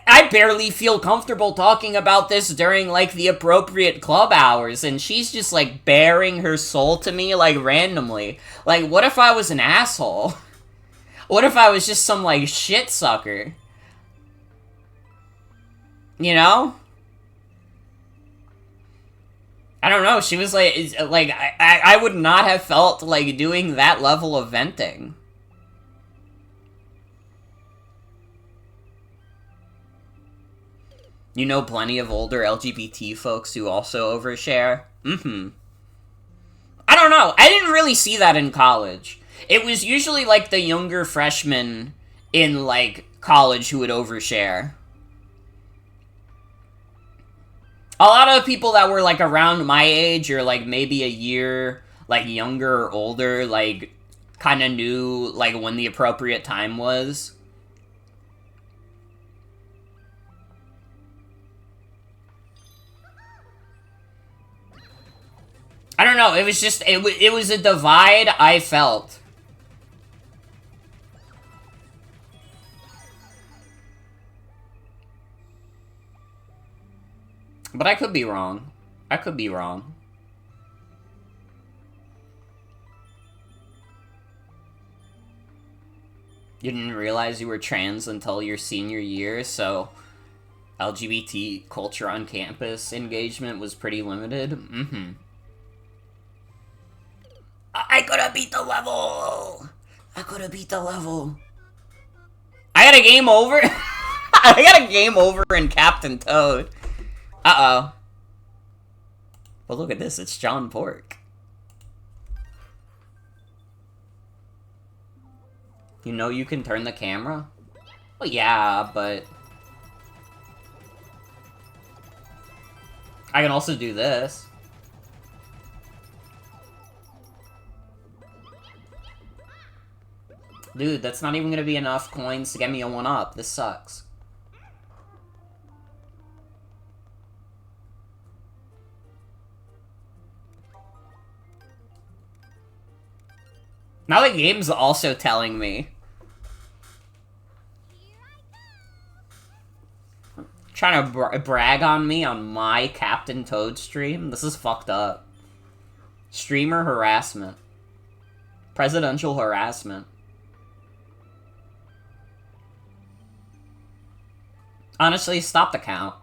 I barely feel comfortable talking about this during, like, the appropriate club hours, and she's just, like, bearing her soul to me, like, randomly. Like, what if I was an asshole? What if I was just some, like, shit sucker? You know? I don't know, she was like, I would not have felt like doing that level of venting. You know plenty of older LGBT folks who also overshare? Mm-hmm. I don't know. I didn't really see that in college. It was usually, like, the younger freshmen in, like, college who would overshare. A lot of people that were, like, around my age or, like, maybe a year, like, younger or older, like, kind of knew, like, when the appropriate time was. I don't know, it was just, it was a divide I felt. But I could be wrong. I could be wrong. You didn't realize you were trans until your senior year, so LGBT culture on campus engagement was pretty limited? Mm-hmm. I could've beat the level! I could've beat the level. I got a game over? I got a game over in Captain Toad. Uh-oh. But look at this, it's John Pork. You know you can turn the camera? Well, yeah, but... I can also do this. Dude, that's not even gonna be enough coins to get me a 1-up. This sucks. Now the game's also telling me. Trying to brag on me on my Captain Toad stream? This is fucked up. Streamer harassment. Presidential harassment. Honestly, stop the count.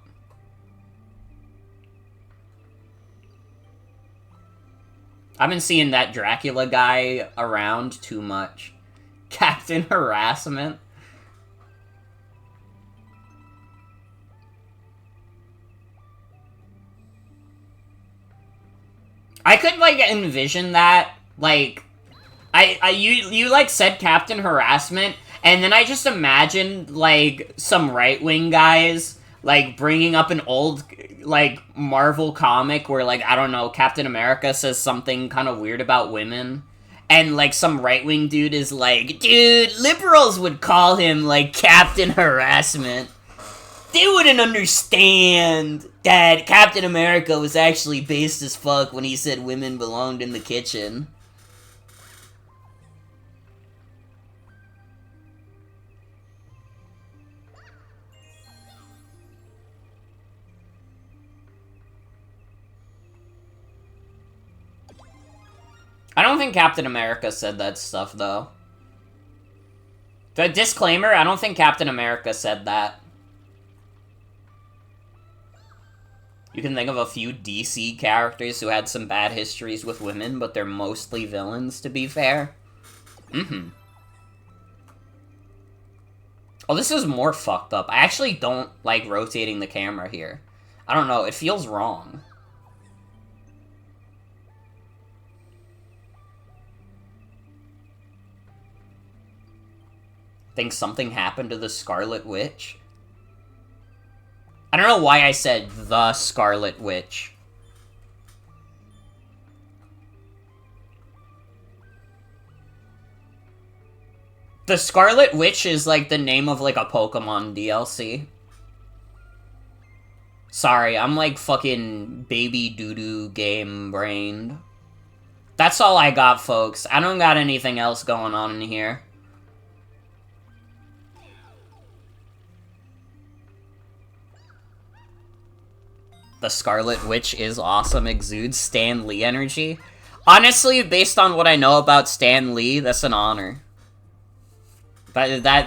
I've been seeing that Dracula guy around too much. Captain harassment. I could, like, envision that, like, you like, said Captain Harassment, and then I just imagined, like, some right-wing guys, like, bringing up an old, like, Marvel comic where, like, I don't know, Captain America says something kind of weird about women, and, like, some right-wing dude is like, dude, liberals would call him, like, Captain Harassment. They wouldn't understand that Captain America was actually based as fuck when he said women belonged in the kitchen. I don't think Captain America said that stuff, though. The disclaimer, I don't think Captain America said that. You can think of a few DC characters who had some bad histories with women, but they're mostly villains, to be fair. Mm-hmm. Oh, this is more fucked up. I actually don't like rotating the camera here. I don't know, it feels wrong. Think something happened to the Scarlet Witch? I don't know why I said the Scarlet Witch. The Scarlet Witch is like the name of like a Pokemon DLC. Sorry, I'm like fucking baby doo-doo game brained. That's all I got, folks. I don't got anything else going on in here. The Scarlet Witch is awesome, exudes Stan Lee energy. Honestly, based on what I know about Stan Lee, that's an honor. That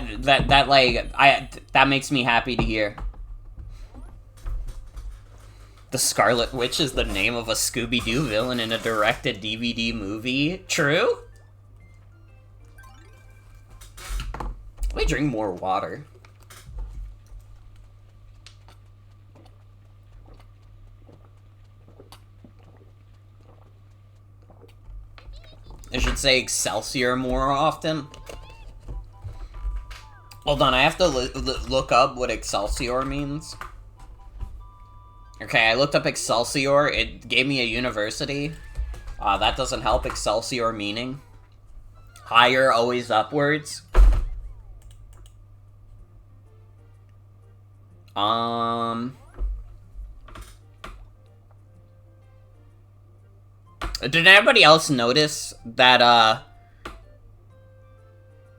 makes me happy to hear. The Scarlet Witch is the name of a Scooby-Doo villain in a direct-to-DVD movie. True? Let me drink more water. I should say Excelsior more often. Hold on, I have to look up what Excelsior means. Okay, I looked up Excelsior. It gave me a university. That doesn't help. Excelsior meaning higher, always upwards. Did anybody else notice that,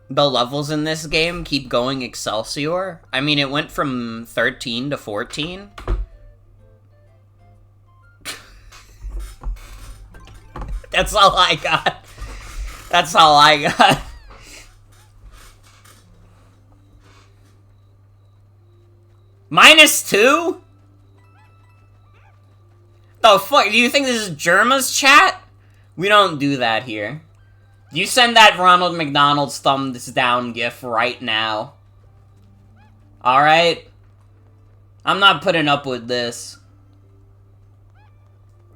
the levels in this game keep going Excelsior? I mean, it went from 13 to 14. That's all I got. That's all I got. -2? The fuck? Do you think this is Germa's chat? We don't do that here. You send that Ronald McDonald's thumbs down gif right now. Alright? I'm not putting up with this.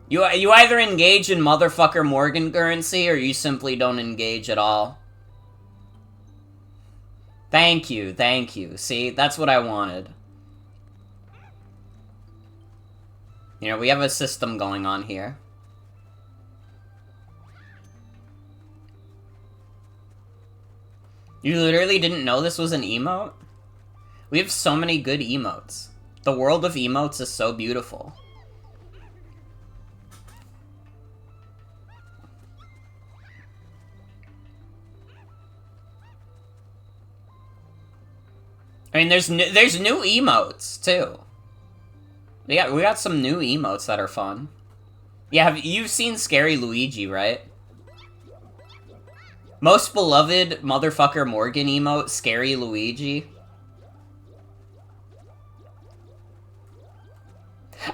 You either engage in motherfucker Morgan currency, or you simply don't engage at all. Thank you, thank you. See, that's what I wanted. You know, we have a system going on here. You literally didn't know this was an emote? We have so many good emotes. The world of emotes is so beautiful. I mean, there's new emotes, too. We got some new emotes that are fun. Yeah, you've seen Scary Luigi, right? Most beloved motherfucker Morgan emote, Scary Luigi.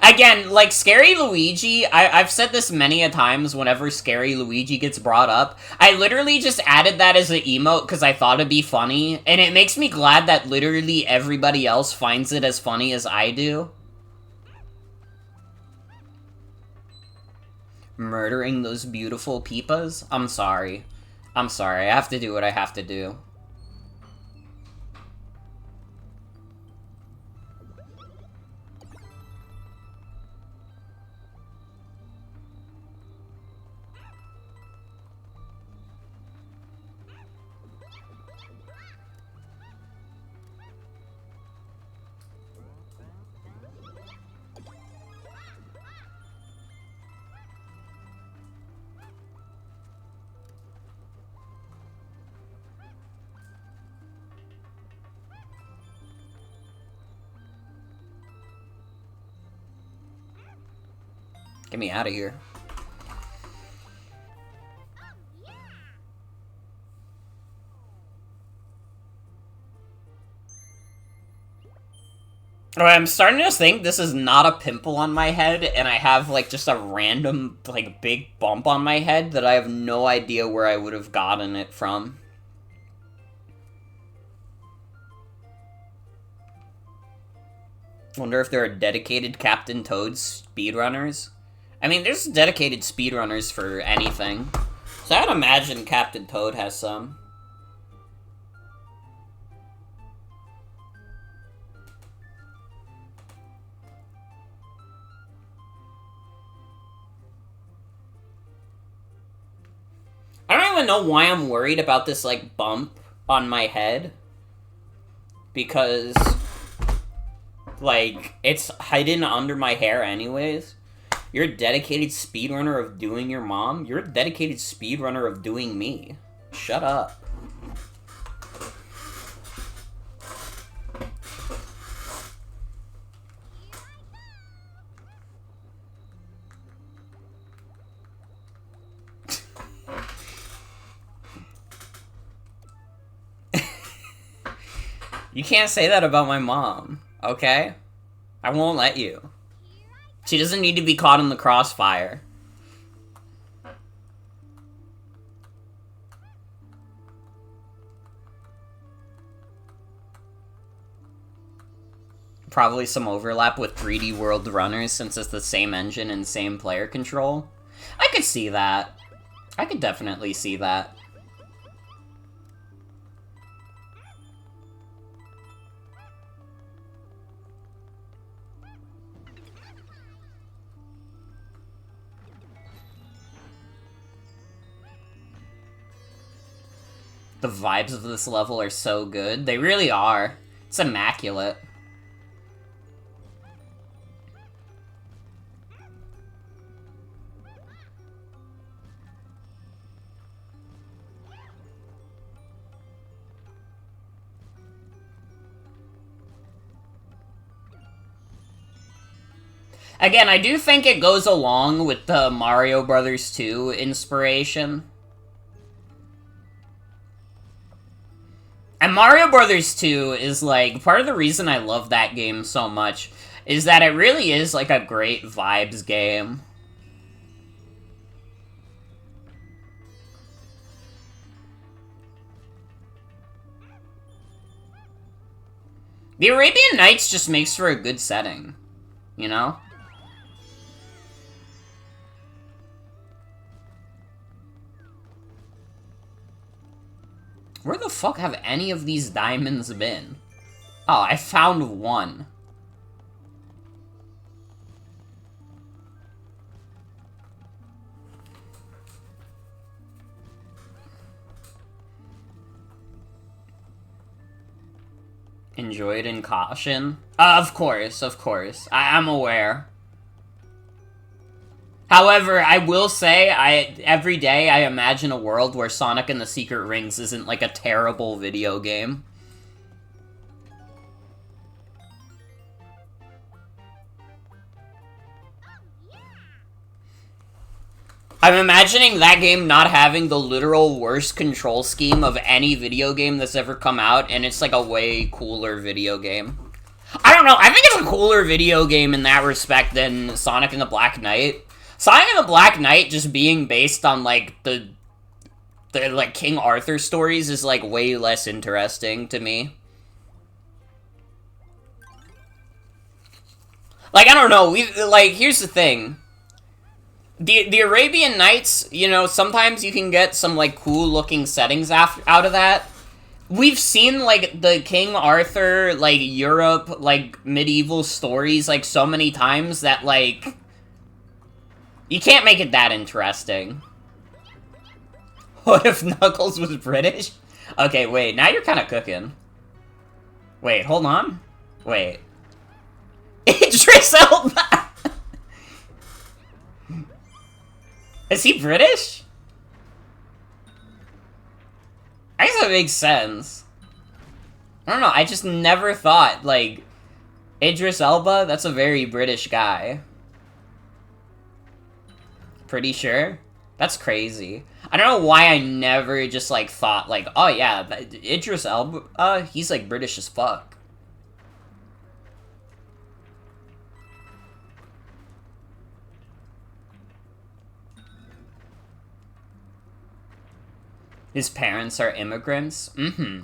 Again, like, Scary Luigi, I've said this many a times whenever Scary Luigi gets brought up. I literally just added that as an emote because I thought it'd be funny, and it makes me glad that literally everybody else finds it as funny as I do. Murdering those beautiful peepas? I'm sorry. I'm sorry, I have to do what I have to do. Get me out of here. Alright, I'm starting to think this is not a pimple on my head, and I have, like, just a random, like, big bump on my head that I have no idea where I would have gotten it from. Wonder if there are dedicated Captain Toad speedrunners? I mean, there's dedicated speedrunners for anything. So I'd imagine Captain Toad has some. I don't even know why I'm worried about this, like, bump on my head. Because, like, it's hidden under my hair anyways. You're a dedicated speedrunner of doing your mom? You're a dedicated speedrunner of doing me. Shut up. You can't say that about my mom, okay? I won't let you. She doesn't need to be caught in the crossfire. Probably some overlap with 3D World Runners since it's the same engine and same player control. I could see that. I could definitely see that. The vibes of this level are so good. They really are. It's immaculate. Again, I do think it goes along with the Mario Brothers 2 inspiration. And Mario Brothers 2 is, like, part of the reason I love that game so much is that it really is, like, a great vibes game. The Arabian Nights just makes for a good setting, you know? Where the fuck have any of these diamonds been? Oh, I found one. Enjoyed in caution? Of course, of course. I'm aware. However, I will say, every day I imagine a world where Sonic and the Secret Rings isn't, like, a terrible video game. I'm imagining that game not having the literal worst control scheme of any video game that's ever come out, and it's, like, a way cooler video game. I don't know, I think it's a cooler video game in that respect than Sonic and the Black Knight. Sonic and the Black Knight just being based on, like, the like, King Arthur stories is, like, way less interesting to me. Like, I don't know, here's the thing. The Arabian Nights, you know, sometimes you can get some, like, cool-looking settings out of that. We've seen, like, the King Arthur, like, Europe, like, medieval stories, like, so many times that, like... You can't make it that interesting. What if Knuckles was British? Okay, wait, now you're kind of cooking. Wait, hold on. Wait. Idris Elba! Is he British? I guess that makes sense. I don't know, I just never thought, like... Idris Elba? That's a very British guy. Pretty sure? That's crazy. I don't know why I never just, like, thought, like, oh yeah, Idris Elba, he's, like, British as fuck. His parents are immigrants? Mm-hmm.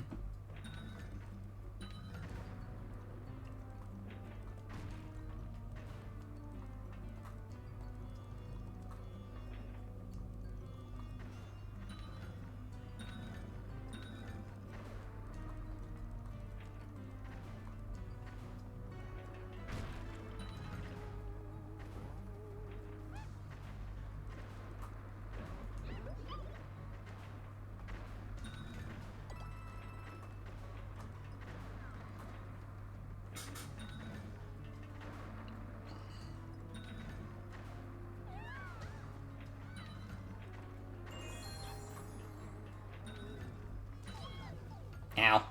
Ow.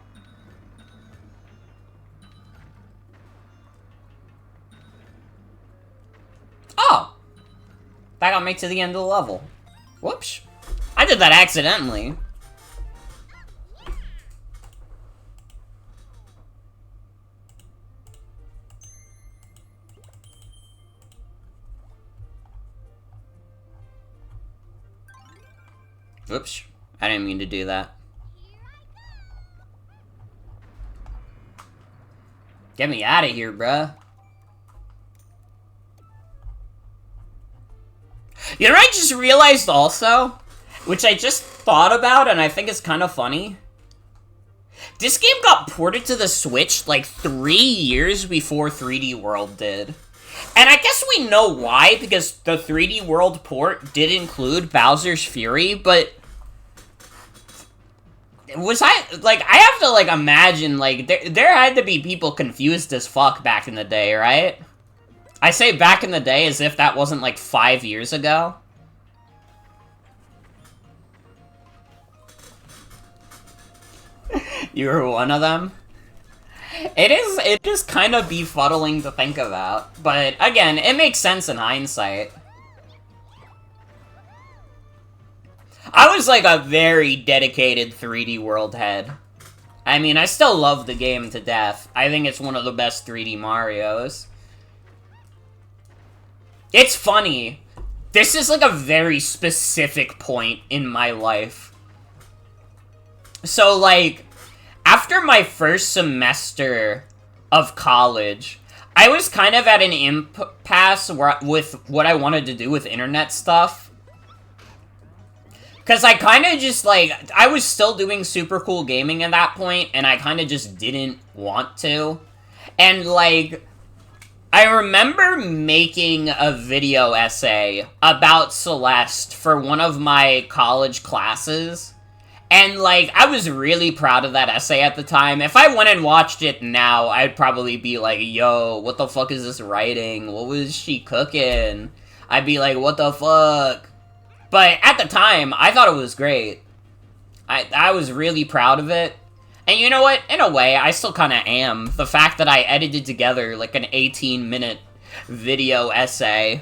Oh! That got me to the end of the level. Whoops. I did that accidentally. Whoops. I didn't mean to do that. Get me out of here, bruh. You know what I just realized also? which I just thought about and I think is kind of funny. This game got ported to the Switch like 3 years before 3D World did. And I guess we know why, because the 3D World port did include Bowser's Fury, but... Was I have to, like, imagine, like, there had to be people confused as fuck back in the day, right? I say back in the day as if that wasn't, like, 5 years ago. You were one of them? It is kind of befuddling to think about. But, again, it makes sense in hindsight. I was, like, a very dedicated 3D World head. I mean, I still love the game to death. I think it's one of the best 3D Marios. It's funny. This is, like, a very specific point in my life. So, like, after my first semester of college, I was kind of at an impasse with what I wanted to do with internet stuff. Because I kind of just, like, I was still doing super cool gaming at that point, and I kind of just didn't want to. And, like, I remember making a video essay about Celeste for one of my college classes. And, like, I was really proud of that essay at the time. If I went and watched it now, I'd probably be like, yo, what the fuck is this writing? What was she cooking? I'd be like, what the fuck? But at the time, I thought it was great. I was really proud of it. And you know what? In a way, I still kind of am. The fact that I edited together, like, an 18-minute video essay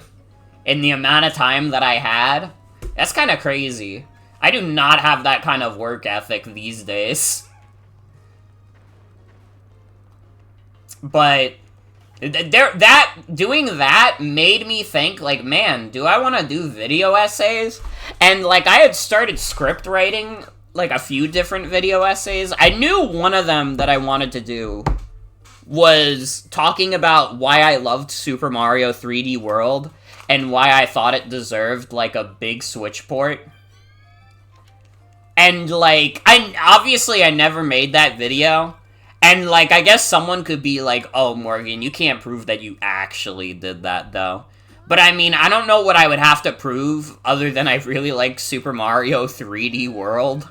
in the amount of time that I had, that's kind of crazy. I do not have that kind of work ethic these days. But doing that made me think, like, man, do I want to do video essays? And, like, I had started script writing, like, a few different video essays. I knew one of them that I wanted to do was talking about why I loved Super Mario 3D World and why I thought it deserved, like, a big Switch port. And, like, I never made that video. And, like, I guess someone could be like, oh, Morgan, you can't prove that you actually did that, though. But, I mean, I don't know what I would have to prove other than I really like Super Mario 3D World.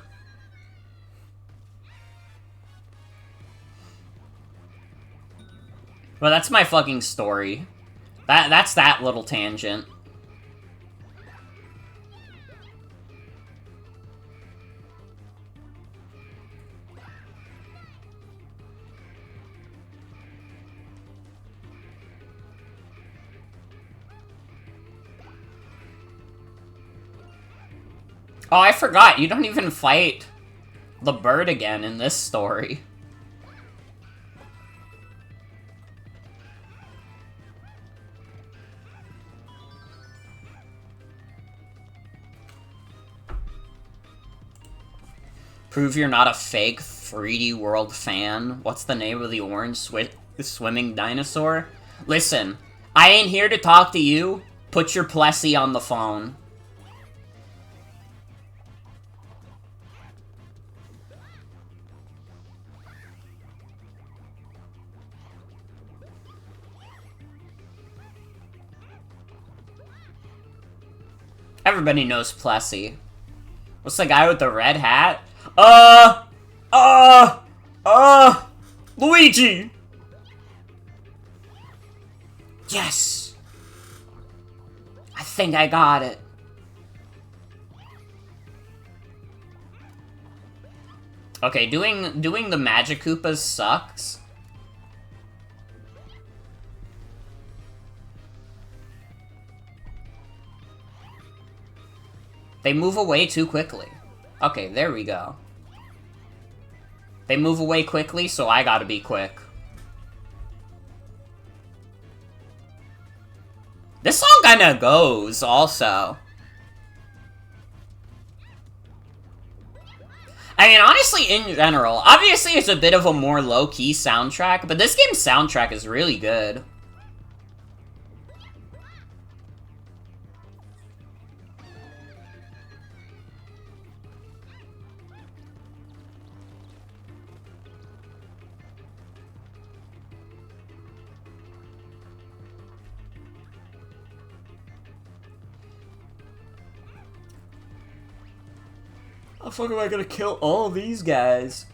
Well, that's my fucking story. That's that little tangent. Oh, I forgot. You don't even fight the bird again in this story. Prove you're not a fake 3D World fan. What's the name of the orange swimming dinosaur? Listen, I ain't here to talk to you. Put your Plessy on the phone. Everybody knows Plessy. What's the guy with the red hat? Luigi! Yes! I think I got it. Okay, doing the Magic Koopas sucks. They move away too quickly. Okay, there we go. They move away quickly, so I gotta be quick. This song kinda goes, also. I mean, honestly, in general, obviously it's a bit of a more low-key soundtrack, but this game's soundtrack is really good. How the fuck am I gonna kill all these guys?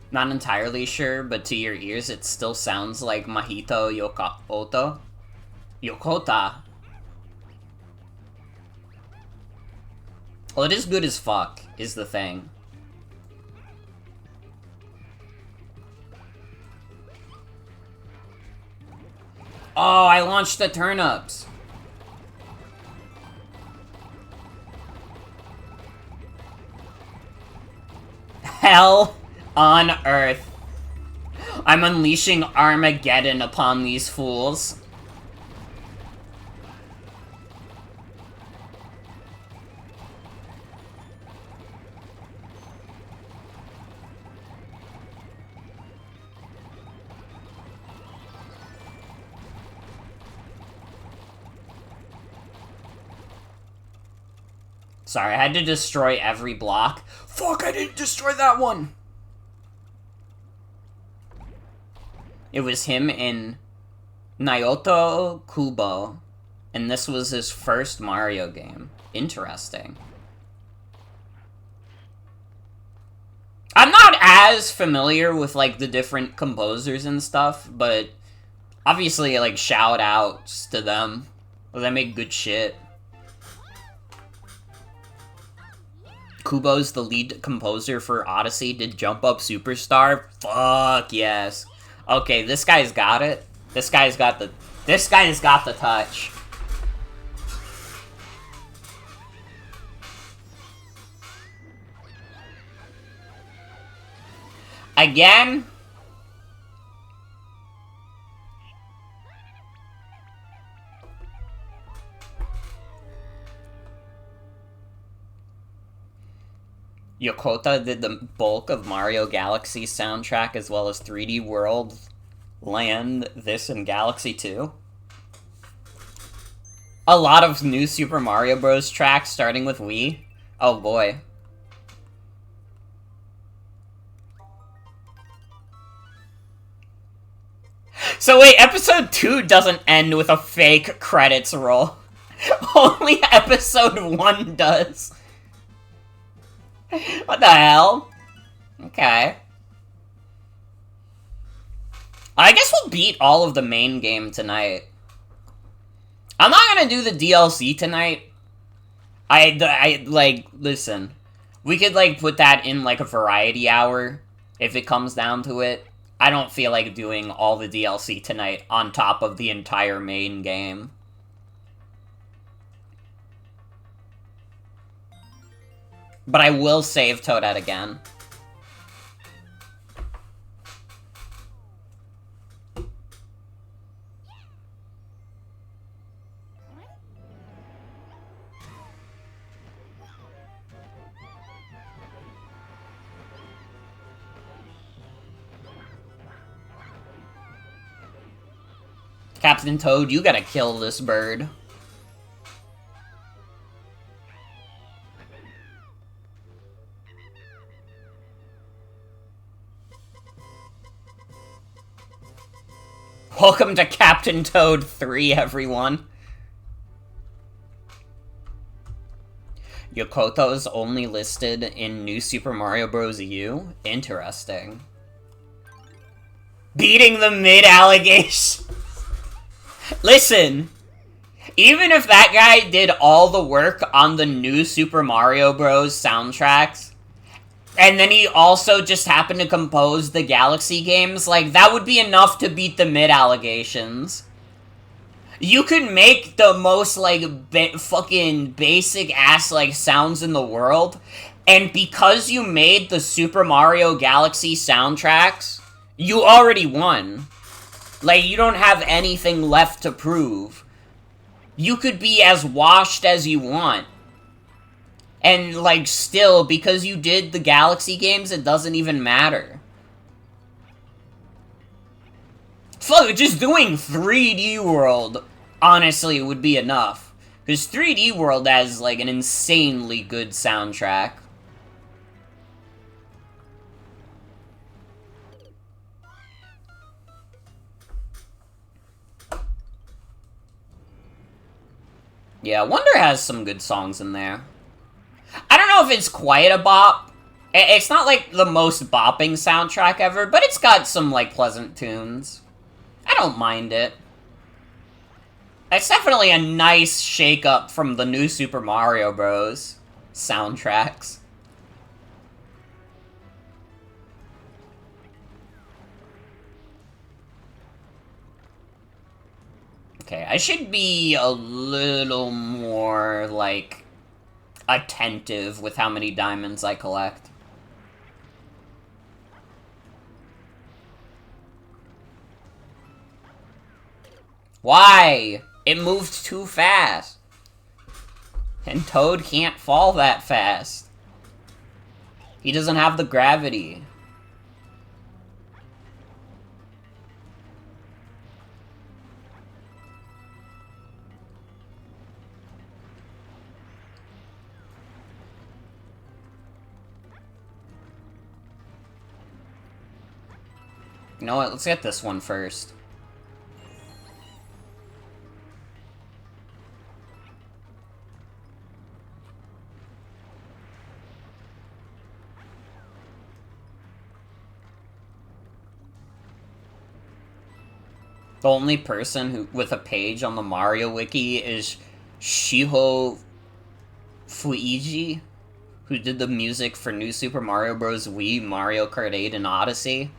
Not entirely sure, but to your ears it still sounds like Mahito Yokota. Yokota. Well, it is good as fuck, is the thing. Oh, I launched the turnips. Hell on earth. I'm unleashing Armageddon upon these fools. Sorry, I had to destroy every block. Fuck, I didn't destroy that one! It was him in Naoto Kubo, and this was his first Mario game. Interesting. I'm not as familiar with, like, the different composers and stuff, but obviously, like, shout outs to them. They make good shit. Kubo's the lead composer for Odyssey, did Jump Up Superstar? Fuck yes. Okay, this guy's got it. This guy's got the touch. Again? Yokota did the bulk of Mario Galaxy soundtrack as well as 3D World, Land, this, and Galaxy 2. A lot of new Super Mario Bros. Tracks starting with Wii. Oh boy. So wait, episode 2 doesn't end with a fake credits roll. Only episode 1 does. What the hell? Okay. I guess we'll beat all of the main game tonight. I'm not gonna do the DLC tonight. Like, listen. We could, like, put that in, like, a variety hour, if it comes down to it. I don't feel like doing all the DLC tonight on top of the entire main game. But I will save Toadette again. Captain Toad, you gotta kill this bird. Welcome to Captain Toad 3, everyone. Yokoto's only listed in New Super Mario Bros. U? Interesting. Beating the mid-allegation. Listen, even if that guy did all the work on the new Super Mario Bros. Soundtracks, and then he also just happened to compose the Galaxy games, like, that would be enough to beat the mid-allegations. You could make the most, like, fucking basic-ass, like, sounds in the world, and because you made the Super Mario Galaxy soundtracks, you already won. Like, you don't have anything left to prove. You could be as washed as you want. And, like, still, because you did the Galaxy games, it doesn't even matter. Fuck, just doing 3D World, honestly, would be enough. Because 3D World has, like, an insanely good soundtrack. Yeah, Wonder has some good songs in there. I don't know if it's quite a bop. It's not, like, the most bopping soundtrack ever, but it's got some, like, pleasant tunes. I don't mind it. It's definitely a nice shake-up from the new Super Mario Bros. Soundtracks. Okay, I should be a little more, like, attentive with how many diamonds I collect. Why? It moved too fast. And Toad can't fall that fast. He doesn't have the gravity. You know what? Let's get this one first. The only person who with a page on the Mario Wiki is Shiho Fuiji, who did the music for New Super Mario Bros. Wii, Mario Kart 8, and Odyssey.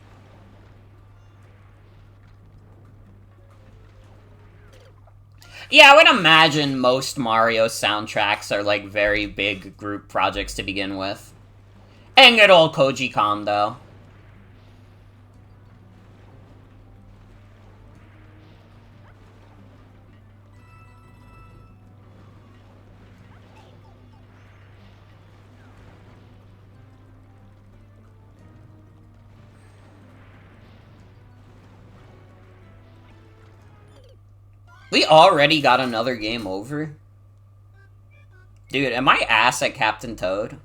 Yeah, I would imagine most Mario soundtracks are, like, very big group projects to begin with. And good old Koji Kondo. We already got another game over? Dude, am I ass at Captain Toad?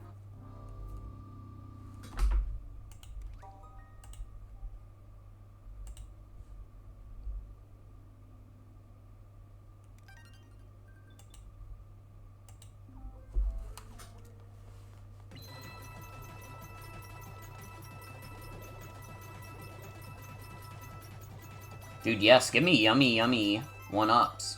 Dude, yes, give me yummy, yummy one-ups.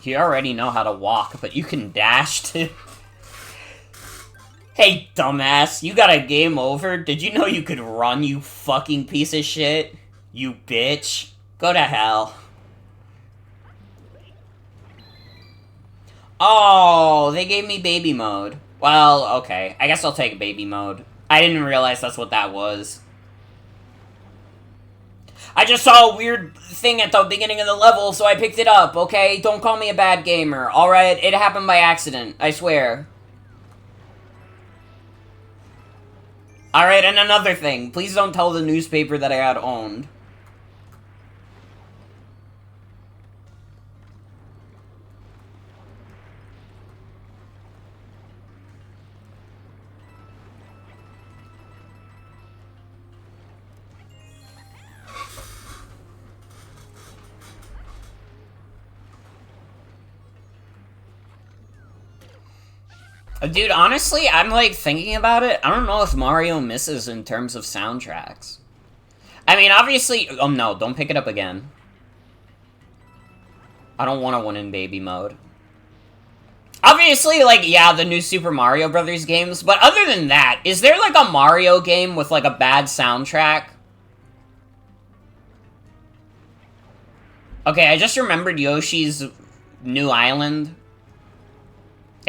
You already know how to walk, but you can dash too. Hey, dumbass, you got a game over? Did you know you could run, you fucking piece of shit? You bitch. Go to hell. Oh, they gave me baby mode. Well, okay. I guess I'll take baby mode. I didn't realize that's what that was. I just saw a weird thing at the beginning of the level, so I picked it up, okay? Don't call me a bad gamer, alright? It happened by accident, I swear. Alright, and another thing. Please don't tell the newspaper that I got owned. Dude, honestly, I'm, like, thinking about it. I don't know if Mario misses in terms of soundtracks. I mean, obviously... Oh, no, don't pick it up again. I don't want to win in baby mode. Obviously, like, yeah, the new Super Mario Brothers games, but other than that, is there, like, a Mario game with, like, a bad soundtrack? Okay, I just remembered Yoshi's New Island.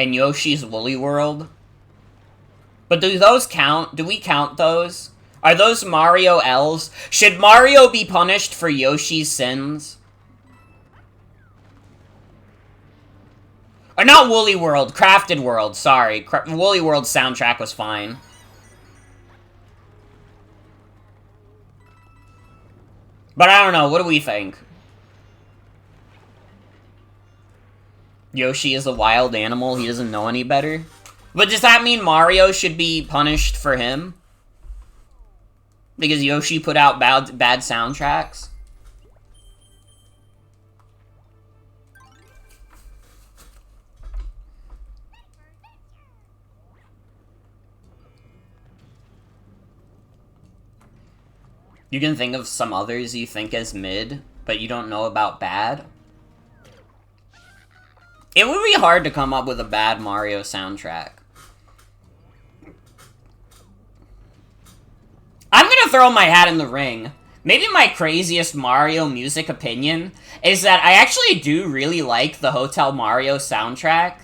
And Yoshi's Woolly World. But do those count? Do we count those? Are those Mario L's? Should Mario be punished for Yoshi's sins? Or not Woolly World, Crafted World, sorry. Woolly World's soundtrack was fine. But I don't know, what do we think? Yoshi is a wild animal, he doesn't know any better? But does that mean Mario should be punished for him? Because Yoshi put out bad soundtracks? You can think of some others you think as mid, but you don't know about bad? It would be hard to come up with a bad Mario soundtrack. I'm gonna throw my hat in the ring. Maybe my craziest Mario music opinion is that I actually do really like the Hotel Mario soundtrack.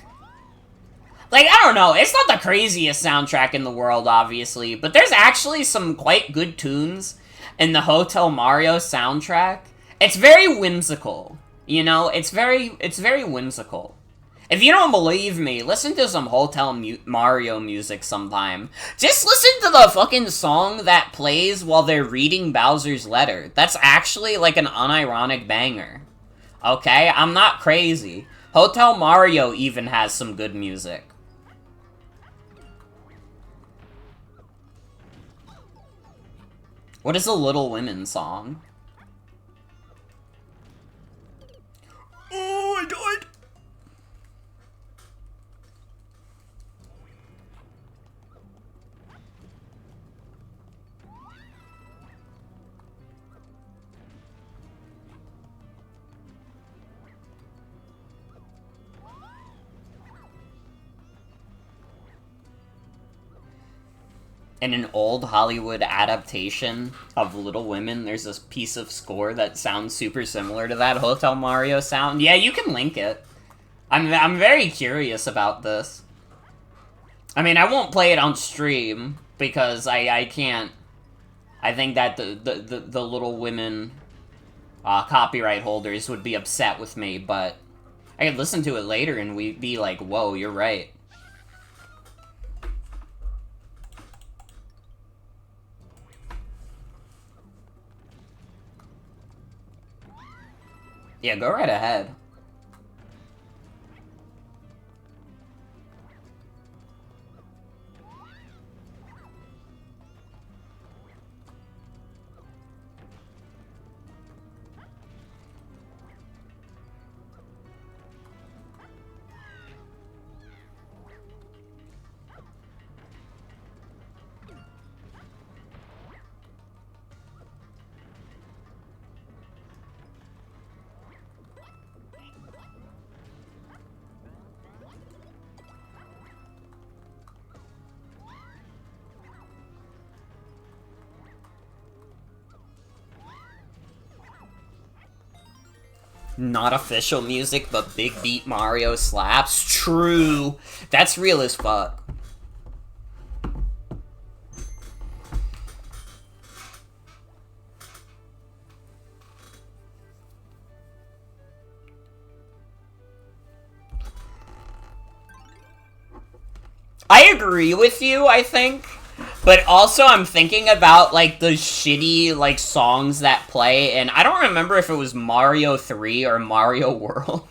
Like, I don't know, it's not the craziest soundtrack in the world, obviously, but there's actually some quite good tunes in the Hotel Mario soundtrack. It's very whimsical, you know? It's very whimsical. If you don't believe me, listen to some Hotel Mario music sometime. Just listen to the fucking song that plays while they're reading Bowser's letter. That's actually like an unironic banger. Okay? I'm not crazy. Hotel Mario even has some good music. What is the Little Women song? Oh, I died! In an old Hollywood adaptation of Little Women, there's this piece of score that sounds super similar to that Hotel Mario sound. Yeah, you can link it. I'm very curious about this. I mean, I won't play it on stream, because I can't... I think that the Little Women copyright holders would be upset with me, but I could listen to it later and we'd be like, whoa, you're right. Yeah, go right ahead. Not official music, but Big Beat Mario slaps. True. That's real as fuck. I agree with you, I think. But also, I'm thinking about, like, the shitty, like, songs that play, and I don't remember if it was Mario 3 or Mario World.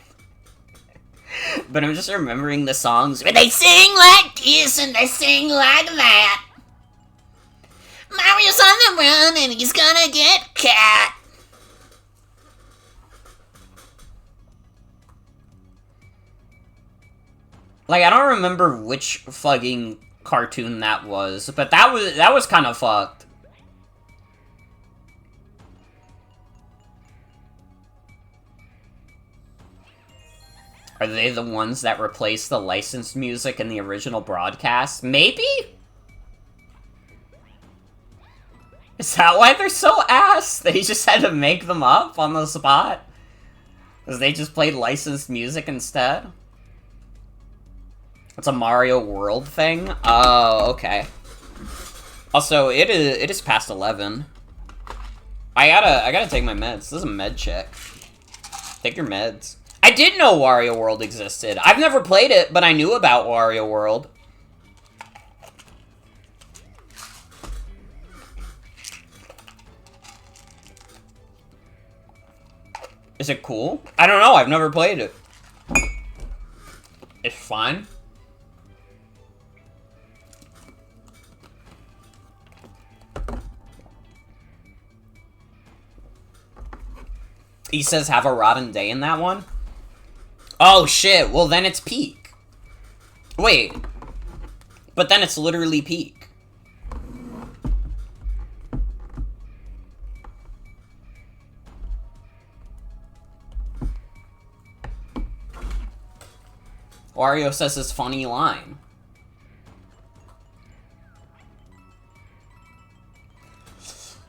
But I'm just remembering the songs where they sing like this and they sing like that. Mario's on the run and he's gonna get caught. Like, I don't remember which fucking cartoon that was, but that was kind of fucked. Are they the ones that replaced the licensed music in the original broadcast? Maybe? Is that why they're so ass? They just had to make them up on the spot? Because they just played licensed music instead? It's a Mario World thing? Oh, okay. Also, it is past 11. I gotta take my meds. This is a med check. Take your meds. I did know Wario World existed. I've never played it, but I knew about Wario World. Is it cool? I don't know, I've never played it. It's fine. He says have a rotten day in that one? Oh shit, well then it's peak. Wait. But then it's literally peak. Wario says his funny line.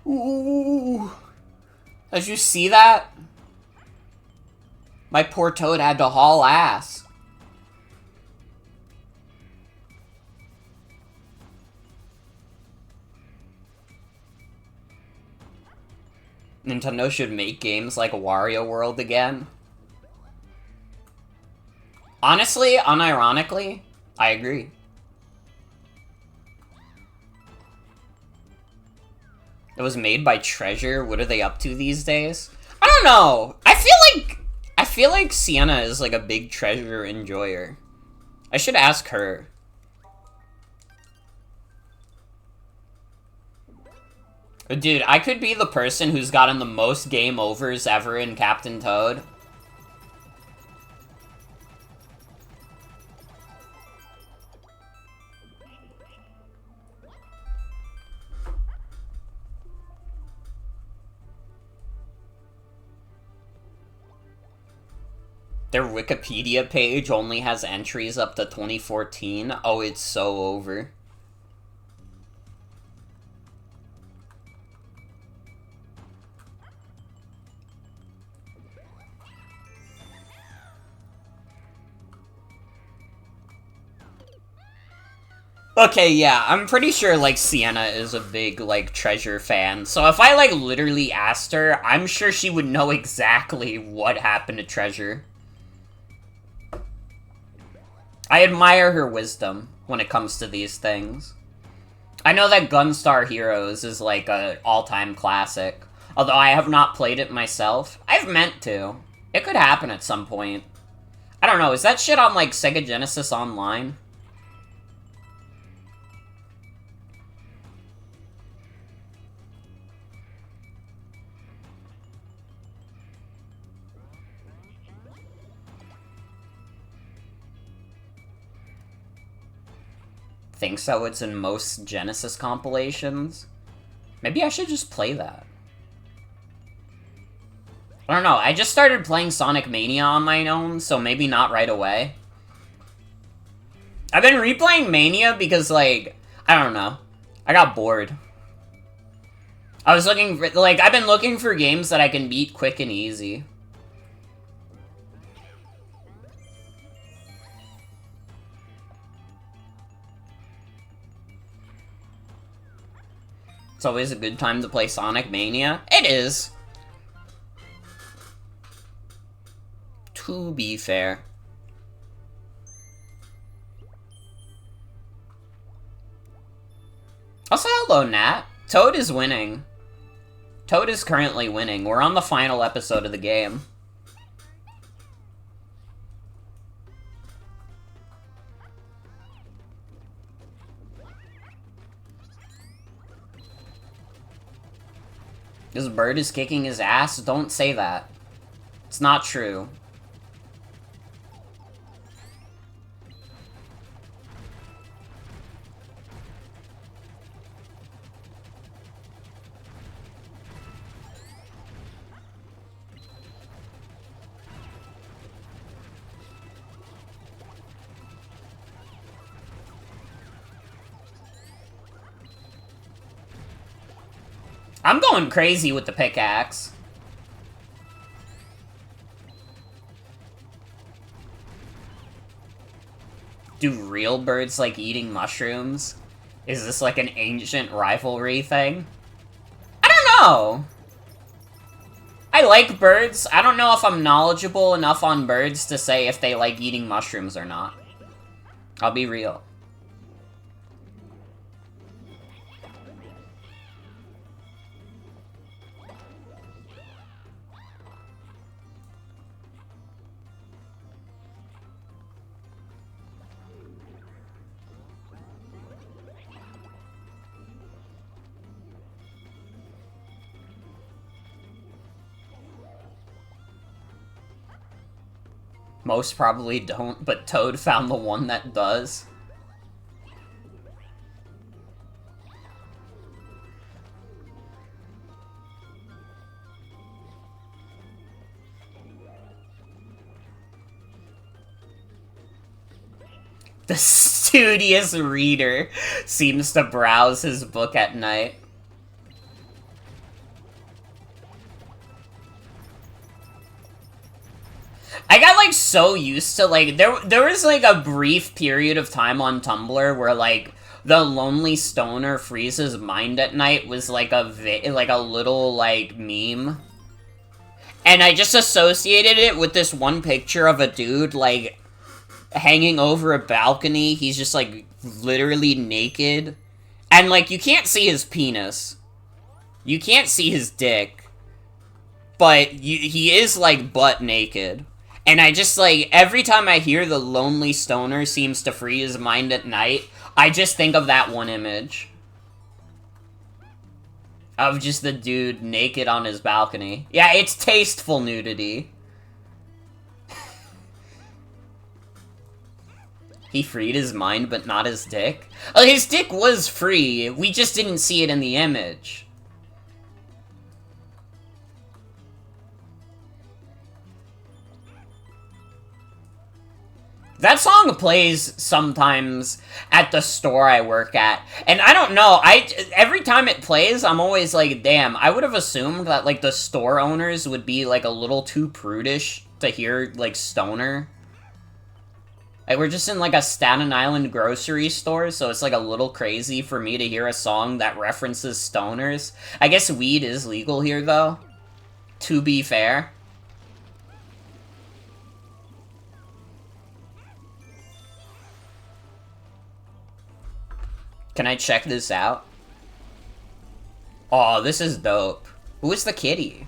Ooh. Did you see that? My poor Toad had to haul ass. Nintendo should make games like Wario World again. Honestly, unironically, I agree. It was made by Treasure. What are they up to these days? I don't know. I feel like Sienna is like a big Treasure enjoyer. I should ask her. Dude, I could be the person who's gotten the most game overs ever in Captain Toad. Their Wikipedia page only has entries up to 2014. Oh, it's so over. Okay, yeah, I'm pretty sure, like, Sienna is a big, like, Treasure fan. So if I, like, literally asked her, I'm sure she would know exactly what happened to Treasure. I admire her wisdom when it comes to these things. I know that Gunstar Heroes is, like, a all-time classic. Although I have not played it myself. I've meant to. It could happen at some point. I don't know, is that shit on, like, Sega Genesis Online? Think so, it's in most Genesis compilations? Maybe I should just play that. I don't know, I just started playing Sonic Mania on my own, so maybe not right away. I've been replaying Mania because, like, I don't know. I got bored. I was looking for, like, I've been looking for games that I can beat quick and easy. It's always a good time to play Sonic Mania. It is. To be fair. Also, hello, Nat. Toad is winning. Toad is currently winning. We're on the final episode of the game. This bird is kicking his ass? Don't say that. It's not true. I'm going crazy with the pickaxe. Do real birds like eating mushrooms? Is this like an ancient rivalry thing? I don't know. I like birds. I don't know if I'm knowledgeable enough on birds to say if they like eating mushrooms or not. I'll be real. Most probably don't, but Toad found the one that does. The studious reader seems to browse his book at night. I got, like, so used to, like, there was, like, a brief period of time on Tumblr where, like, the lonely stoner frees his mind at night was, like, a little, like, meme. And I just associated it with this one picture of a dude, like, hanging over a balcony. He's just, like, literally naked. And, like, you can't see his penis. You can't see his dick. But he is, like, butt naked. And I just, like, every time I hear the lonely stoner seems to free his mind at night, I just think of that one image. Of just the dude naked on his balcony. Yeah, it's tasteful nudity. He freed his mind, but not his dick? His dick was free, we just didn't see it in the image. That song plays sometimes at the store I work at, and I don't know, every time it plays, I'm always like, damn, I would have assumed that, like, the store owners would be, like, a little too prudish to hear, like, stoner. Like, we're just in, like, a Staten Island grocery store, so it's, like, a little crazy for me to hear a song that references stoners. I guess weed is legal here, though, to be fair. Can I check this out? Oh, this is dope. Who is the kitty?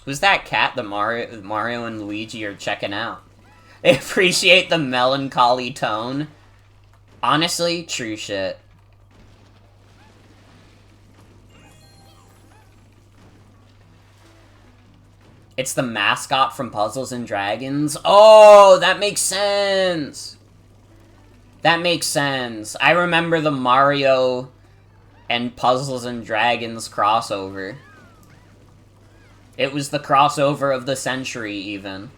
Who's that cat that Mario and Luigi are checking out? They appreciate the melancholy tone. Honestly, true shit. It's the mascot from Puzzles and Dragons. Oh, that makes sense. That makes sense. I remember the Mario and Puzzles and Dragons crossover. It was the crossover of the century, even.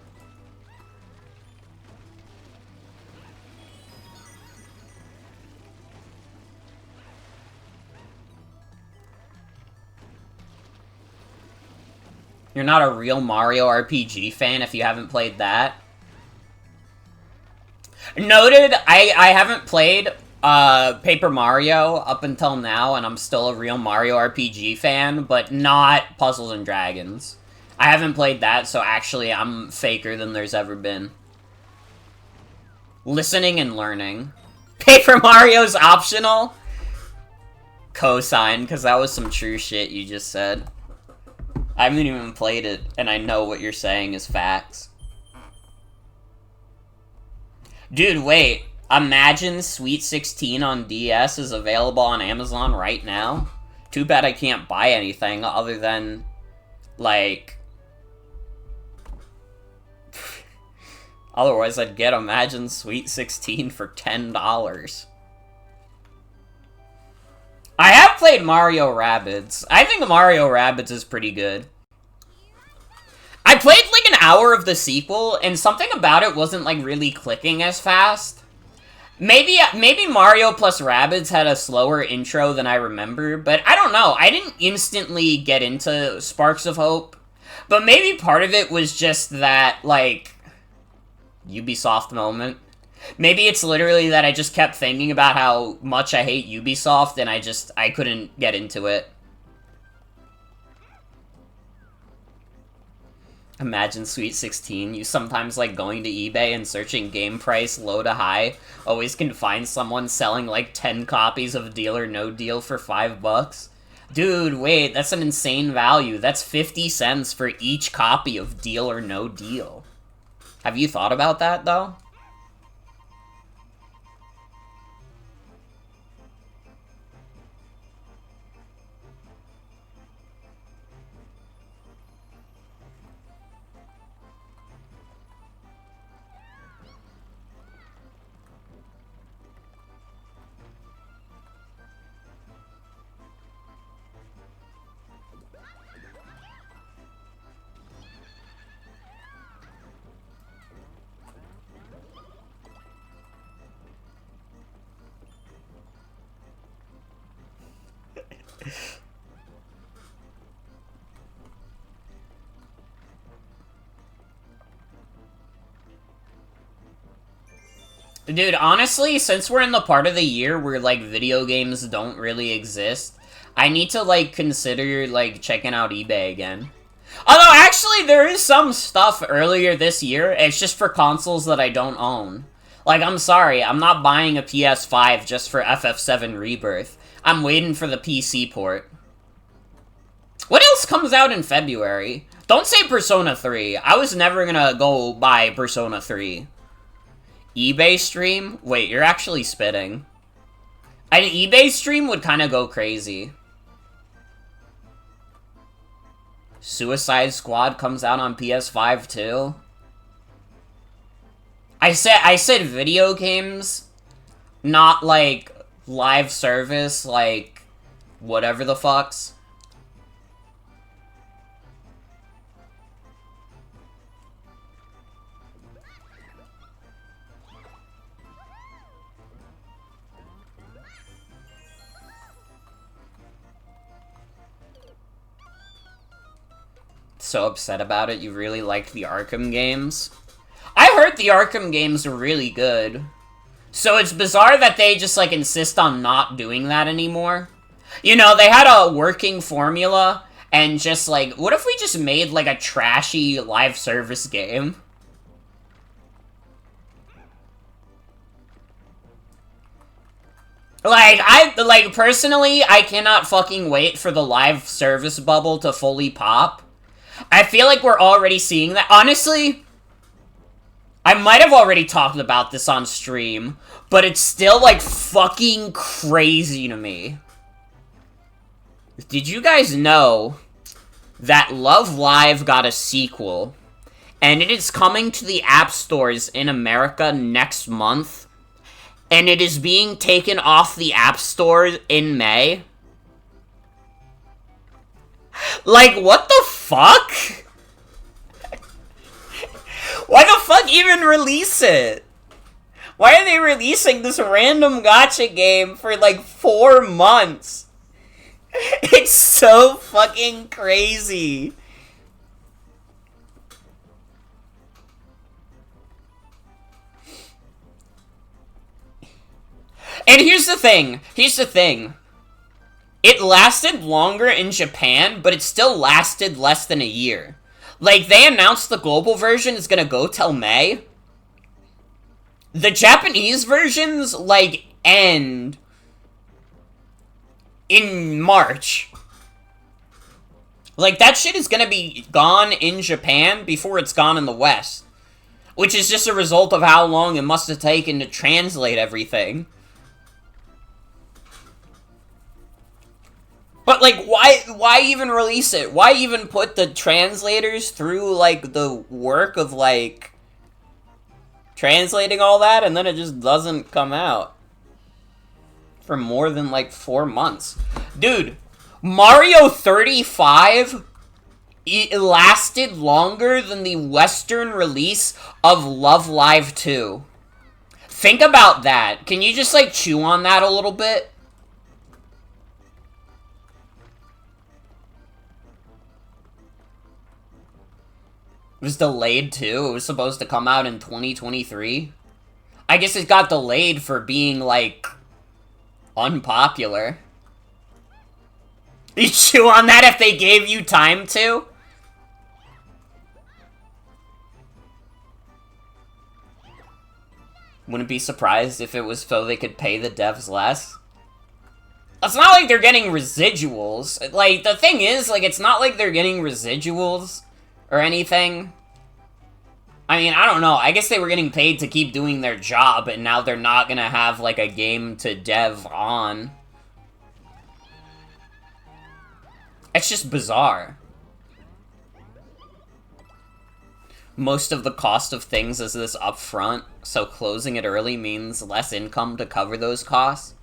You're not a real Mario RPG fan if you haven't played that. Noted, I haven't played Paper Mario up until now, and I'm still a real Mario RPG fan, but not Puzzles and Dragons. I haven't played that, so actually I'm faker than there's ever been. Listening and learning. Paper Mario's optional? Cosign, because that was some true shit you just said. I haven't even played it, and I know what you're saying is facts. Dude, wait. Imagine Sweet 16 on DS is available on Amazon right now? Too bad I can't buy anything other than, like... Otherwise, I'd get Imagine Sweet 16 for $10. I have played Mario Rabbids. I think Mario Rabbids is pretty good. I played, like, an hour of the sequel, and something about it wasn't, like, really clicking as fast. Maybe Mario plus Rabbids had a slower intro than I remember, but I don't know. I didn't instantly get into Sparks of Hope, but maybe part of it was just that, like, Ubisoft moment. Maybe it's literally that I just kept thinking about how much I hate Ubisoft, and I couldn't get into it. Imagine Sweet 16. You sometimes like going to eBay and searching game price low to high. Always can find someone selling like 10 copies of Deal or No Deal for $5. Dude, wait, that's an insane value. That's 50 cents for each copy of Deal or No Deal. Have you thought about that, though? Dude, honestly, since we're in the part of the year where, like, video games don't really exist, I need to, like, consider, like, checking out eBay again. Although, actually, there is some stuff earlier this year. It's just for consoles that I don't own. Like, I'm sorry, I'm not buying a PS5 just for FF7 Rebirth. I'm waiting for the PC port. What else comes out in February? Don't say Persona 3. I was never gonna go buy Persona 3. eBay stream? Wait, you're actually spitting. An eBay stream would kind of go crazy. Suicide Squad comes out on PS5 too. I said video games, not like live service, like whatever the fucks. So upset about it, you really liked the Arkham games? I heard the Arkham games were really good. So it's bizarre that they just, like, insist on not doing that anymore. You know, they had a working formula, and just, like, what if we just made, like, a trashy live service game? Like, personally, I cannot fucking wait for the live service bubble to fully pop. I feel like we're already seeing that. Honestly, I might have already talked about this on stream, but it's still, like, fucking crazy to me. Did you guys know that Love Live got a sequel, and it is coming to the app stores in America next month, and it is being taken off the app store in May? Like, what the fuck? Why the fuck even release it? Why are they releasing this random gacha game for like 4 months? It's so fucking crazy. And here's the thing. It lasted longer in Japan, but it still lasted less than a year. Like, they announced the global version is gonna go till May. The Japanese versions, like, end in March. Like, that shit is gonna be gone in Japan before it's gone in the West. Which is just a result of how long it must have taken to translate everything. But, like, why even release it? Why even put the translators through, like, the work of, like, translating all that, and then it just doesn't come out? For more than, like, 4 months. Dude, Mario 35, it lasted longer than the Western release of Love Live 2. Think about that. Can you just, like, chew on that a little bit? It was delayed too. It was supposed to come out in 2023. I guess it got delayed for being, like, unpopular. You chew on that if they gave you time to? Wouldn't be surprised if it was so they could pay the devs less. It's not like they're getting residuals. Like, the thing is, like, it's not like they're getting residuals or anything. I mean, I don't know. I guess they were getting paid to keep doing their job, and now they're not gonna have, like, a game to dev on. It's just bizarre. Most of the cost of things is this upfront, so closing it early means less income to cover those costs.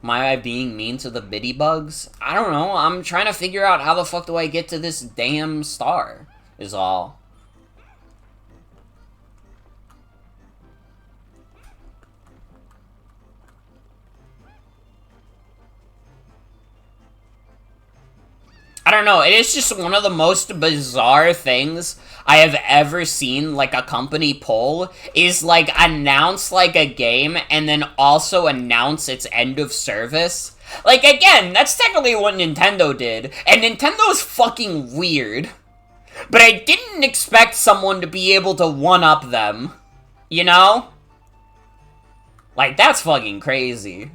Am I being mean to the biddy bugs? I don't know. I'm trying to figure out how the fuck do I get to this damn star, is all. don't know, it is just one of the most bizarre things I have ever seen, like, a company pull, is, like, announce, like, a game, and then also announce its end of service. Like, again, that's technically what Nintendo did, and Nintendo's fucking weird. But I didn't expect someone to be able to one-up them. You know? Like, that's fucking crazy.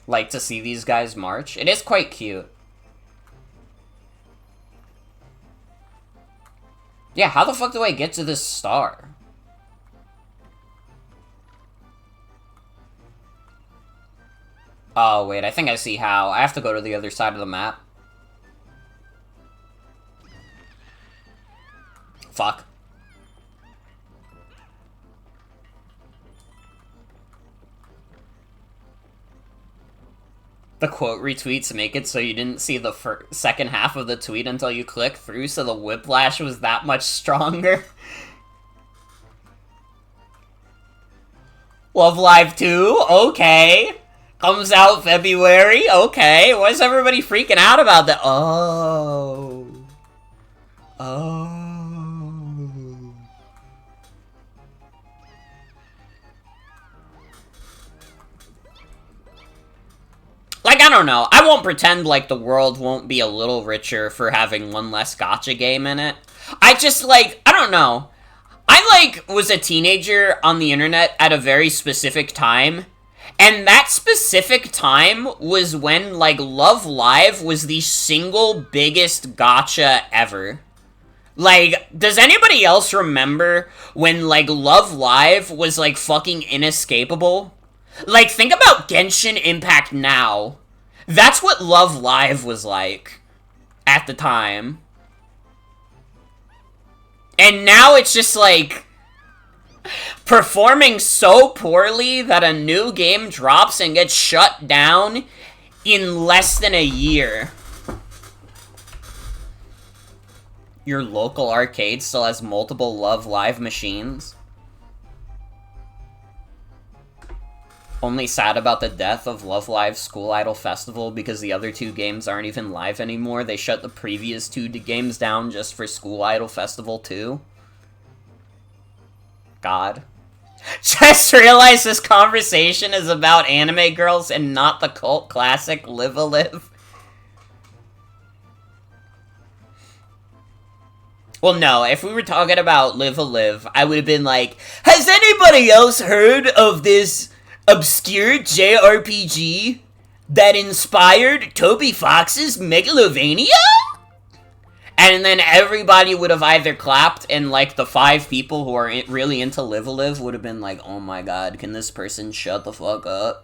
Like to see these guys march. It is quite cute. Yeah, how the fuck do I get to this star? Oh, wait, I think I see how. I have to go to the other side of the map. Fuck. The quote retweets make it so you didn't see the second half of the tweet until you click through, so the whiplash was that much stronger. Love Live 2? Okay. Comes out February? Okay. Why is everybody freaking out about that? Oh. Oh. Like, I don't know. I won't pretend like the world won't be a little richer for having one less gacha game in it. I just, like, I don't know. I, like, was a teenager on the internet at a very specific time. And that specific time was when, like, Love Live was the single biggest gacha ever. Like, does anybody else remember when, like, Love Live was, like, fucking inescapable? Like, think about Genshin Impact now. That's what Love Live was like at the time. And now it's just, like, performing so poorly that a new game drops and gets shut down in less than a year. Your local arcade still has multiple Love Live machines. Only sad about the death of Love Live School Idol Festival because the other two games aren't even live anymore. They shut the previous two games down just for School Idol Festival 2. God. Just realized this conversation is about anime girls and not the cult classic Live a Live. Well, no, if we were talking about Live a Live, I would have been like, has anybody else heard of this obscure JRPG that inspired Toby Fox's Megalovania? And then everybody would have either clapped, and, like, the 5 people who are really into Live a Live would have been like, oh my god, can this person shut the fuck up?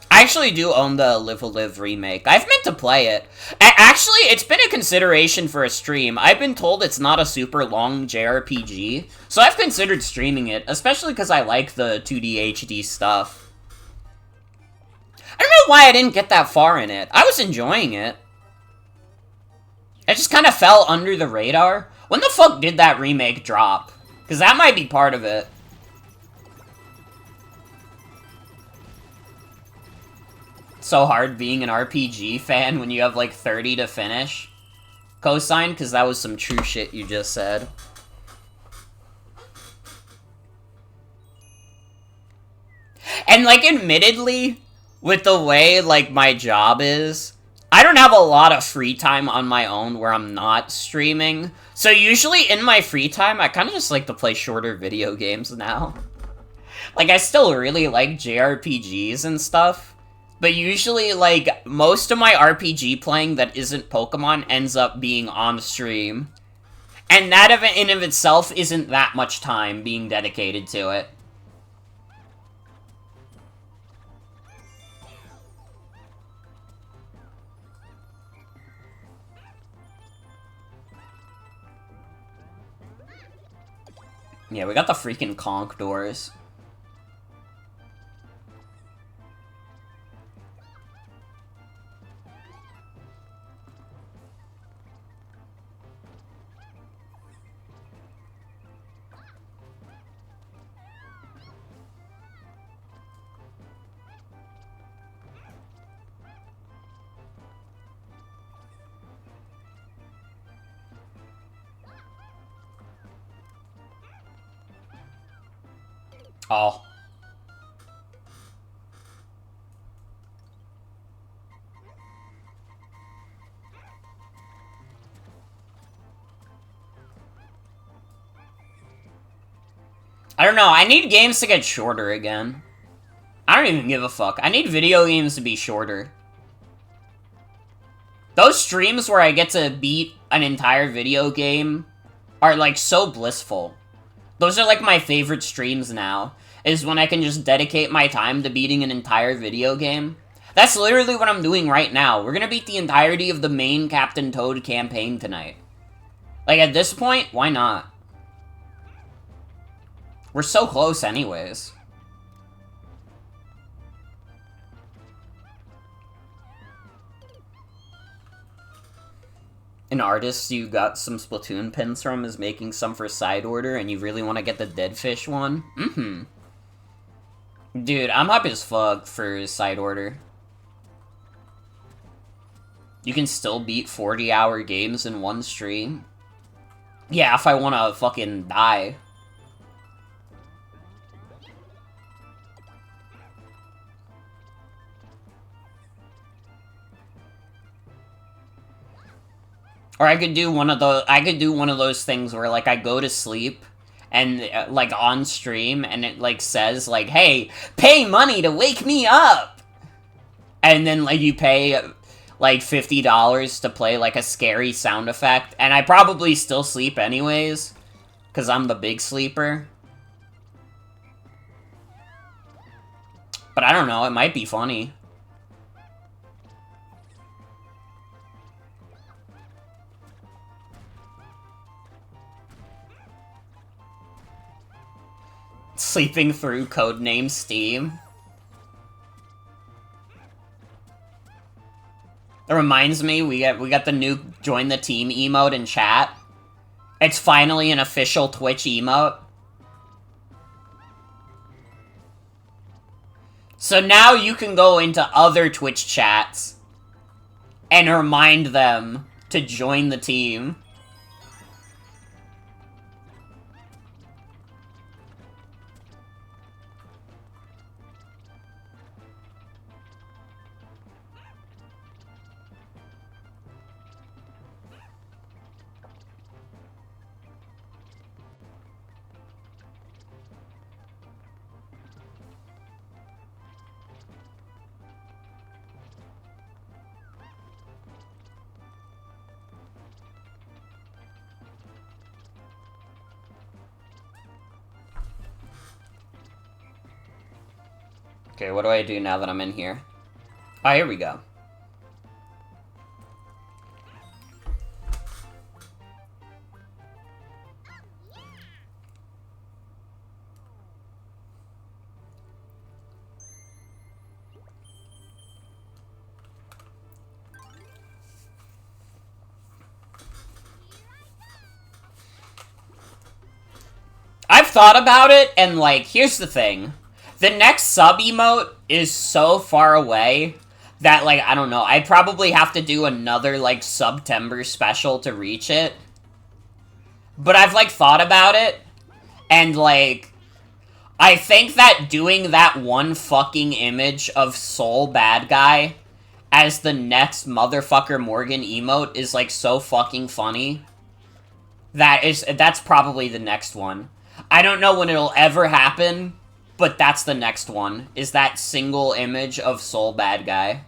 I actually do own the Live a Live remake. I've meant to play it. Actually, it's been a consideration for a stream. I've been told it's not a super long JRPG, so I've considered streaming it, especially because I like the 2D HD stuff. I don't know why I didn't get that far in it. I was enjoying it. It just kind of fell under the radar. When the fuck did that remake drop? Because that might be part of it. So hard being an RPG fan when you have like 30 to finish. Cosign, because that was some true shit you just said. And like, admittedly, with the way like my job is, I don't have a lot of free time on my own where I'm not streaming. So usually in my free time, I kind of just like to play shorter video games now. Like, I still really like JRPGs and stuff. But usually, like, most of my RPG playing that isn't Pokemon ends up being on stream. And that in of itself isn't that much time being dedicated to it. Yeah, we got the freaking conch doors. Oh. I don't know, I need games to get shorter again. I don't even give a fuck. I need video games to be shorter. Those streams where I get to beat an entire video game are, like, so blissful. Those are, like, my favorite streams now, is when I can just dedicate my time to beating an entire video game. That's literally what I'm doing right now. We're gonna beat the entirety of the main Captain Toad campaign tonight. Like, at this point, why not? We're so close anyways. An artist you got some Splatoon pins from is making some for side order, and you really want to get the Dead Fish one? Mm-hmm. Dude, I'm up as fuck for side order. You can still beat 40-hour games in one stream? Yeah, if I want to fucking die. Or I could do one of those things where, like, I go to sleep and, like, on stream, and it, like, says, like, hey, pay money to wake me up! And then, like, you pay, like, $50 to play, like, a scary sound effect, and I probably still sleep anyways, because I'm the big sleeper. But I don't know, it might be funny. Sleeping through Codename Steam. It reminds me, we got the new join the team emote in chat. It's finally an official Twitch emote. So now you can go into other Twitch chats and remind them to join the team. Okay, what do I do now that I'm in here? Oh, here we go. I've thought about it, and, like, here's the thing. The next sub-emote is so far away that, like, I don't know, I'd probably have to do another, like, September special to reach it. But I've, like, thought about it, and, like, I think that doing that one fucking image of Soul Bad Guy as the next Motherfucker Morgan emote is, like, so fucking funny. That's probably the next one. I don't know when it'll ever happen, but that's the next one, is that single image of Soul Bad Guy.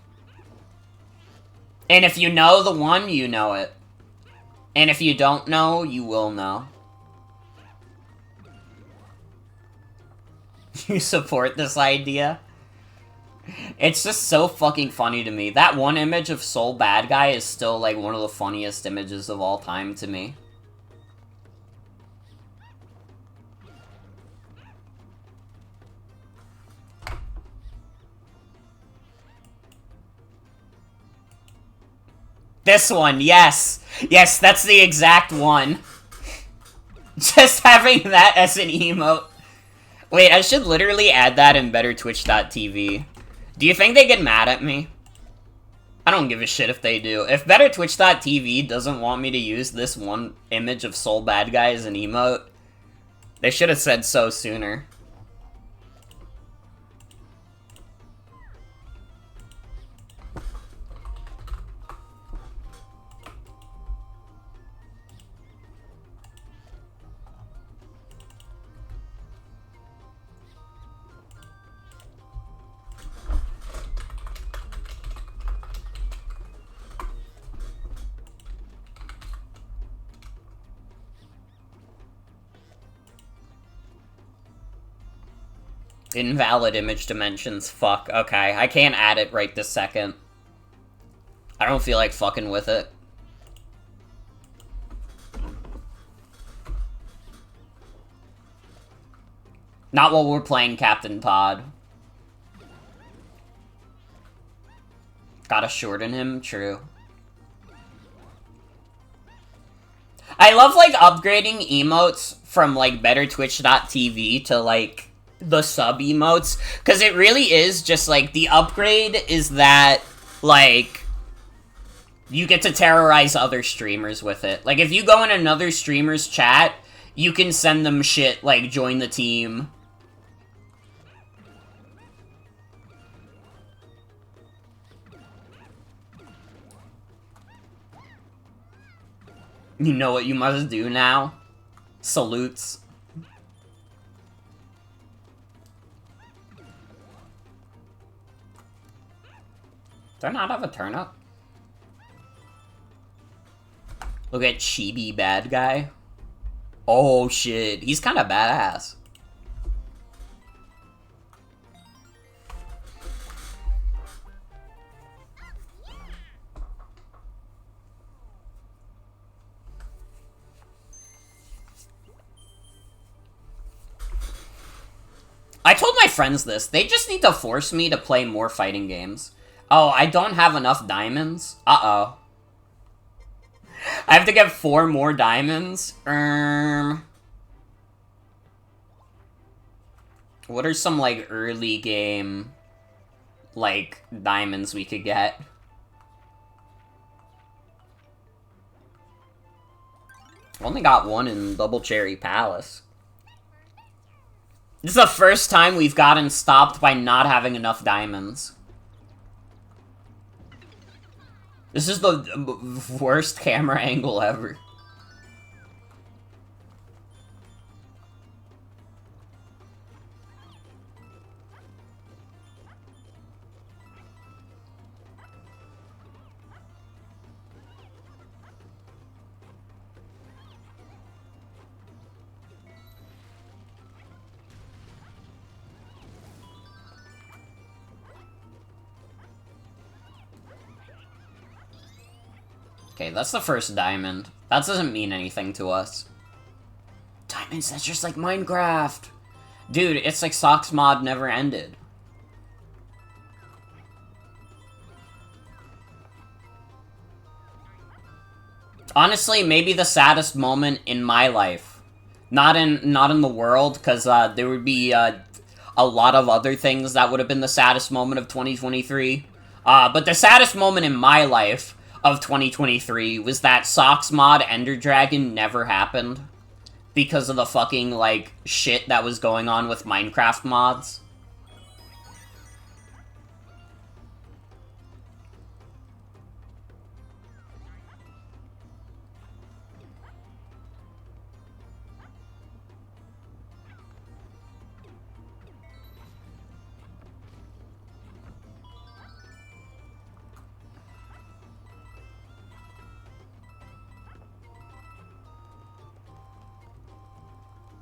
And if you know the one, you know it. And if you don't know, you will know. You support this idea? It's just so fucking funny to me. That one image of Soul Bad Guy is still, like, one of the funniest images of all time to me. This one, yes! Yes, that's the exact one. Just having that as an emote. Wait, I should literally add that in BetterTwitch.tv. Do you think they get mad at me? I don't give a shit if they do. If BetterTwitch.tv doesn't want me to use this one image of Soul Bad Guy as an emote, they should have said so sooner. Invalid image dimensions. Fuck. Okay, I can't add it right this second. I don't feel like fucking with it. Not while we're playing Captain Todd. Gotta shorten him? True. I love, like, upgrading emotes from, like, BetterTwitch.tv to, like, the sub emotes. Because it really is just, like, the upgrade is that, like, you get to terrorize other streamers with it. Like, if you go in another streamer's chat, you can send them shit, like, join the team. You know what you must do now? Salutes. Do I not have a turnip? Look at Chibi Bad Guy. Oh shit, he's kinda badass. I told my friends this. They just need to force me to play more fighting games. Oh, I don't have enough diamonds? Uh-oh. I have to get 4 more diamonds? What are some, like, early game, like, diamonds we could get? I've only got 1 in Double Cherry Palace. This is the first time we've gotten stopped by not having enough diamonds. This is the worst camera angle ever. Okay, that's the first diamond. That doesn't mean anything to us. Diamonds, that's just like Minecraft! Dude, it's like Socks Mod never ended. Honestly, maybe the saddest moment in my life. Not in the world, because there would be a lot of other things that would have been the saddest moment of 2023. But the saddest moment in my life of 2023 was that Socks Mod Ender Dragon never happened. Because of the fucking, like, shit that was going on with Minecraft mods.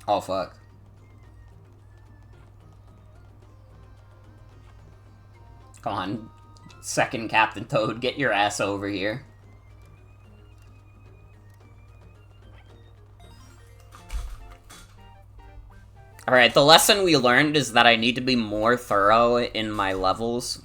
Oh, fuck. Come on, second Captain Toad, get your ass over here. Alright, the lesson we learned is that I need to be more thorough in my levels.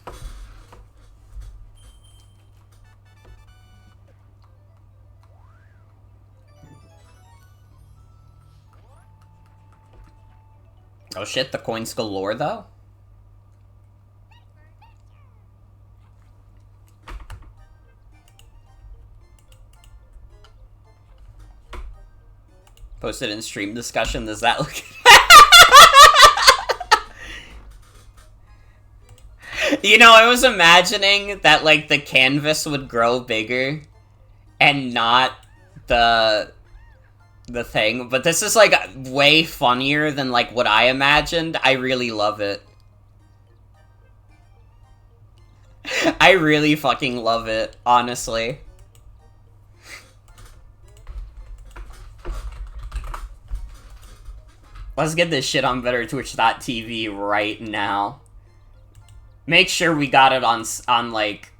Oh shit, the coins galore, though? Posted in stream discussion, does that look... You know, I was imagining that, like, the canvas would grow bigger and not the thing, but this is, like, way funnier than, like, what I imagined. I really love it. I really fucking love it, honestly. Let's get this shit on BetterTwitch.tv right now. Make sure we got it on like,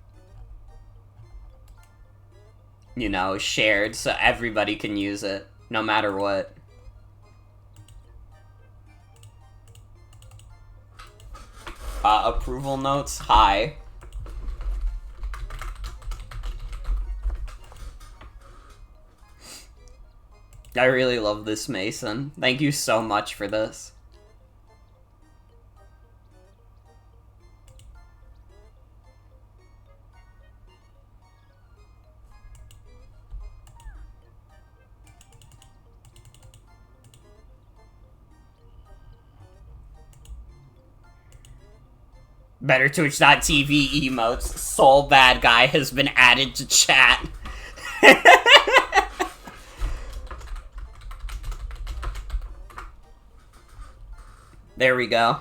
you know, shared so everybody can use it, no matter what. Approval notes, hi. I really love this, Mason. Thank you so much for this. BetterTwitch.tv emotes. Soul Bad Guy has been added to chat. There we go.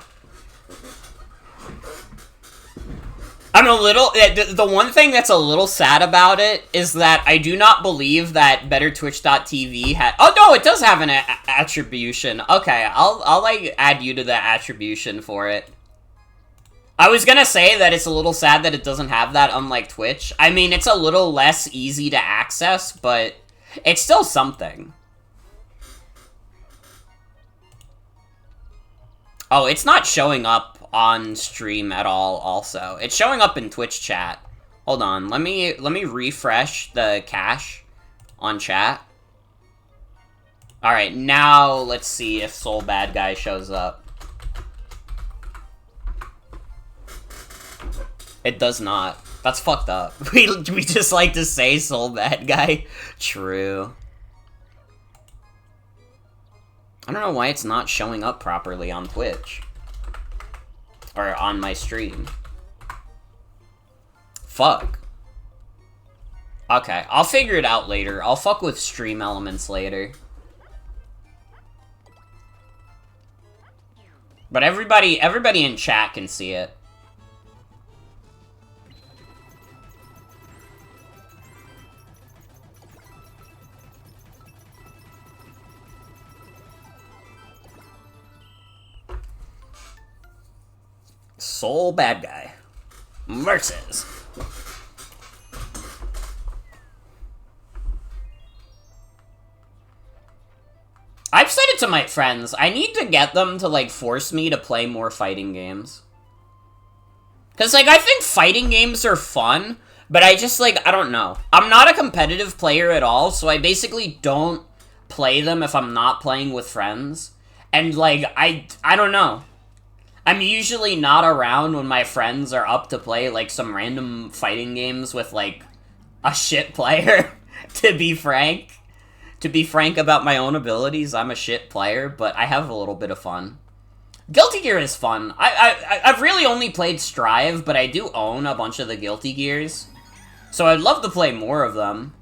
I'm a little... The one thing that's a little sad about it is that I do not believe that BetterTwitch.tv had... Oh, no, it does have an attribution. Okay, I'll, like, add you to the attribution for it. I was gonna say that it's a little sad that it doesn't have that, unlike Twitch. I mean, it's a little less easy to access, but it's still something. Oh, it's not showing up on stream at all, also. It's showing up in Twitch chat. Hold on, let me refresh the cache on chat. Alright, now let's see if Soul Bad Guy shows up. It does not. That's fucked up. We just like to say Soul Bad Guy. True. I don't know why it's not showing up properly on Twitch. Or on my stream. Fuck. Okay, I'll figure it out later. I'll fuck with stream elements later. But everybody in chat can see it. Soul Bad Guy versus I've said it to my friends. I need to get them to, like, force me to play more fighting games. Because, like, I think fighting games are fun, but I just, like, I don't know. I'm not a competitive player at all, so I basically don't play them if I'm not playing with friends. And, like, I don't know. I'm usually not around when my friends are up to play, like, some random fighting games with, like, a shit player, to be frank. To be frank about my own abilities, I'm a shit player, but I have a little bit of fun. Guilty Gear is fun. I've really only played Strive, but I do own a bunch of the Guilty Gears. So I'd love to play more of them.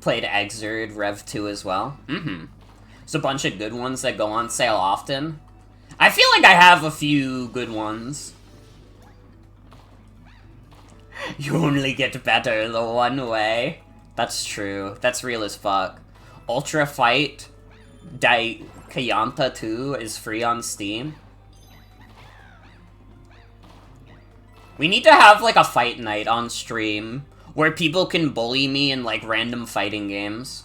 Played Exerd Rev 2 as well. There's a bunch of good ones that go on sale often. I feel like I have a few good ones. You only get better the one way. That's true. That's real as fuck. Ultra Fight Kayanta 2 is free on Steam. We need to have, like, a fight night on stream where people can bully me in, like, random fighting games.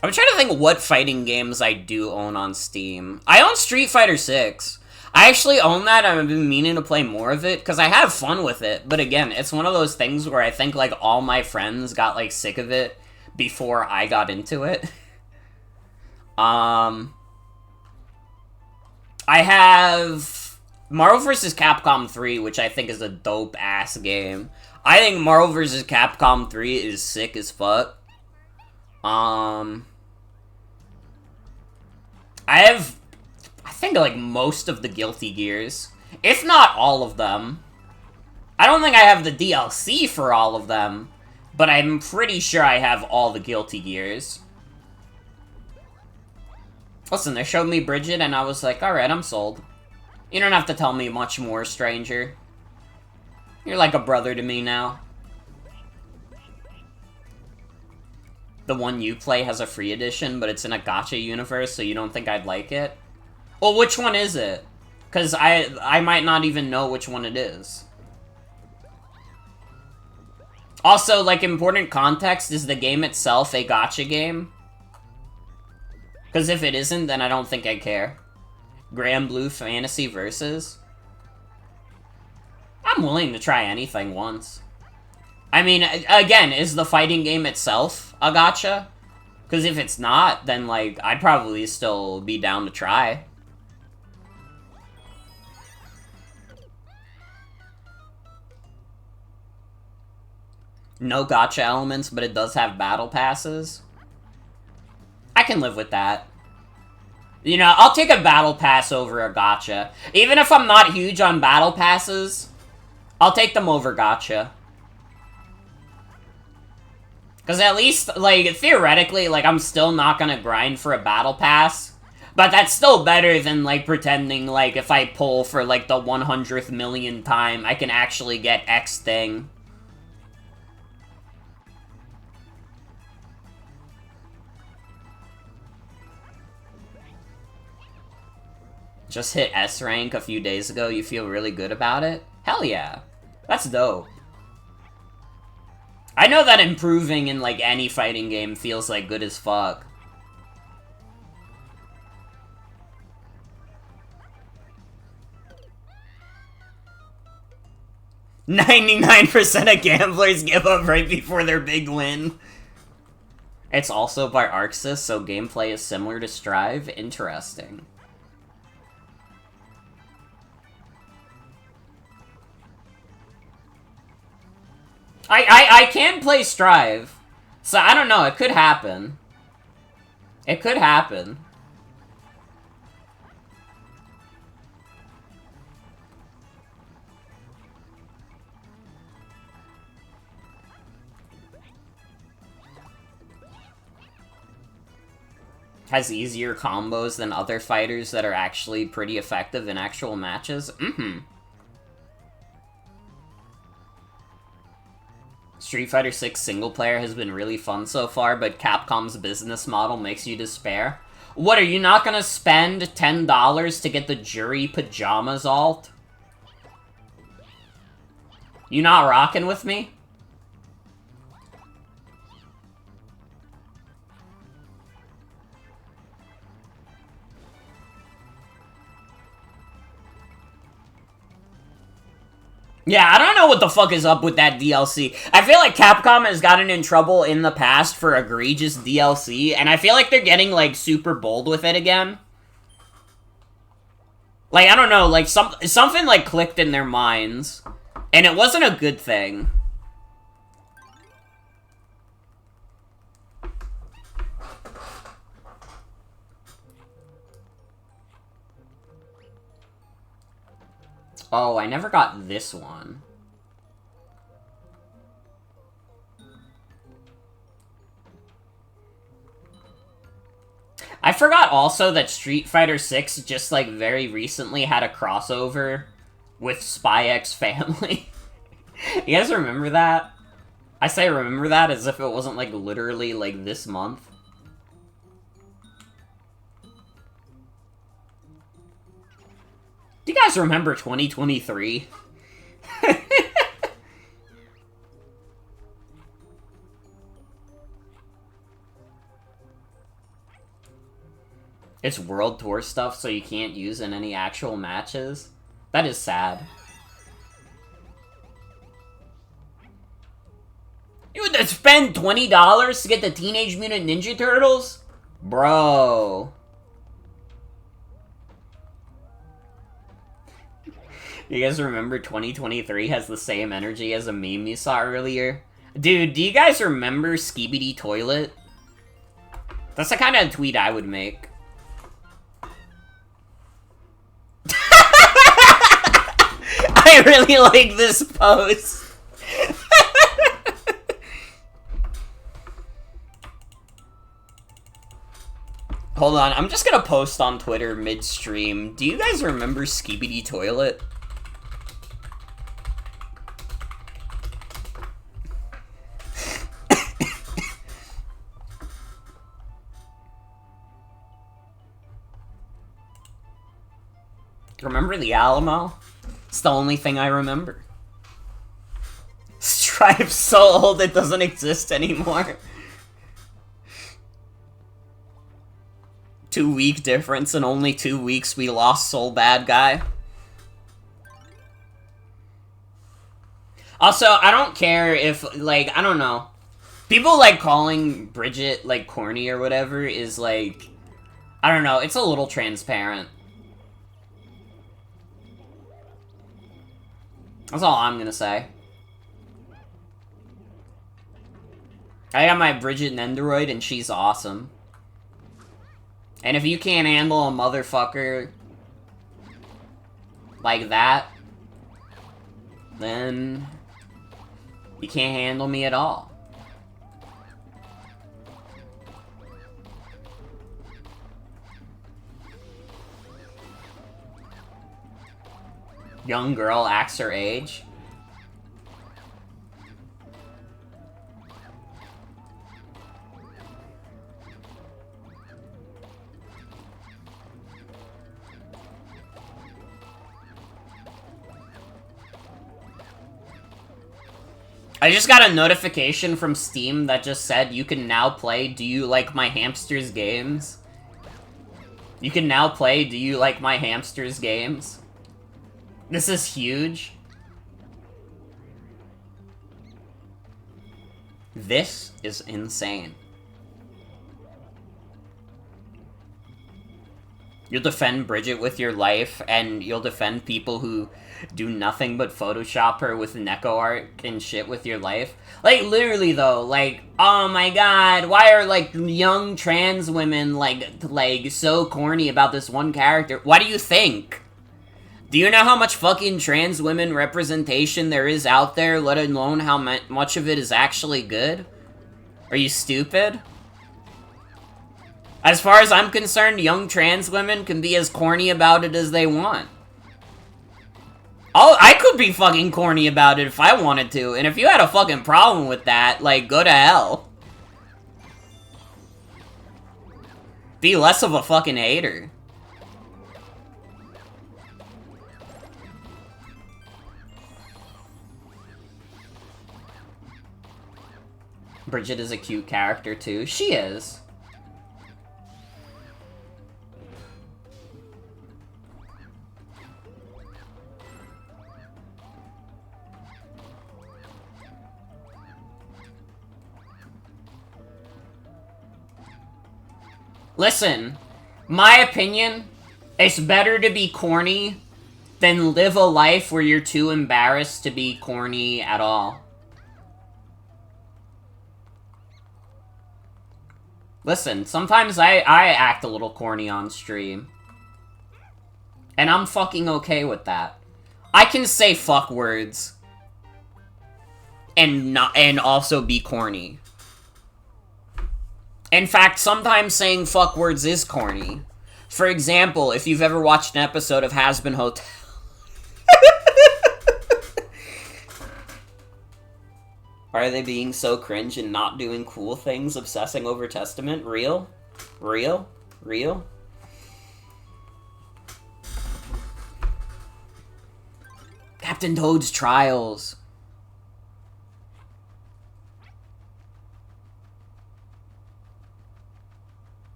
I'm trying to think what fighting games I do own on Steam. I own Street Fighter 6. I actually own that. I've been meaning to play more of it, because I have fun with it. But again, it's one of those things where I think, like, all my friends got, like, sick of it before I got into it. I have Marvel vs. Capcom 3, which I think is a dope-ass game. I think Marvel vs. Capcom 3 is sick as fuck. I have, I think, like, most of the Guilty Gears. If not all of them. I don't think I have the DLC for all of them, but I'm pretty sure I have all the Guilty Gears. Listen, they showed me Bridget, and I was like, alright, I'm sold. You don't have to tell me much more, stranger. You're like a brother to me now. The one you play has a free edition, but it's in a gacha universe, so you don't think I'd like it? Well, which one is it? Because I might not even know which one it is. Also, like, important context, is the game itself a gacha game? Because if it isn't, then I don't think I care. Granblue Fantasy Versus? I'm willing to try anything once. I mean, again, is the fighting game itself a gacha? Because if it's not, then, like, I'd probably still be down to try. No gacha elements, but it does have battle passes. I can live with that. You know, I'll take a battle pass over a gacha. Even if I'm not huge on battle passes, I'll take them over gacha. Because at least, like, theoretically, like, I'm still not gonna grind for a battle pass. But that's still better than, like, pretending, like, if I pull for, like, the 100th million time, I can actually get X thing. Just hit S rank a few days ago, you feel really good about it? Hell yeah. That's dope. I know that improving in, like, any fighting game feels, like, good as fuck. "99% of gamblers give up right before their big win." It's also by ArcSys, so gameplay is similar to Strive. Interesting. I can play Strive. So, I don't know, it could happen. It could happen. Has easier combos than other fighters that are actually pretty effective in actual matches? Mm-hmm. Street Fighter 6 single player has been really fun so far, but Capcom's business model makes you despair. What, are you not gonna spend $10 to get the Jury Pajamas alt? You not rocking with me? Yeah, I don't know what the fuck is up with that DLC. I feel like Capcom has gotten in trouble in the past for egregious DLC, and I feel like they're getting, like, super bold with it again. Like, I don't know, like, something, like, clicked in their minds, and it wasn't a good thing. Oh, I never got this one. I forgot also that Street Fighter 6 just, like, very recently had a crossover with Spy X Family. You guys remember that? I say remember that as if it wasn't, like, literally, like, this month. Do you guys remember 2023? It's World Tour stuff, so you can't use in any actual matches? That is sad. You would spend $20 to get the Teenage Mutant Ninja Turtles? Bro. You guys remember 2023 has the same energy as a meme you saw earlier? Dude, do you guys remember Skibidi Toilet? That's the kind of tweet I would make. I really like this post. Hold on, I'm just gonna post on Twitter midstream. Do you guys remember Skibidi Toilet? Remember the Alamo? It's the only thing I remember. Stripe's so old it doesn't exist anymore. 2-week difference, in only 2 weeks we lost Soul Bad Guy. Also, I don't care if, like, I don't know. People, like, calling Bridget, like, corny or whatever is, like, I don't know, it's a little transparent. That's all I'm gonna say. I got my Bridget Nendoroid, and she's awesome. And if you can't handle a motherfucker like that, then you can't handle me at all. Young girl acts her age. I just got a notification from Steam that just said you can now play Do You Like My Hamsters games? You can now play Do You Like My Hamsters games? This is huge. This is insane. You'll defend Bridget with your life, and you'll defend people who do nothing but Photoshop her with Neko art and shit with your life. Like, literally, though, like, oh my god, why are, like, young trans women, like, so corny about this one character? What do you think? Do you know how much fucking trans women representation there is out there, let alone how much of it is actually good? Are you stupid? As far as I'm concerned, young trans women can be as corny about it as they want. I could be fucking corny about it if I wanted to, and if you had a fucking problem with that, like, go to hell. Be less of a fucking hater. Bridget is a cute character, too. She is. Listen, my opinion, it's better to be corny than live a life where you're too embarrassed to be corny at all. Listen, sometimes I act a little corny on stream. And I'm fucking okay with that. I can say fuck words and also be corny. In fact, sometimes saying fuck words is corny. For example, if you've ever watched an episode of Hazbin Hotel. Are they being so cringe and not doing cool things, obsessing over Testament? Real? Real? Real? Captain Toad's Trials.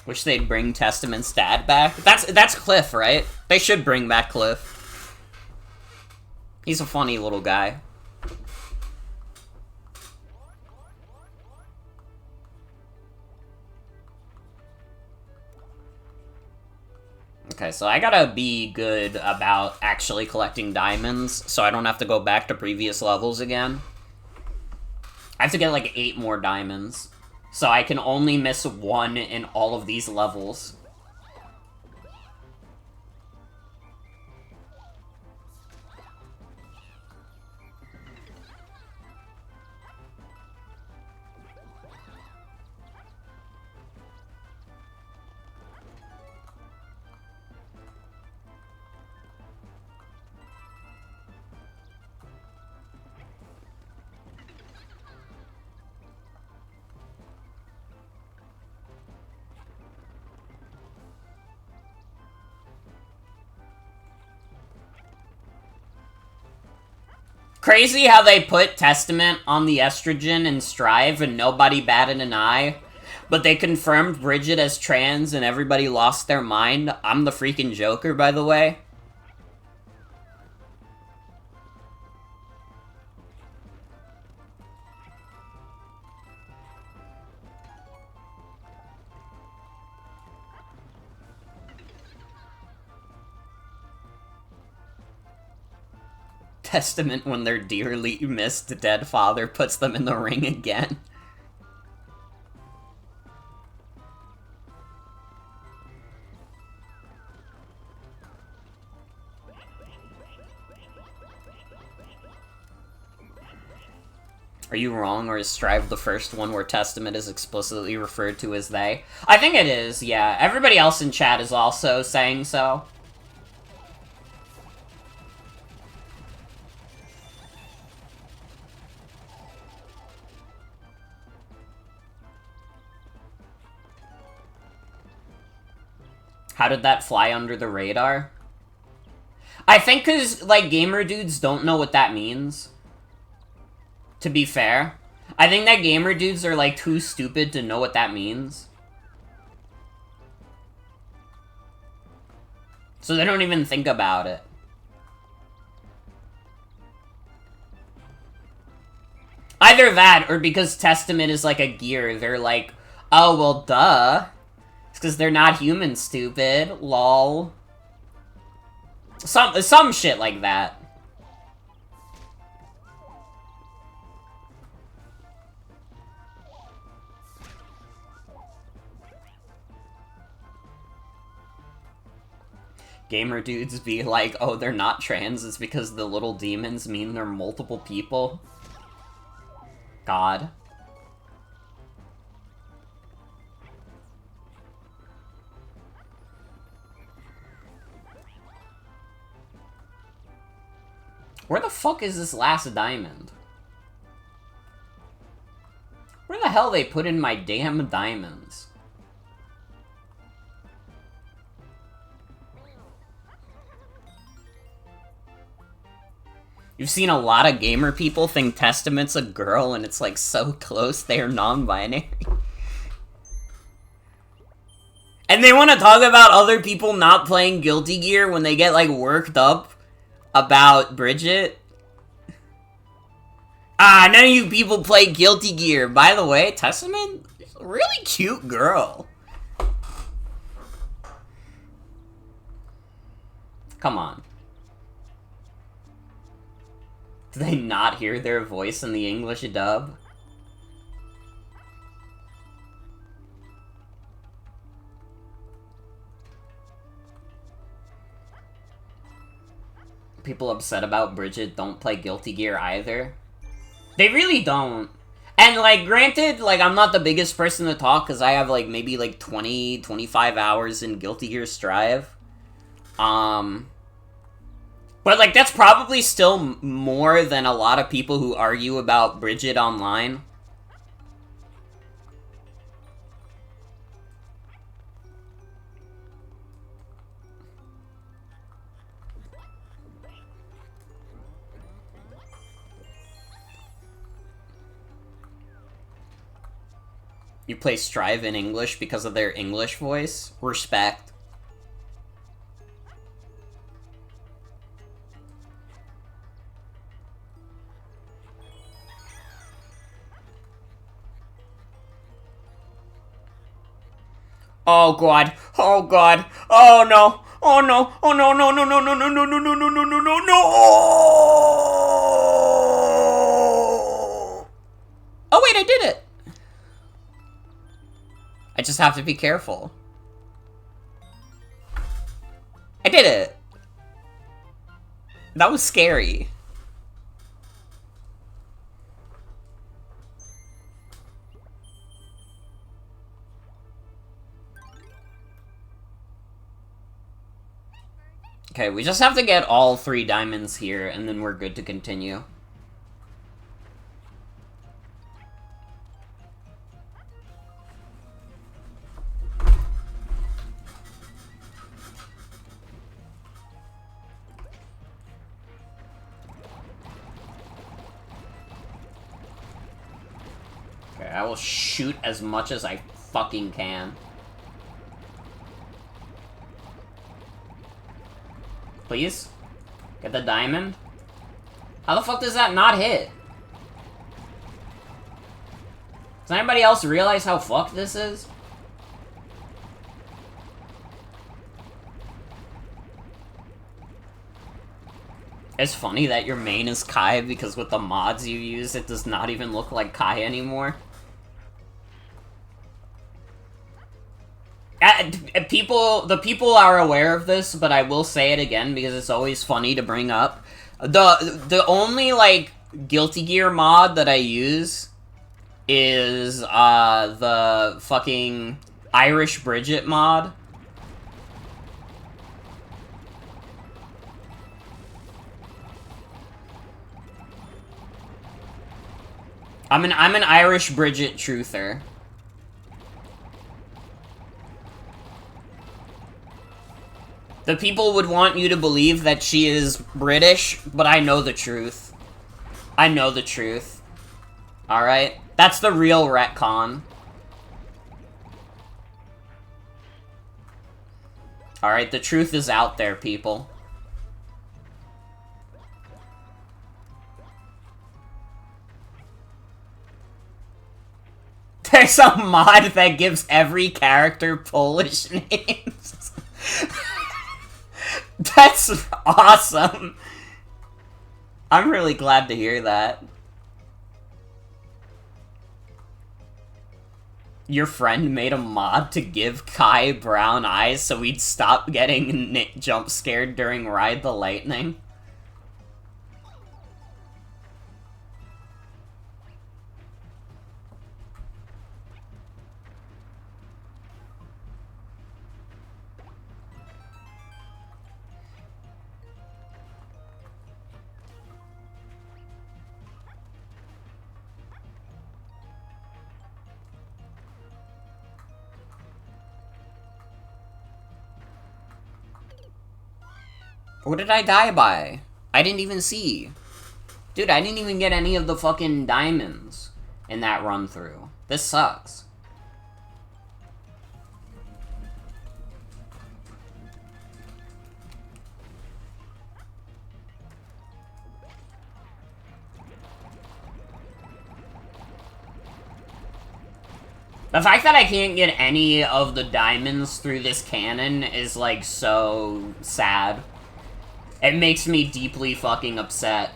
Wish they'd bring Testament's dad back. That's Cliff, right? They should bring back Cliff. He's a funny little guy. Okay, so I gotta be good about actually collecting diamonds, so I don't have to go back to previous levels again. I have to get like 8 more diamonds, so I can only miss 1 in all of these levels. Crazy how they put Testament on the estrogen in Strive and nobody batted an eye. But they confirmed Bridget as trans and everybody lost their mind. I'm the freaking Joker, by the way. Testament when their dearly missed dead father puts them in the ring again. Are you wrong, or is Strive the first one where Testament is explicitly referred to as they? I think it is, yeah. Everybody else in chat is also saying so. How did that fly under the radar? I think because, like, gamer dudes don't know what that means. To be fair. I think that gamer dudes are, like, too stupid to know what that means. So they don't even think about it. Either that, or because Testament is, like, a gear, they're like, oh, well, duh. It's because they're not human, stupid. Lol. Some shit like that. Gamer dudes be like, oh, they're not trans, it's because the little demons mean they're multiple people. God. Where the fuck is this last diamond? Where the hell they put in my damn diamonds? You've seen a lot of gamer people think Testament's a girl and it's like so close they're non-binary. And they want to talk about other people not playing Guilty Gear when they get like worked up about Bridget. Ah, none of you people play Guilty Gear. By the way, Testament is a really cute girl. Come on. Do they not hear their voice in the English dub? People upset about Bridget don't play Guilty Gear either. They really don't. And, like, granted, like, I'm not the biggest person to talk because I have, like, maybe, like, 20, 25 hours in Guilty Gear Strive. But, like, that's probably still more than a lot of people who argue about Bridget online. You play Strive in English because of their English voice? Respect. Oh god. Oh god. Oh no. Oh no! Oh no! No! No! No! No! No! No! No! No! No! No! No! No! No! Oh wait, I did it. I just have to be careful. I did it. That was scary. Okay, we just have to get all 3 diamonds here, and then we're good to continue. Okay, I will shoot as much as I fucking can. Please? Get the diamond? How the fuck does that not hit? Does anybody else realize how fucked this is? It's funny that your main is Kai because with the mods you use, it does not even look like Kai anymore. The people are aware of this, but I will say it again because it's always funny to bring up. The only, like, Guilty Gear mod that I use is, the fucking Irish Bridget mod. I'm an Irish Bridget truther. The people would want you to believe that she is British, but I know the truth. I know the truth. Alright? That's the real retcon. Alright, the truth is out there, people. There's a mod that gives every character Polish names. That's awesome. I'm really glad to hear that. Your friend made a mod to give Kai brown eyes so we'd stop getting jump scared during Ride the Lightning. What did I die by? I didn't even see. Dude, I didn't even get any of the fucking diamonds in that run-through. This sucks. The fact that I can't get any of the diamonds through this cannon is, like, so sad. It makes me deeply fucking upset.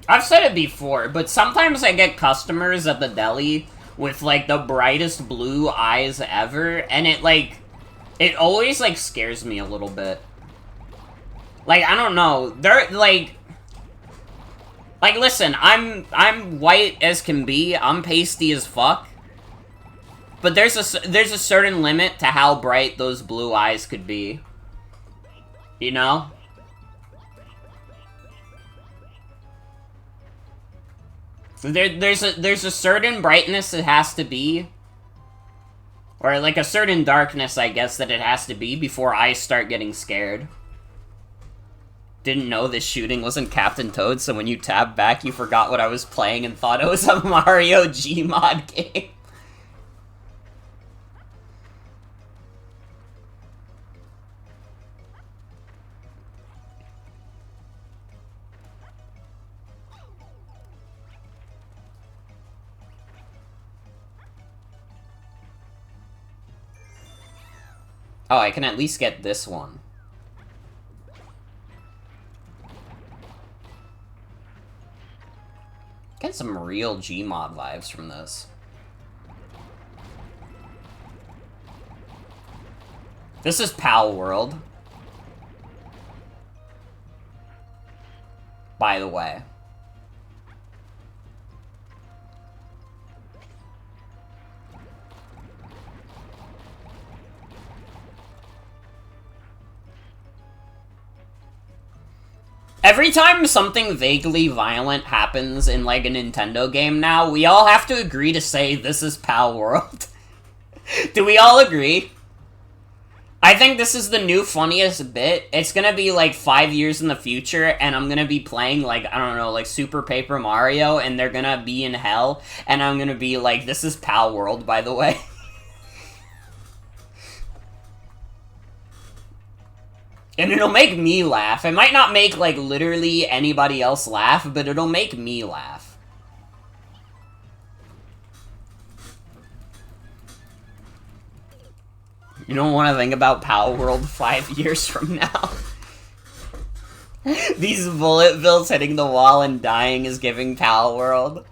I've said it before, but sometimes I get customers at the deli with, like, the brightest blue eyes ever, and it, like, it always, like, scares me a little bit. Like, I don't know, they're, like, listen, I'm white as can be, I'm pasty as fuck, but there's a certain limit to how bright those blue eyes could be. You know? There's a certain brightness it has to be, or like a certain darkness, I guess, that it has to be before I start getting scared. Didn't know this shooting wasn't Captain Toad, so when you tab back, you forgot what I was playing and thought it was a Mario Gmod game. Oh, I can at least get this one. Get some real Gmod vibes from this. This is Pal World. By the way. Every time something vaguely violent happens in, like, a Nintendo game now, we all have to agree to say, this is Pal World. Do we all agree? I think this is the new funniest bit. It's gonna be, like, 5 years in the future, and I'm gonna be playing, like, I don't know, like, Super Paper Mario, and they're gonna be in hell, and I'm gonna be like, this is Pal World, by the way. And it'll make me laugh. It might not make, like, literally anybody else laugh, but it'll make me laugh. You don't want to think about Pal World 5 years from now? These bullet bills hitting the wall and dying is giving Pal World.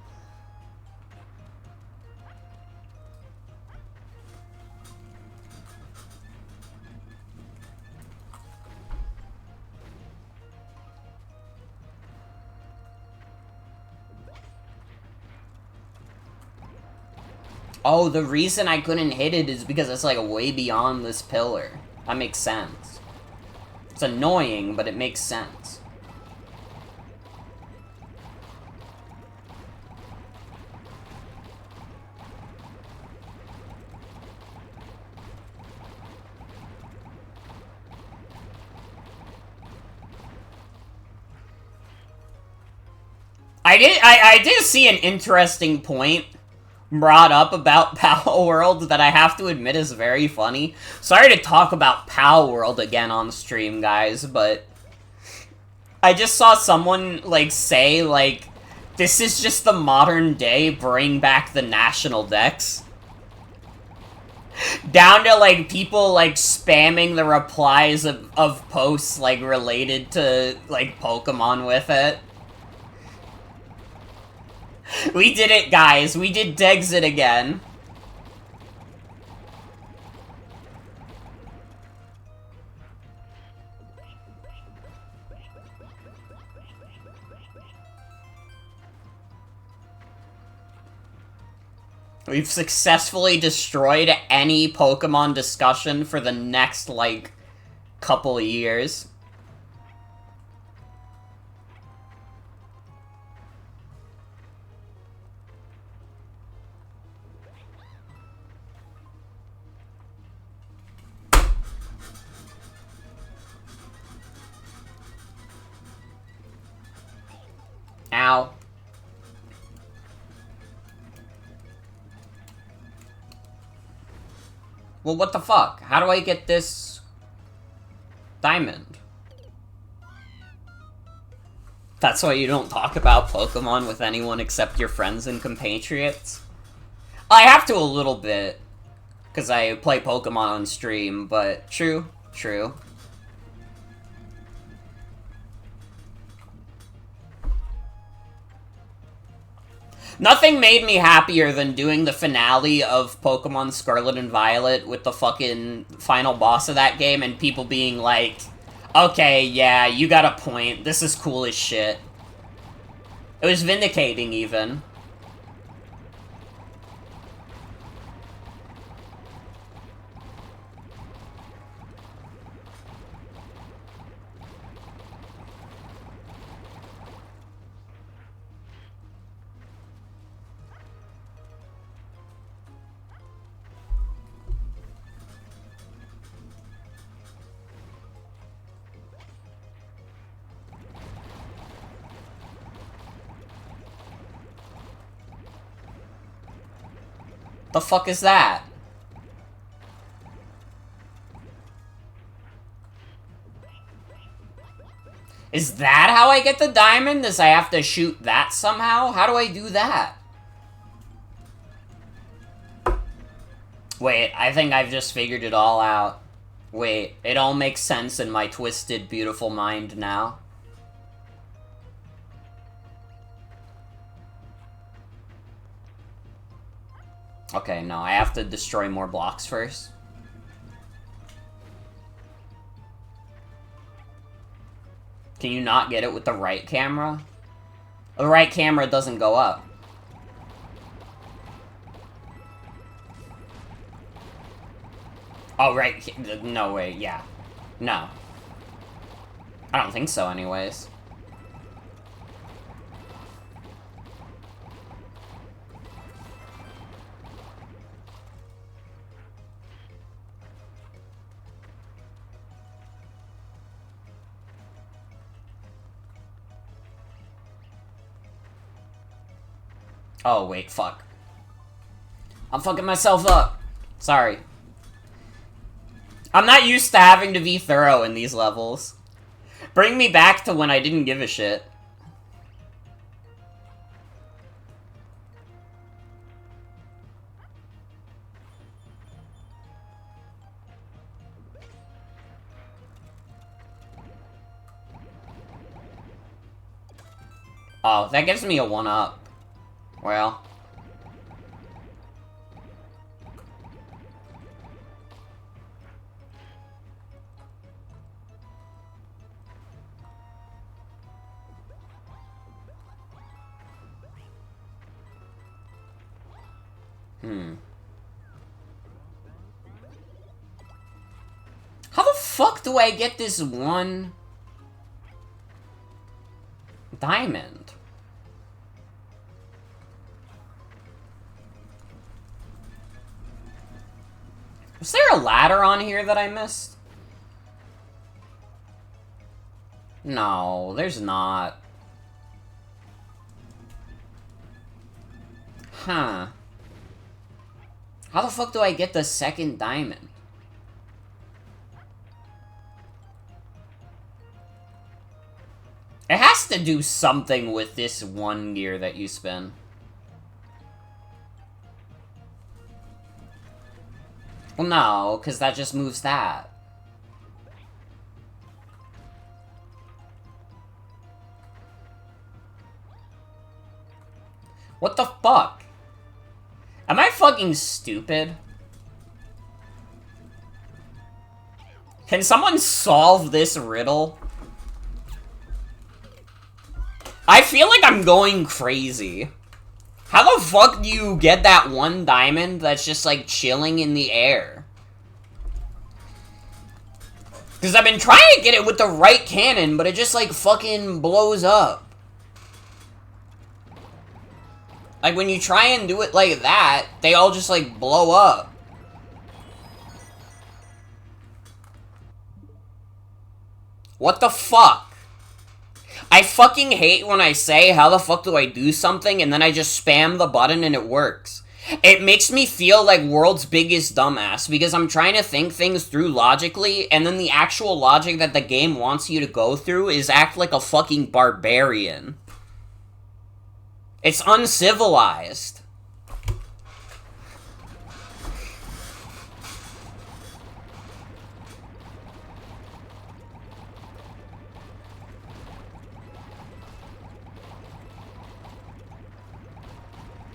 Oh, the reason I couldn't hit it is because it's, like, way beyond this pillar. That makes sense. It's annoying, but it makes sense. I did see an interesting point brought up about Pal World that I have to admit is very funny. Sorry to talk about Pal World again on stream, guys, but I just saw someone, like, say, like, this is just the modern day bring back the national Dex. Down to, like, people, like, spamming the replies of posts, like, related to, like, Pokemon with it. We did it, guys. We did Dexit again. We've successfully destroyed any Pokemon discussion for the next, like, couple of years. Ow. Well, what the fuck? How do I get this diamond? That's why you don't talk about Pokemon with anyone except your friends and compatriots? I have to a little bit, because I play Pokemon on stream, but true, true. Nothing made me happier than doing the finale of Pokemon Scarlet and Violet with the fucking final boss of that game and people being like, okay, yeah, you got a point, this is cool as shit. It was vindicating, even. The fuck is that? Is that how I get the diamond? Does I have to shoot that somehow? How do I do that? Wait, I think I've just figured it all out. Wait, it all makes sense in my twisted, beautiful mind now. Okay, no, I have to destroy more blocks first. Can you not get it with the right camera? The right camera doesn't go up. Oh, right. No way, yeah. No. I don't think so, anyways. Oh, wait, fuck. I'm fucking myself up. Sorry. I'm not used to having to be thorough in these levels. Bring me back to when I didn't give a shit. Oh, that gives me a 1-up. Well. How the fuck do I get this one diamond? Was there a ladder on here that I missed? No, there's not. Huh. How the fuck do I get the second diamond? It has to do something with this one gear that you spin. Well, no, because that just moves that. What the fuck? Am I fucking stupid? Can someone solve this riddle? I feel like I'm going crazy. How the fuck do you get that one diamond that's just, like, chilling in the air? Because I've been trying to get it with the right cannon, but it just, like, fucking blows up. Like, when you try and do it like that, they all just, like, blow up. What the fuck? I fucking hate when I say, how the fuck do I do something, and then I just spam the button and it works. It makes me feel like world's biggest dumbass, because I'm trying to think things through logically, and then the actual logic that the game wants you to go through is act like a fucking barbarian. It's uncivilized.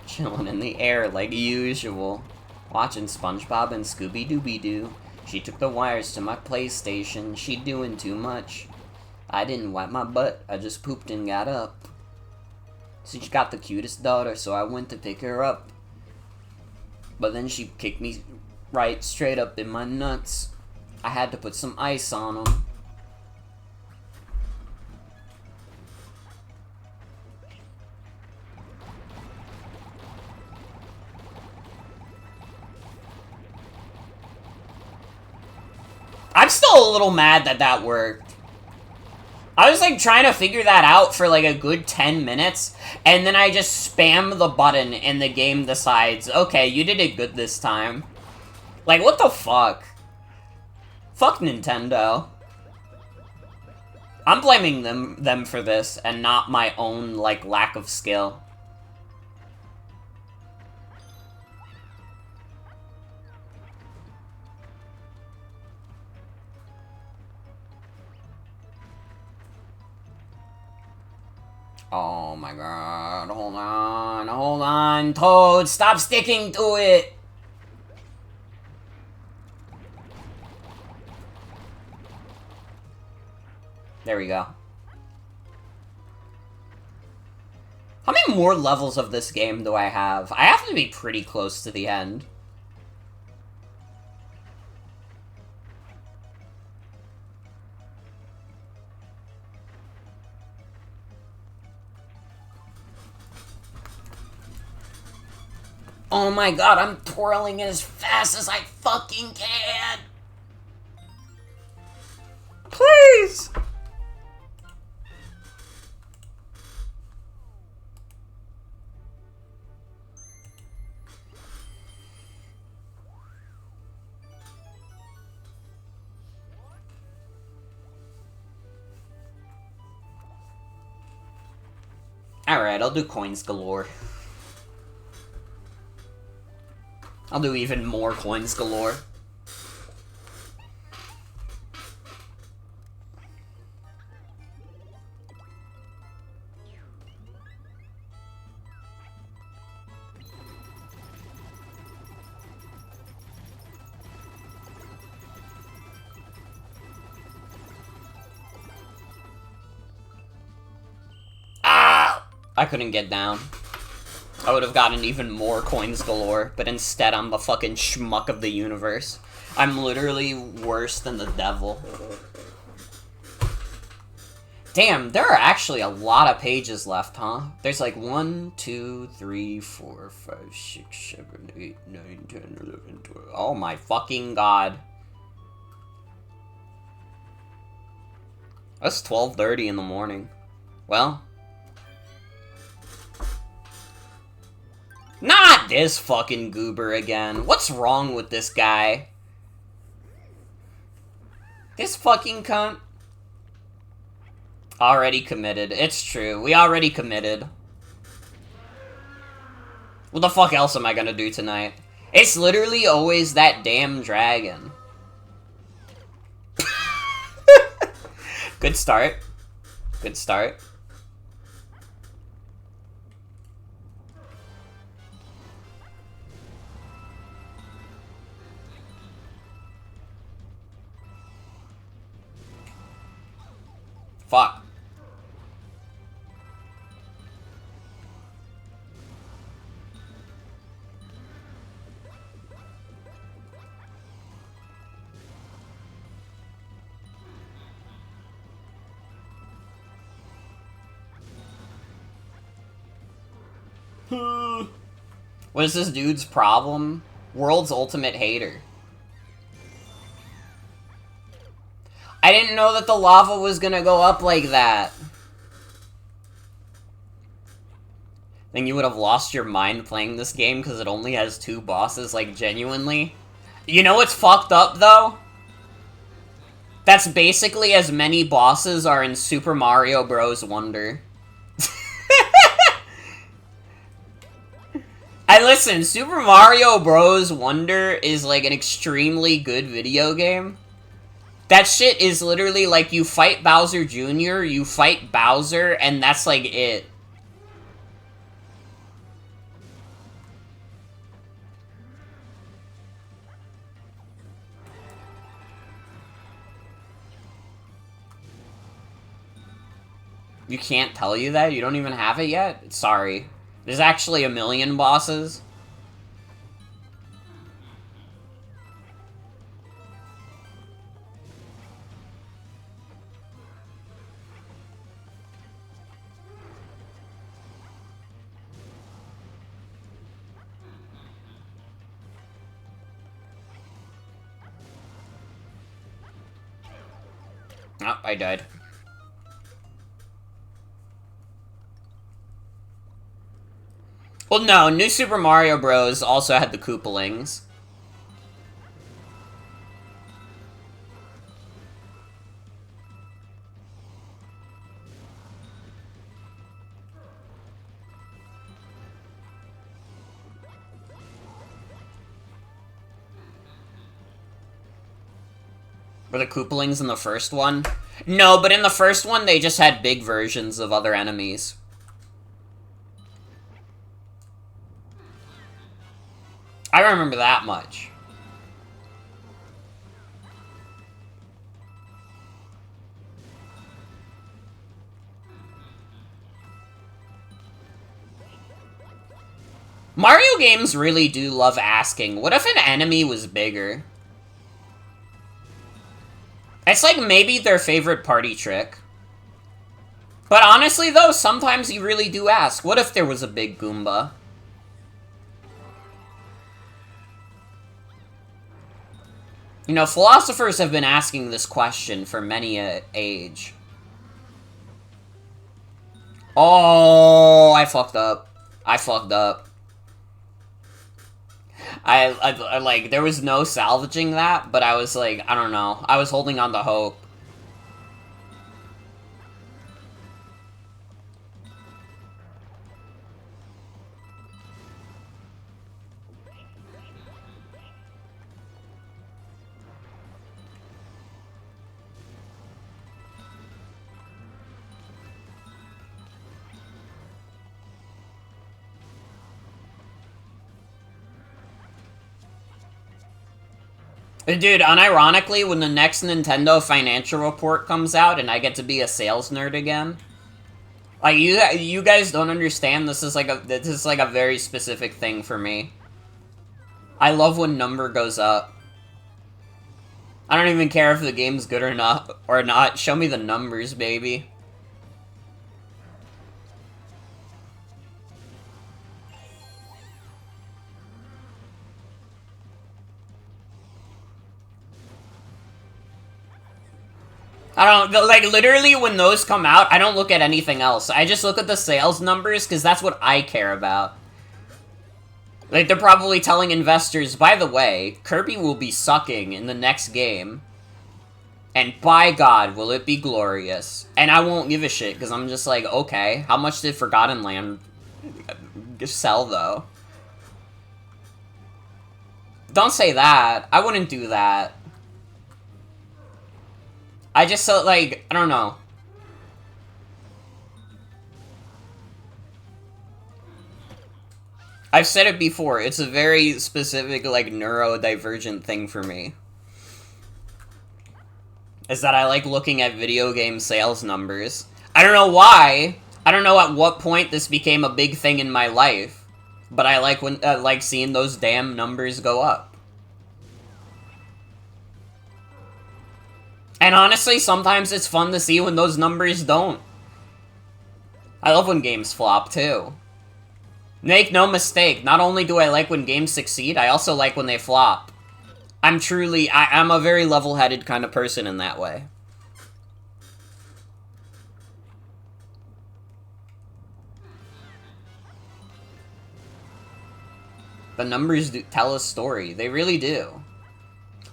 Chilling in the air like usual. Watching SpongeBob and Scooby-Dooby-Doo. She took the wires to my PlayStation. She doing too much. I didn't wipe my butt. I just pooped and got up. She got the cutest daughter, so I went to pick her up. But then she kicked me right straight up in my nuts. I had to put some ice on them. I'm still a little mad that that worked. I was like trying to figure that out for like a good 10 minutes, and then I just spam the button and the game decides, okay, you did it good this time. Like, what the fuck? Fuck Nintendo. I'm blaming them for this, and not my own, like, lack of skill. Oh my god, hold on, Toad, stop sticking to it! There we go. How many more levels of this game do I have? I have to be pretty close to the end. Oh my god, I'm twirling it as fast as I fucking can! Please! Alright, I'll do coins galore. I'll do even more coins galore. I couldn't get down. I would have gotten even more coins galore, but instead I'm the fucking schmuck of the universe. I'm literally worse than the devil. Damn, there are actually a lot of pages left, huh? There's like 1, 2, 3, 4, 5, 6, 7, 8, 9, 10, 11, 12. Oh my fucking god. That's 12:30 in the morning. Well. Not this fucking goober again. What's wrong with this guy? This fucking cunt. Already committed. It's true. We already committed. What the fuck else am I gonna do tonight? It's literally always that damn dragon. Good start. Good start. Fuck. What is this dude's problem? World's ultimate hater. I didn't know that the lava was gonna go up like that. Then you would have lost your mind playing this game because it only has 2 bosses, like, genuinely. You know what's fucked up, though? That's basically as many bosses are in Super Mario Bros. Wonder. Listen, Super Mario Bros. Wonder is, like, an extremely good video game. That shit is literally, like, you fight Bowser Jr., you fight Bowser, and that's, like, it. You can't tell you that? You don't even have it yet? Sorry. There's actually a million bosses. Oh, I died. Well, no, New Super Mario Bros. Also had the Koopalings. Were the Koopalings in the first one? No, but in the first one, they just had big versions of other enemies. I remember that much. Mario games really do love asking, what if an enemy was bigger? It's like maybe their favorite party trick. But honestly though, sometimes you really do ask, what if there was a big Goomba? You know, philosophers have been asking this question for many a age. Oh, I fucked up. I fucked up. I like, there was no salvaging that, but I was like, I don't know. I was holding on to hope. Dude, unironically, when the next Nintendo financial report comes out and I get to be a sales nerd again, like, you guys don't understand, this is like a very specific thing for me. I love when number goes up. I don't even care if the game's good or not. Show me the numbers, baby. I don't, like, literally when those come out, I don't look at anything else. I just look at the sales numbers, because that's what I care about. Like, they're probably telling investors, by the way, Kirby will be sucking in the next game. And by God, will it be glorious. And I won't give a shit, because I'm just like, okay, how much did Forgotten Land sell, though? Don't say that. I wouldn't do that. I just felt like, I don't know. I've said it before, it's a very specific, like, neurodivergent thing for me. Is that I like looking at video game sales numbers. I don't know why. I don't know at what point this became a big thing in my life. But I like when, like seeing those damn numbers go up. And honestly, sometimes it's fun to see when those numbers don't. I love when games flop, too. Make no mistake, not only do I like when games succeed, I also like when they flop. I'm a very level-headed kind of person in that way. The numbers tell a story. They really do.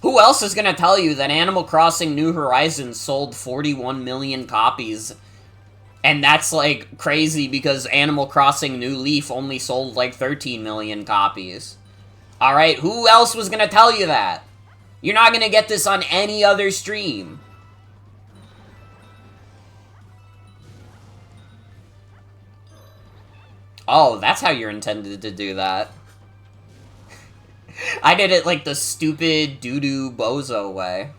Who else is gonna tell you that Animal Crossing New Horizons sold 41 million copies? And that's, like, crazy because Animal Crossing New Leaf only sold, like, 13 million copies. Alright, who else was gonna tell you that? You're not gonna get this on any other stream. Oh, that's how you're intended to do that. I did it like the stupid doo-doo bozo way.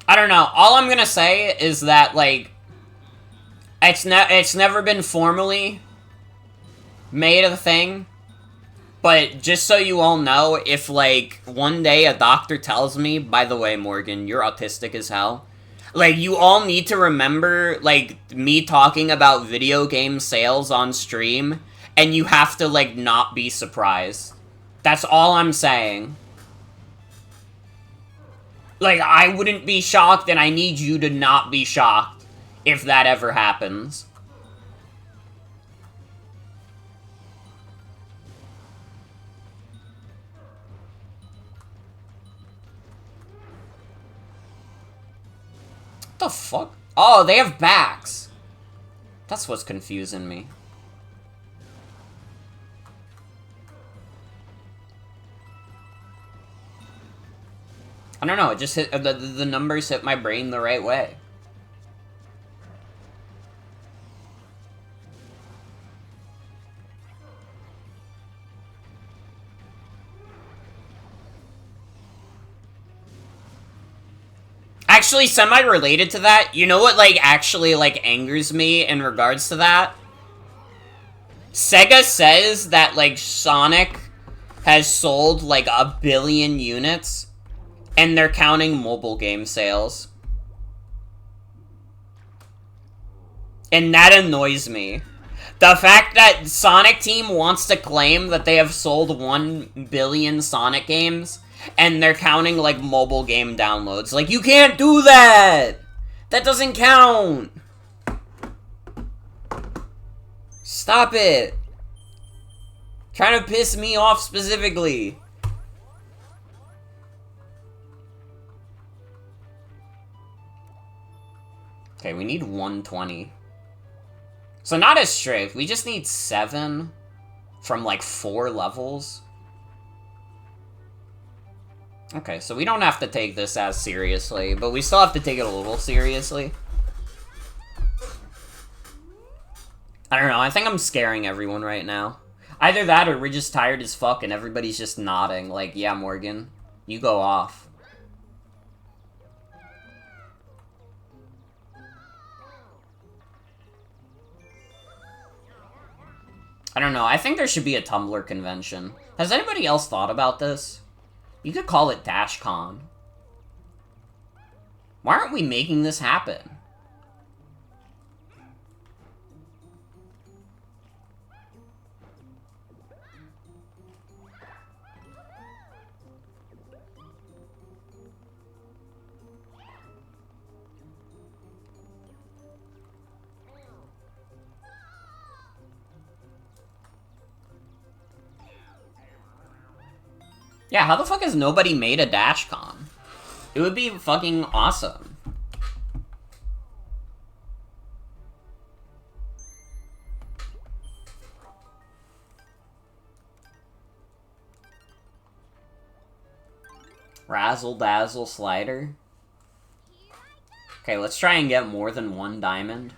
I don't know. All I'm gonna say is that, like, it's never been formally made a thing, But just so you all know, if, like, one day a doctor tells me, by the way, Morgan, you're autistic as hell, like, you all need to remember, like, me talking about video game sales on stream, and you have to, like, not be surprised. That's all I'm saying. Like, I wouldn't be shocked, and I need you to not be shocked if that ever happens. What the fuck? Oh, they have backs. That's what's confusing me. I don't know, it just hit, the numbers hit my brain the right way. Actually, semi-related to that, you know what, like, actually, like, angers me in regards to that? Sega says that, like, Sonic has sold, like, 1 billion units, and they're counting mobile game sales. And that annoys me. The fact that Sonic Team wants to claim that they have sold 1 billion Sonic games, and they're counting, like, mobile game downloads. Like, you can't do that! That doesn't count! Stop it! Trying to piss me off specifically. Okay, we need 120. So not as strict, we just need 7 from, like, 4 levels. Okay, so we don't have to take this as seriously, but we still have to take it a little seriously. I don't know, I think I'm scaring everyone right now. Either that or we're just tired as fuck and everybody's just nodding, like, yeah, Morgan, you go off. I don't know, I think there should be a Tumblr convention. Has anybody else thought about this? You could call it DashCon. Why aren't we making this happen? Yeah, how the fuck has nobody made a DashCon? It would be fucking awesome. Razzle Dazzle Slider. Okay, let's try and get more than 1 diamond.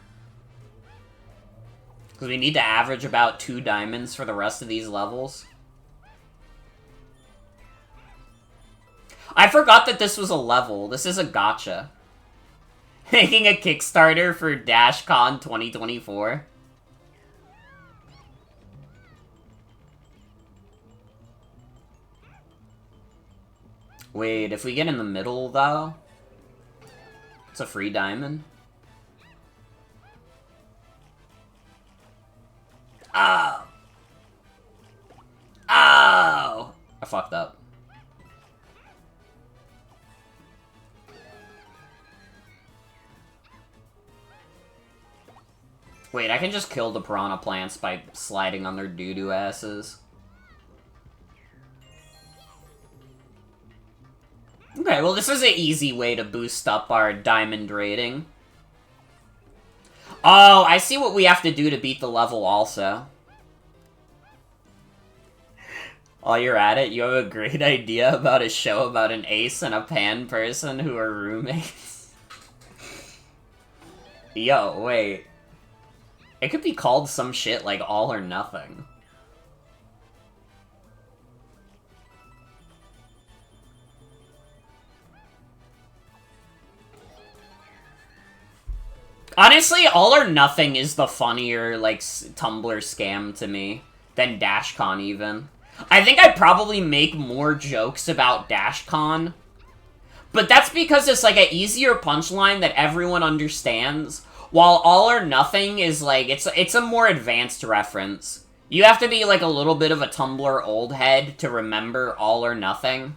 Because we need to average about 2 diamonds for the rest of these levels. I forgot that this was a level. This is a gacha. Making a Kickstarter for DashCon 2024. Wait, if we get in the middle, though? It's a free diamond. Oh! Oh! I fucked up. Wait, I can just kill the piranha plants by sliding on their doo-doo asses. Okay, well this is an easy way to boost up our diamond rating. Oh, I see what we have to do to beat the level also. While you're at it, you have a great idea about a show about an ace and a pan person who are roommates. Yo, wait. It could be called some shit like All or Nothing. Honestly, All or Nothing is the funnier, like, Tumblr scam to me than DashCon even. I think I'd probably make more jokes about DashCon. But that's because it's like an easier punchline that everyone understands, while All or Nothing is like, it's a more advanced reference. You have to be like a little bit of a Tumblr old head to remember All or Nothing.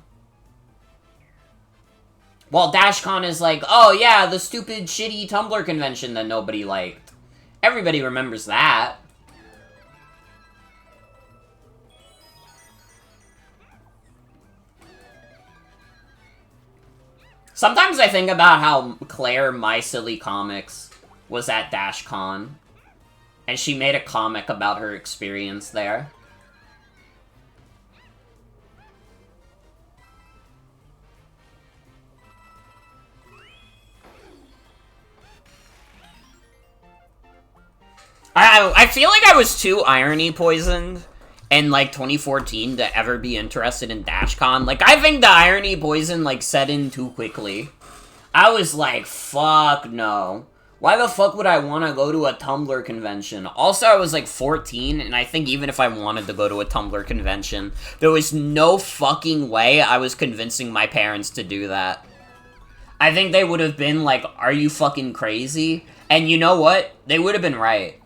While DashCon is like, oh yeah, the stupid shitty Tumblr convention that nobody liked. Everybody remembers that. Sometimes I think about how Claire My Silly Comics was at DashCon, and she made a comic about her experience there. I feel like I was too irony poisoned in, like, 2014 to ever be interested in DashCon. Like, I think the irony poison, like, set in too quickly. I was like, fuck no. Why the fuck would I want to go to a Tumblr convention? Also, I was, like, 14, and I think even if I wanted to go to a Tumblr convention, there was no fucking way I was convincing my parents to do that. I think they would have been like, are you fucking crazy? And you know what? They would have been right.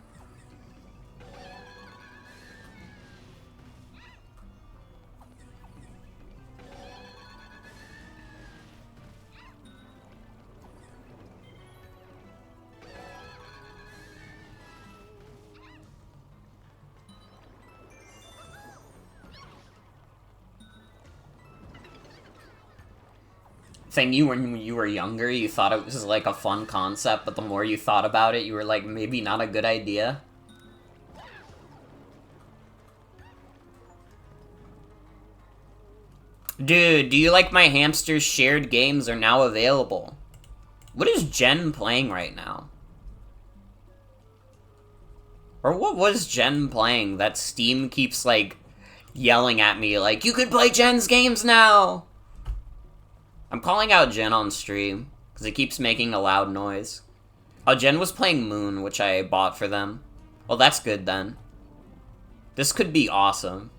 Thing you when you were younger, you thought it was like a fun concept, but the more you thought about it, you were like, maybe not a good idea. Dude, do you like my hamster's shared games are now available? What is Jen playing right now? Or what was Jen playing that Steam keeps, like, yelling at me, like, you could play Jen's games now! I'm calling out Jen on stream, because it keeps making a loud noise. Oh, Jen was playing Moon, which I bought for them. Well, that's good then. This could be awesome.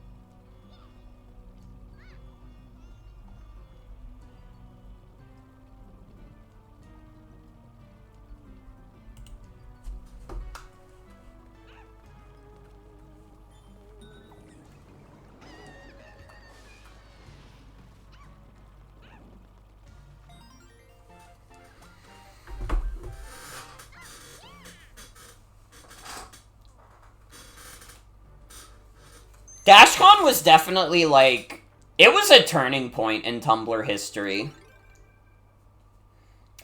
DashCon was definitely, like, it was a turning point in Tumblr history.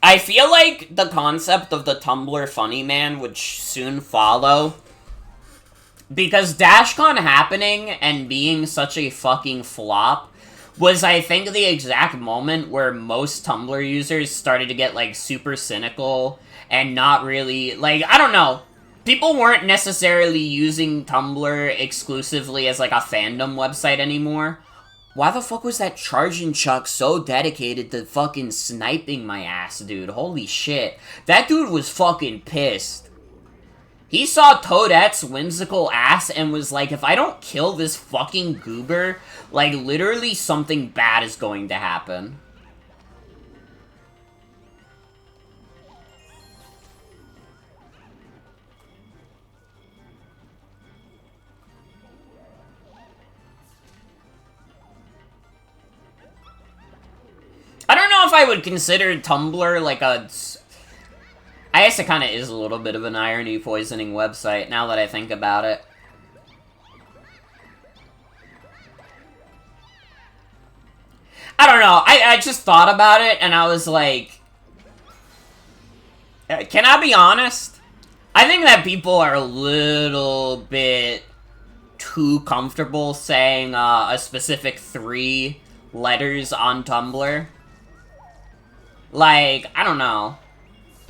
I feel like the concept of the Tumblr Funny Man would soon follow. Because DashCon happening and being such a fucking flop was, I think, the exact moment where most Tumblr users started to get, like, super cynical and not really, like, I don't know. People weren't necessarily using Tumblr exclusively as, like, a fandom website anymore. Why the fuck was that Chargin' Chuck so dedicated to fucking sniping my ass, dude? Holy shit. That dude was fucking pissed. He saw Toadette's whimsical ass and was like, if I don't kill this fucking goober, like, literally something bad is going to happen. I don't know if I would consider Tumblr like a... I guess it kind of is a little bit of an irony poisoning website, now that I think about it. I don't know, I just thought about it, and I was like... Can I be honest? I think that people are a little bit too comfortable saying a specific 3 letters on Tumblr. Like, I don't know.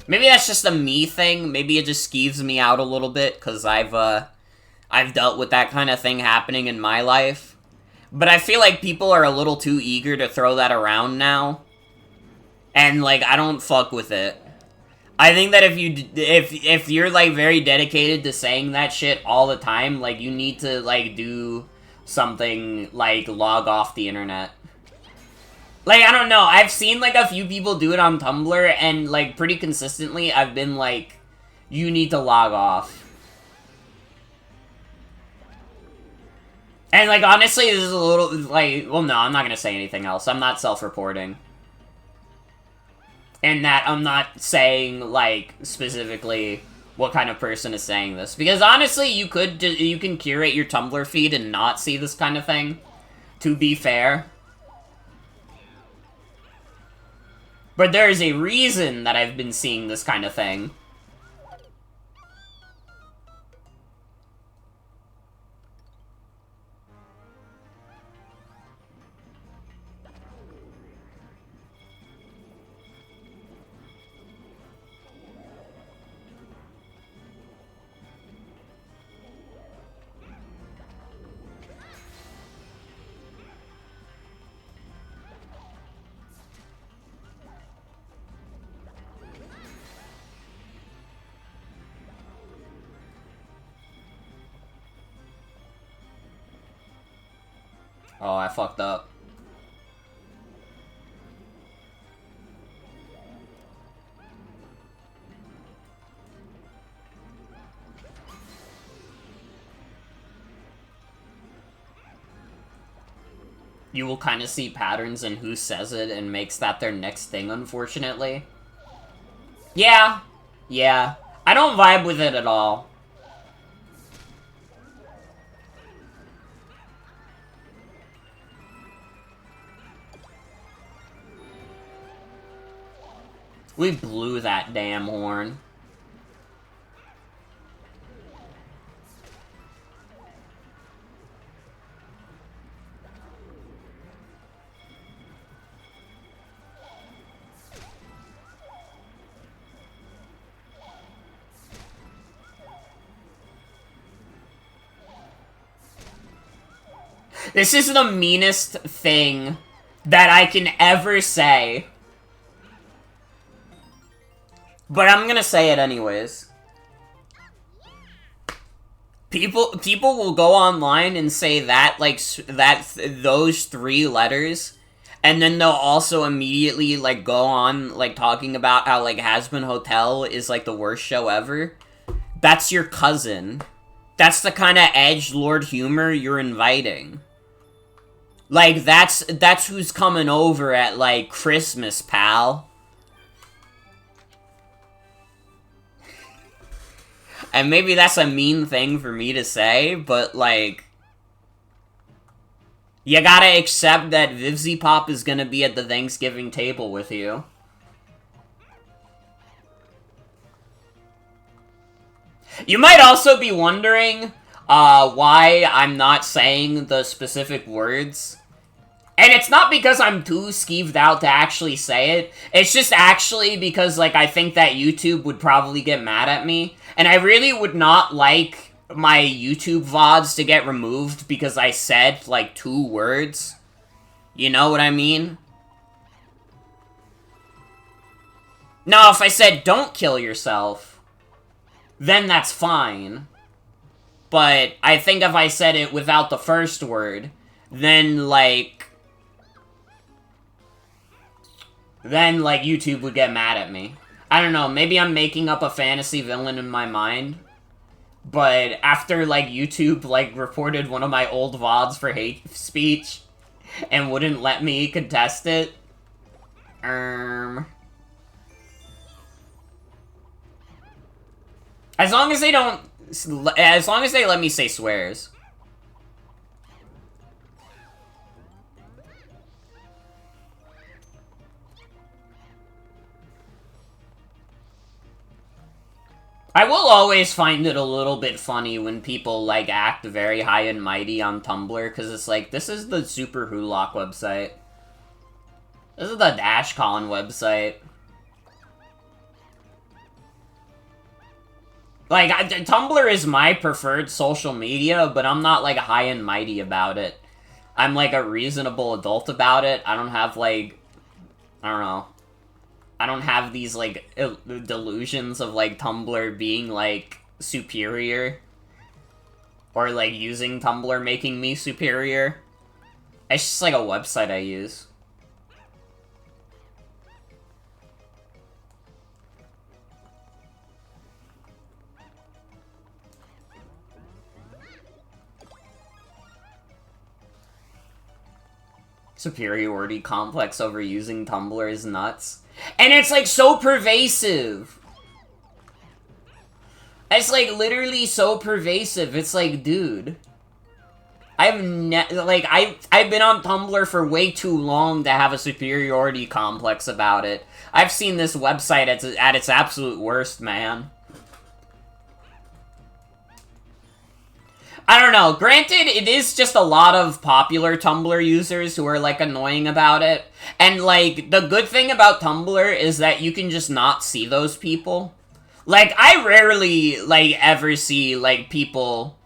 Maybe that's just a me thing. Maybe it just skeeves me out a little bit, because I've dealt with that kind of thing happening in my life. But I feel like people are a little too eager to throw that around now. And, like, I don't fuck with it. I think that if you're, like, very dedicated to saying that shit all the time, like, you need to, like, do something like log off the internet. Like, I don't know, I've seen like a few people do it on Tumblr, and like pretty consistently I've been like, you need to log off. And like, honestly, this is a little, like, well, no, I'm not gonna say anything else. I'm not self-reporting. And that I'm not saying, like, specifically what kind of person is saying this. Because honestly, you can curate your Tumblr feed and not see this kind of thing, to be fair. But there is a reason that I've been seeing this kind of thing. Oh, I fucked up. You will kind of see patterns in who says it and makes that their next thing, unfortunately. Yeah. Yeah. I don't vibe with it at all. We blew that damn horn. This is the meanest thing that I can ever say. But I'm gonna say it anyways. People will go online and say that, like, those 3 letters, and then they'll also immediately, like, go on, like, talking about how, like, Hazbin Hotel is, like, the worst show ever. That's your cousin. That's the kind of edgelord humor you're inviting. Like, that's who's coming over at, like, Christmas, pal. And maybe that's a mean thing for me to say, but, like, you gotta accept that Vivziepop is gonna be at the Thanksgiving table with you. You might also be wondering, why I'm not saying the specific words. And it's not because I'm too skeeved out to actually say it. It's just actually because, like, I think that YouTube would probably get mad at me. And I really would not like my YouTube VODs to get removed because I said, like, 2 words. You know what I mean? Now, if I said, don't kill yourself, then that's fine. But I think if I said it without the first word, then, like, YouTube would get mad at me. I don't know, maybe I'm making up a fantasy villain in my mind. But after, like, YouTube, like, reported one of my old VODs for hate speech and wouldn't let me contest it. As long as they don't... As long as they let me say swears. I will always find it a little bit funny when people, like, act very high and mighty on Tumblr, because it's like, this is the Super Hulock website. This is the DashCon website. Like, Tumblr is my preferred social media, but I'm not, like, high and mighty about it. I'm, like, a reasonable adult about it. I don't have, like, I don't know. I don't have these, like, delusions of, like, Tumblr being, like, superior. or like using Tumblr making me superior. It's just like a website I use. Superiority complex over using Tumblr is nuts. And it's like so pervasive. It's like literally so pervasive. It's like, dude. I've been on Tumblr for way too long to have a superiority complex about it. I've seen this website at its absolute worst, man. I don't know. Granted, it is just a lot of popular Tumblr users who are, like, annoying about it. And, like, the good thing about Tumblr is that you can just not see those people. Like, I rarely, like, ever see, like, people,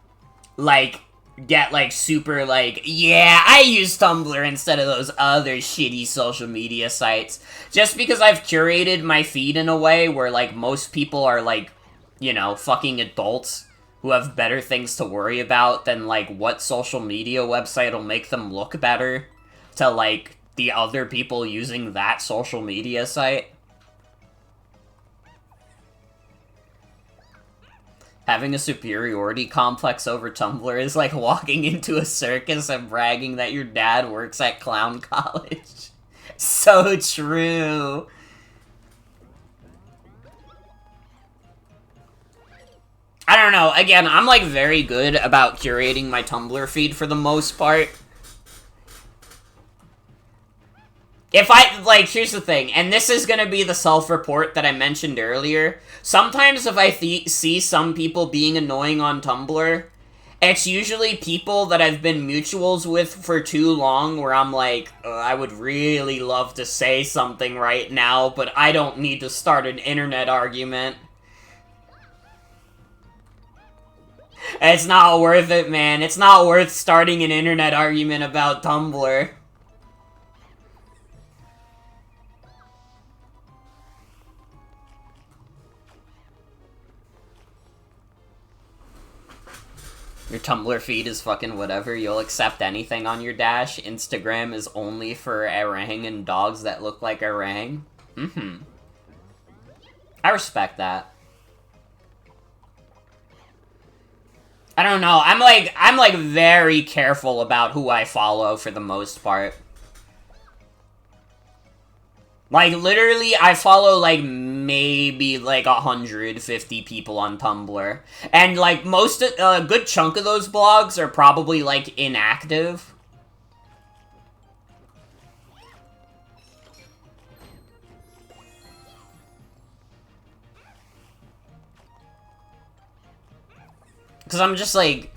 like, get, like, super, like, yeah, I use Tumblr instead of those other shitty social media sites. Just because I've curated my feed in a way where, like, most people are, like, you know, fucking adults who have better things to worry about than, like, what social media website will make them look better to, like, the other people using that social media site. Having a superiority complex over Tumblr is like walking into a circus and bragging that your dad works at clown college. So true. I don't know, again, I'm, like, very good about curating my Tumblr feed for the most part. If I, like, here's the thing, and this is gonna be the self-report that I mentioned earlier. Sometimes if I see some people being annoying on Tumblr, it's usually people that I've been mutuals with for too long, where I'm like, I would really love to say something right now, but I don't need to start an internet argument. It's not worth it, man. It's not worth starting an internet argument about Tumblr. Your Tumblr feed is fucking whatever. You'll accept anything on your dash. Instagram is only for orang and dogs that look like orang. I respect that. I don't know, I'm like very careful about who I follow for the most part. Like, literally, I follow, like, maybe, like, 150 people on Tumblr. And, like, a good chunk of those blogs are probably, like, inactive. Because I'm just like,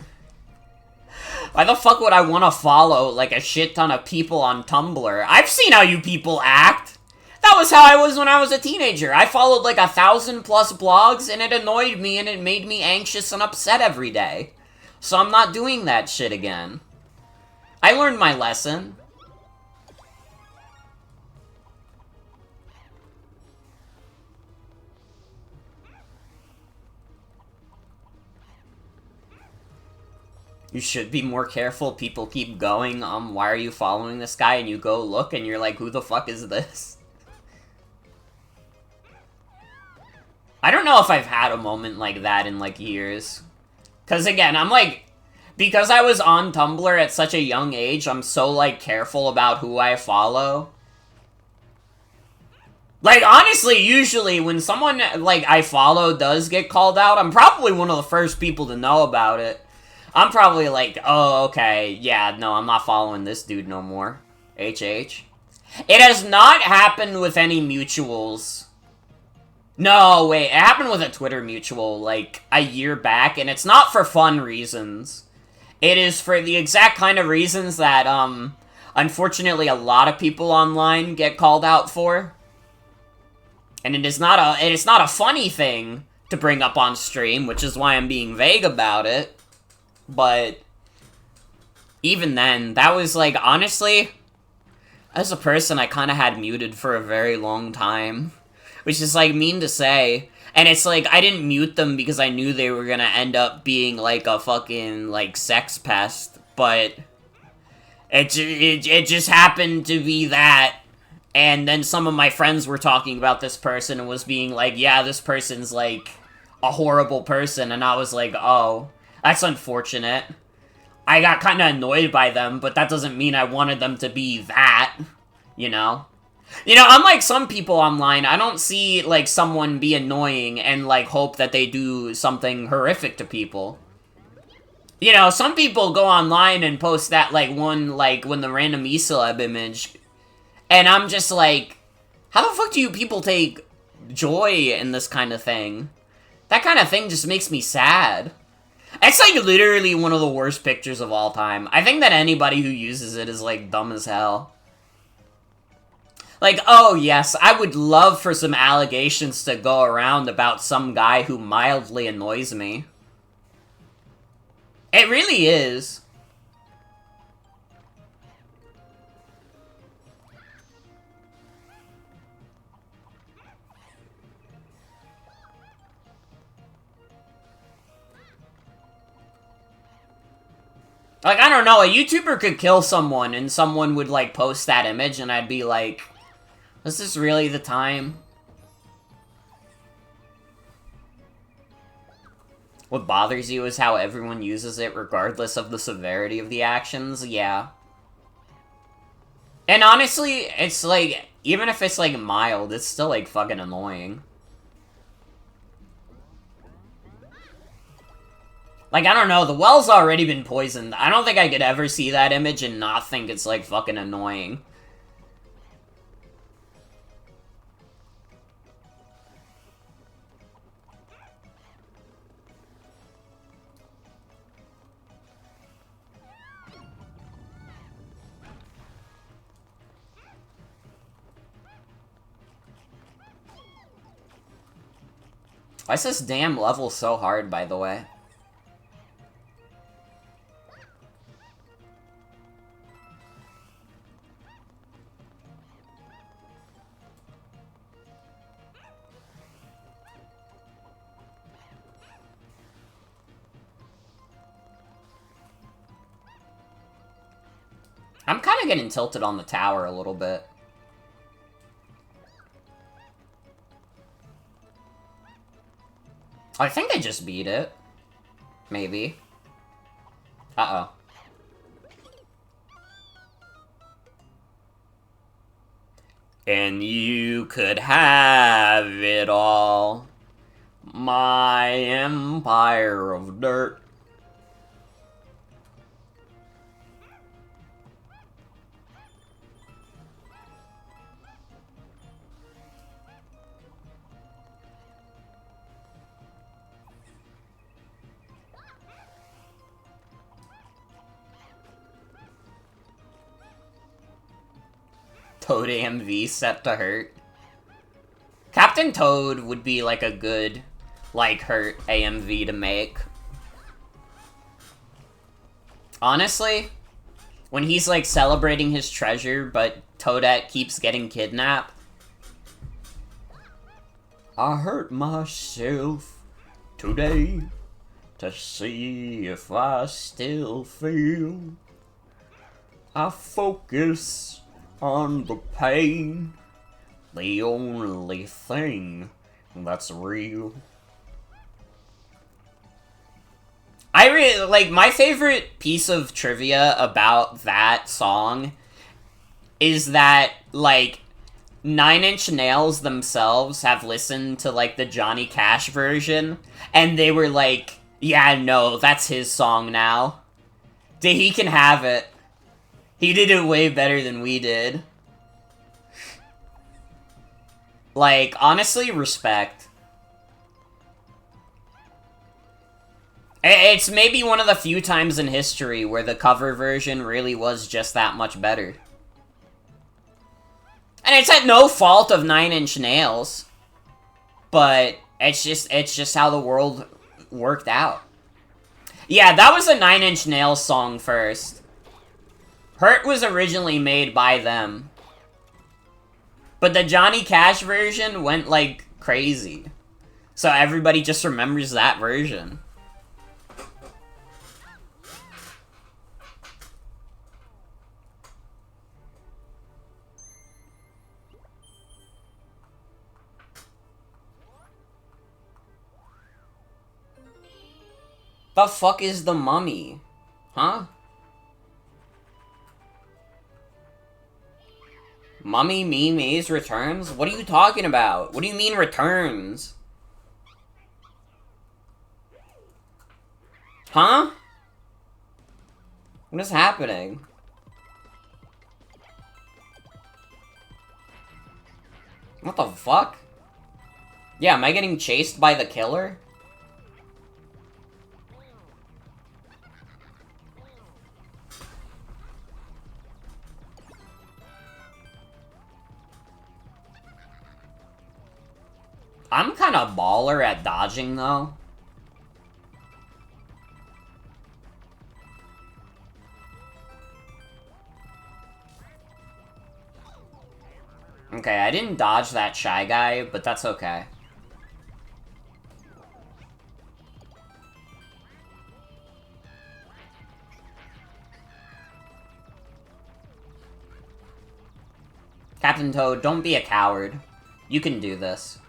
why the fuck would I want to follow, like, a shit ton of people on Tumblr? I've seen how you people act! That was how I was when I was a teenager. I followed, like, 1,000+ blogs, and it annoyed me, and it made me anxious and upset every day. So I'm not doing that shit again. I learned my lesson. You should be more careful. People keep going, why are you following this guy? And you go look, and you're like, who the fuck is this? I don't know if I've had a moment like that in, like, years. Because, again, I'm, like, because I was on Tumblr at such a young age, I'm so, like, careful about who I follow. Like, honestly, usually, when someone, like, I follow does get called out, I'm probably one of the first people to know about it. I'm probably like, oh, okay, yeah, no, I'm not following this dude no more. HH. It has not happened with any mutuals. No, wait, it happened with a Twitter mutual, like, a year back, and it's not for fun reasons. It is for the exact kind of reasons that, unfortunately a lot of people online get called out for. And it is not a funny thing to bring up on stream, which is why I'm being vague about it. But even then, that was, like, honestly, as a person I kind of had muted for a very long time. Which is, like, mean to say. And it's like, I didn't mute them because I knew they were gonna end up being like a fucking, like, sex pest, but it just happened to be that. And then some of my friends were talking about this person and was being like, yeah, this person's like a horrible person. And I was like, oh, that's unfortunate. I got kind of annoyed by them, but that doesn't mean I wanted them to be that, you know? You know, unlike some people online, I don't see, like, someone be annoying and, like, hope that they do something horrific to people. You know, some people go online and post that, like, one, like, when the random eCeleb image, and I'm just like, how the fuck do you people take joy in this kind of thing? That kind of thing just makes me sad. It's, like, literally one of the worst pictures of all time. I think that anybody who uses it is, like, dumb as hell. Like, oh yes, I would love for some allegations to go around about some guy who mildly annoys me. It really is. Like, I don't know, a YouTuber could kill someone and someone would, like, post that image and I'd be like, is this really the time? What bothers you is how everyone uses it regardless of the severity of the actions? Yeah. And honestly, it's like, even if it's like mild, it's still like fucking annoying. Like, I don't know, the well's already been poisoned. I don't think I could ever see that image and not think it's like fucking annoying. Why is this damn level so hard, by the way? I'm kind of getting tilted on the tower a little bit. I think I just beat it. Maybe. Uh-oh. And you could have it all. My empire of dirt. Toad AMV set to hurt. Captain Toad would be like a good, like, hurt AMV to make. Honestly, when he's like celebrating his treasure, but Toadette keeps getting kidnapped. I hurt myself today to see if I still feel. I focus on the pain, the only thing that's real. I really, like, my favorite piece of trivia about that song is that, like, Nine Inch Nails themselves have listened to, like, the Johnny Cash version, and they were like, yeah, no, that's his song now. He can have it. He did it way better than we did. Like, honestly, respect. It's maybe one of the few times in history where the cover version really was just that much better. And it's at no fault of Nine Inch Nails. But it's just how the world worked out. Yeah, that was a Nine Inch Nails song first. Hurt was originally made by them. But the Johnny Cash version went, like, crazy. So everybody just remembers that version. The fuck is the mummy? Huh? Mummy Me Maze returns? What are you talking about? What do you mean returns? Huh? What is happening? What the fuck? Yeah, am I getting chased by the killer? I'm kind of baller at dodging, though. Okay, I didn't dodge that Shy Guy, but that's okay. Captain Toad, don't be a coward. You can do this.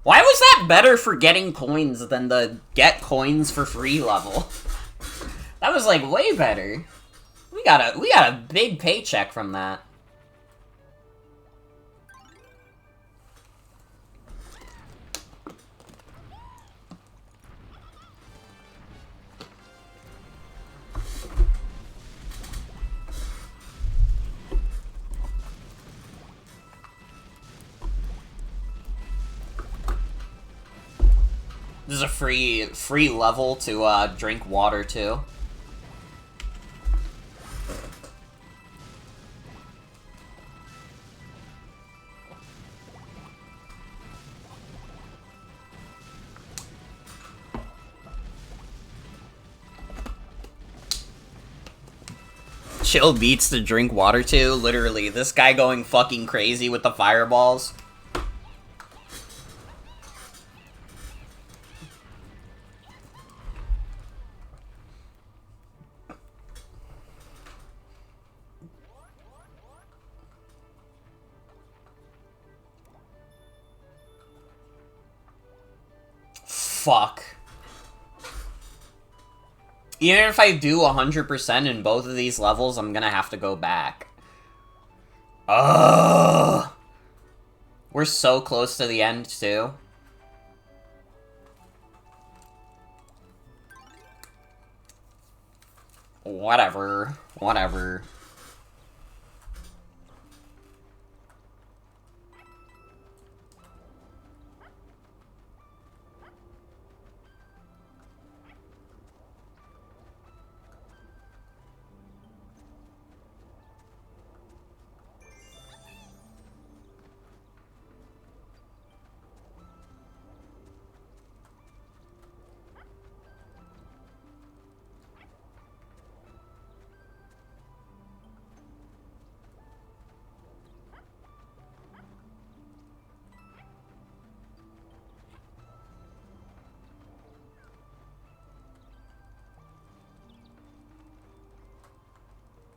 Why was that better for getting coins than the get coins for free level? That was, like, way better. We got a big paycheck from that. This is a free level to drink water too. Chill beats to drink water too. Literally, this guy going fucking crazy with the fireballs. Fuck. Even if I do 100% in both of these levels, I'm gonna have to go back. Ugh. We're so close to the end, too. Whatever. Whatever.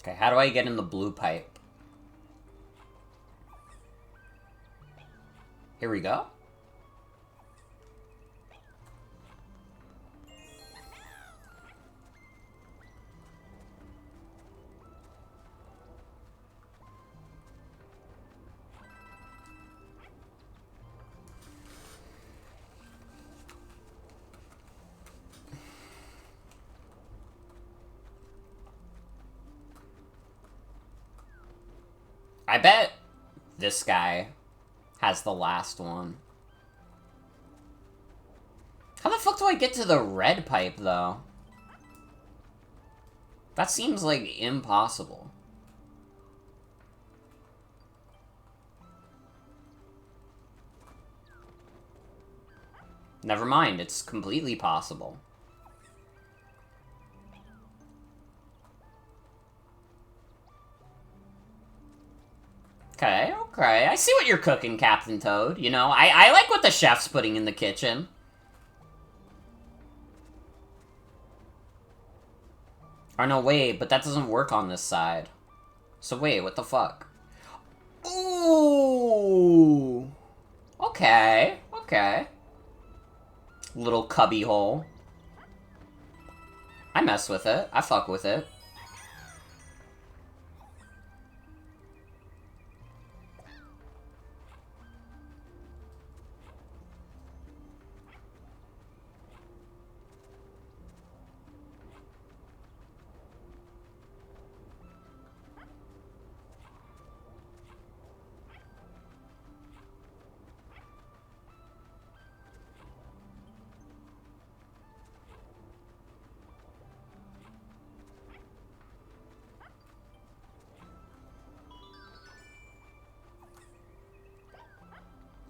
Okay, how do I get in the blue pipe? Here we go. I bet this guy has the last one. How the fuck do I get to the red pipe, though? That seems, like, impossible. Never mind, it's completely possible. Okay, okay. I see what you're cooking, Captain Toad. You know, I like what the chef's putting in the kitchen. Oh, no, wait, but that doesn't work on this side. So wait, what the fuck? Ooh! Okay, okay. Little cubby hole. I mess with it. I fuck with it.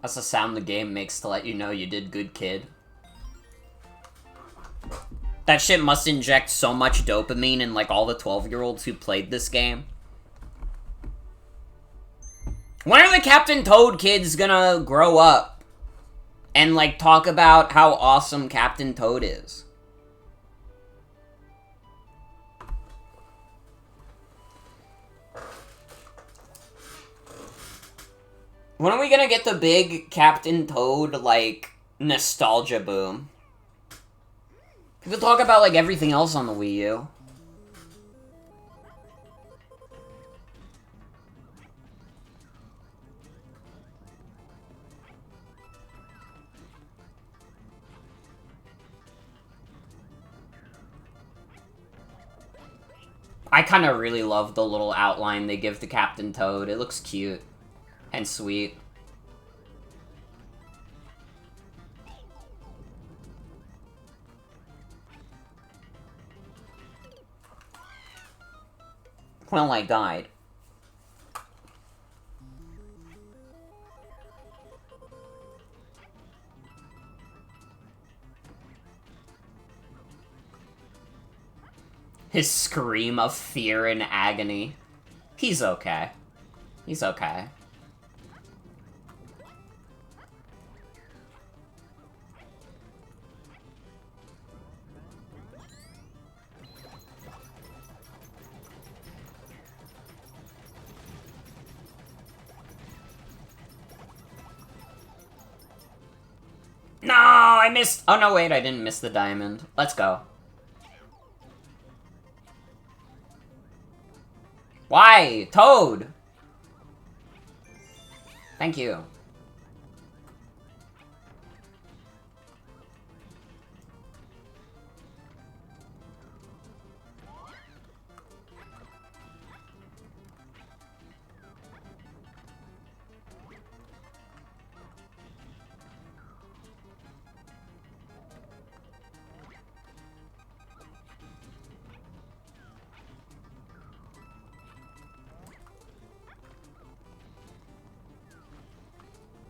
That's the sound the game makes to let you know you did good, kid. That shit must inject so much dopamine in, like, all the 12-year-olds who played this game. When are the Captain Toad kids gonna grow up and, like, talk about how awesome Captain Toad is? When are we gonna get the big Captain Toad, like, nostalgia boom? People talk about, like, everything else on the Wii U. I kind of really love the little outline they give to Captain Toad. It looks cute and sweet. Well, I died. His scream of fear and agony. He's okay. He's okay. No, I missed. Oh, no, wait, I didn't miss the diamond. Let's go. Why? Toad! Thank you.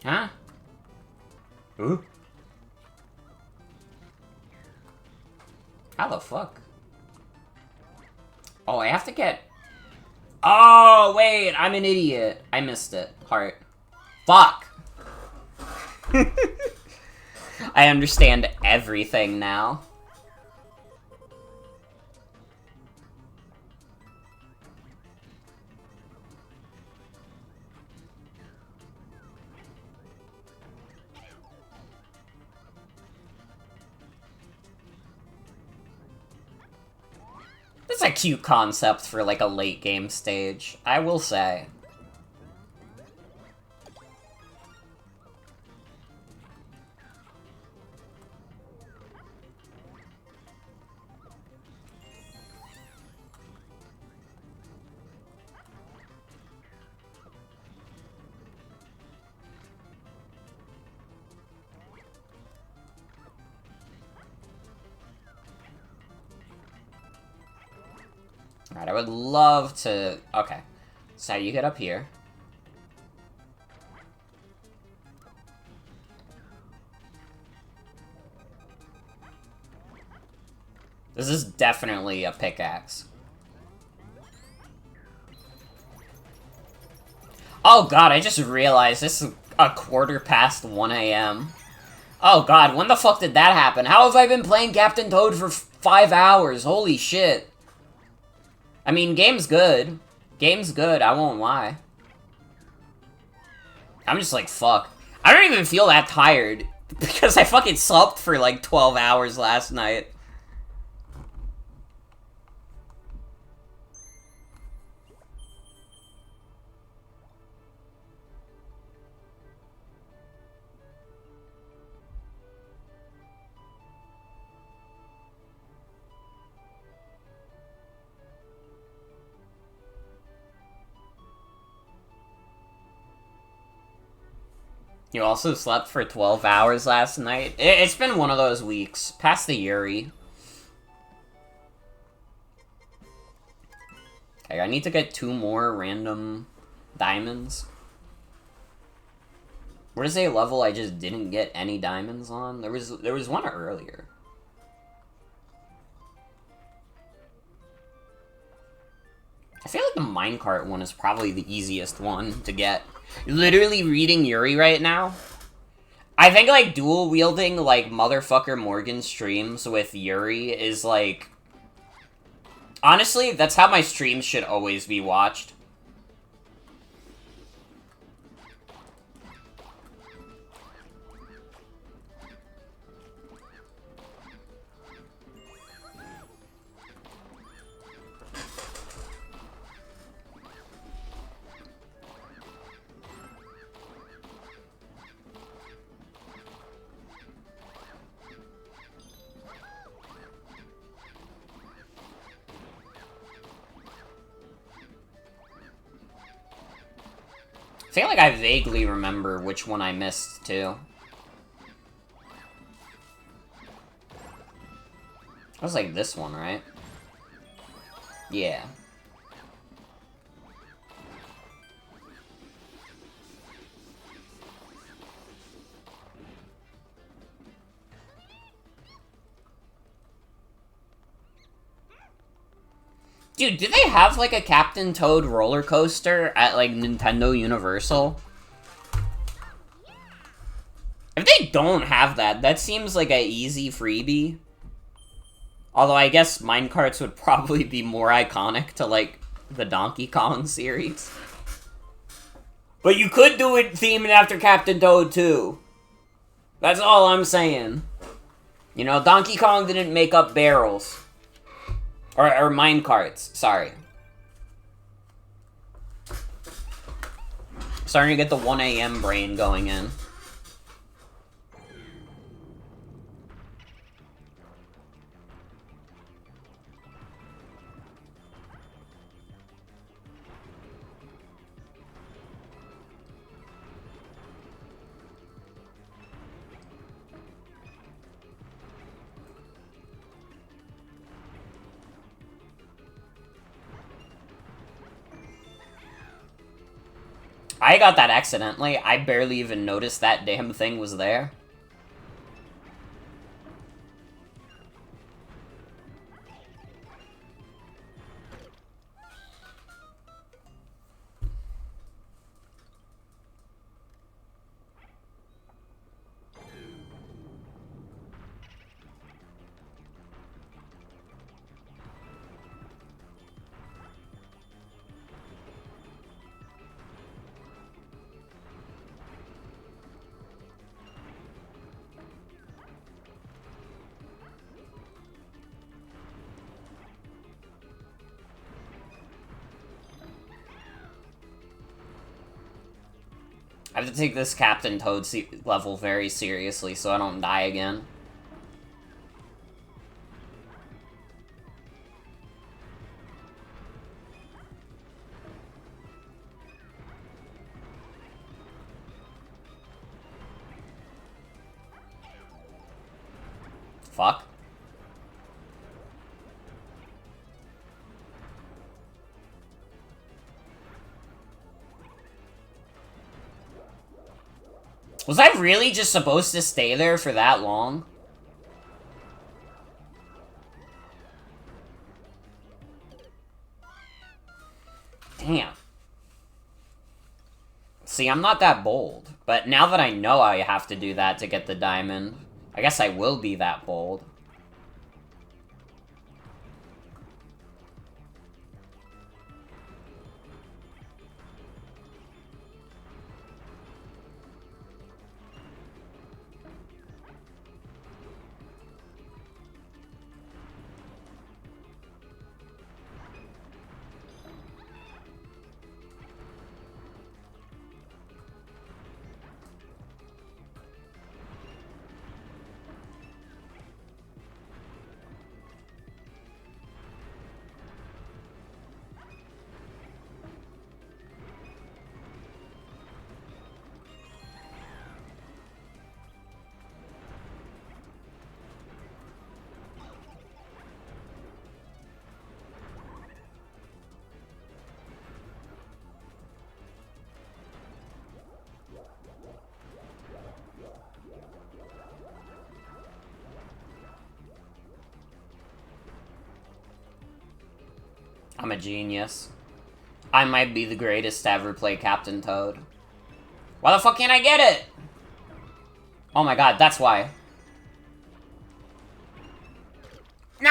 Huh? Ooh. How the fuck? Oh, I have to get... Oh, wait, I'm an idiot. I missed it. Heart. Fuck! I understand everything now. That's a cute concept for, like, a late game stage, I will say. Alright, I would love to... Okay. So you get up here. This is definitely a pickaxe. Oh god, I just realized this is a 1:15 a.m. Oh god, when the fuck did that happen? How have I been playing Captain Toad for 5 hours? Holy shit. I mean, game's good. Game's good, I won't lie. I'm just like, fuck. I don't even feel that tired, because I fucking slept for like 12 hours last night. You also slept for 12 hours last night? It's been one of those weeks. Past the Yuri. Okay, I need to get 2 more random diamonds. Where's a level I just didn't get any diamonds on? There was one earlier. I feel like the minecart one is probably the easiest one to get. Literally reading Yuri right now. I think, like, dual-wielding, like, motherfucker Morgan streams with Yuri is, like... Honestly, that's how my streams should always be watched. I feel like I vaguely remember which one I missed, too. It was like this one, right? Yeah. Dude, do they have, like, a Captain Toad roller coaster at, like, Nintendo Universal? If they don't have that, that seems like a easy freebie. Although I guess minecarts would probably be more iconic to, like, the Donkey Kong series. But you could do it themed after Captain Toad, too. That's all I'm saying. You know, Donkey Kong didn't make up barrels. Or minecarts, sorry. Starting to get the 1 a.m. brain going in. I got that accidentally. I barely even noticed that damn thing was there. I have to take this Captain Toad level very seriously so I don't die again. Fuck. Was I really just supposed to stay there for that long? Damn. See, I'm not that bold. But now that I know I have to do that to get the diamond, I guess I will be that bold. I'm a genius. I might be the greatest to ever play Captain Toad. Why the fuck can't I get it? Oh my god, that's why. No!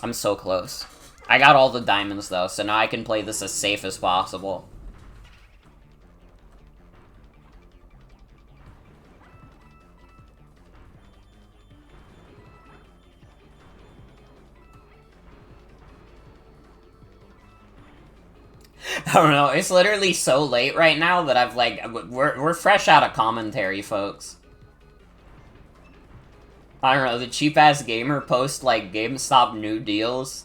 I'm so close. I got all the diamonds though, so now I can play this as safe as possible. I don't know, it's literally so late right now that I've, like, we're fresh out of commentary, folks. I don't know, the cheap-ass gamer post, like, GameStop new deals.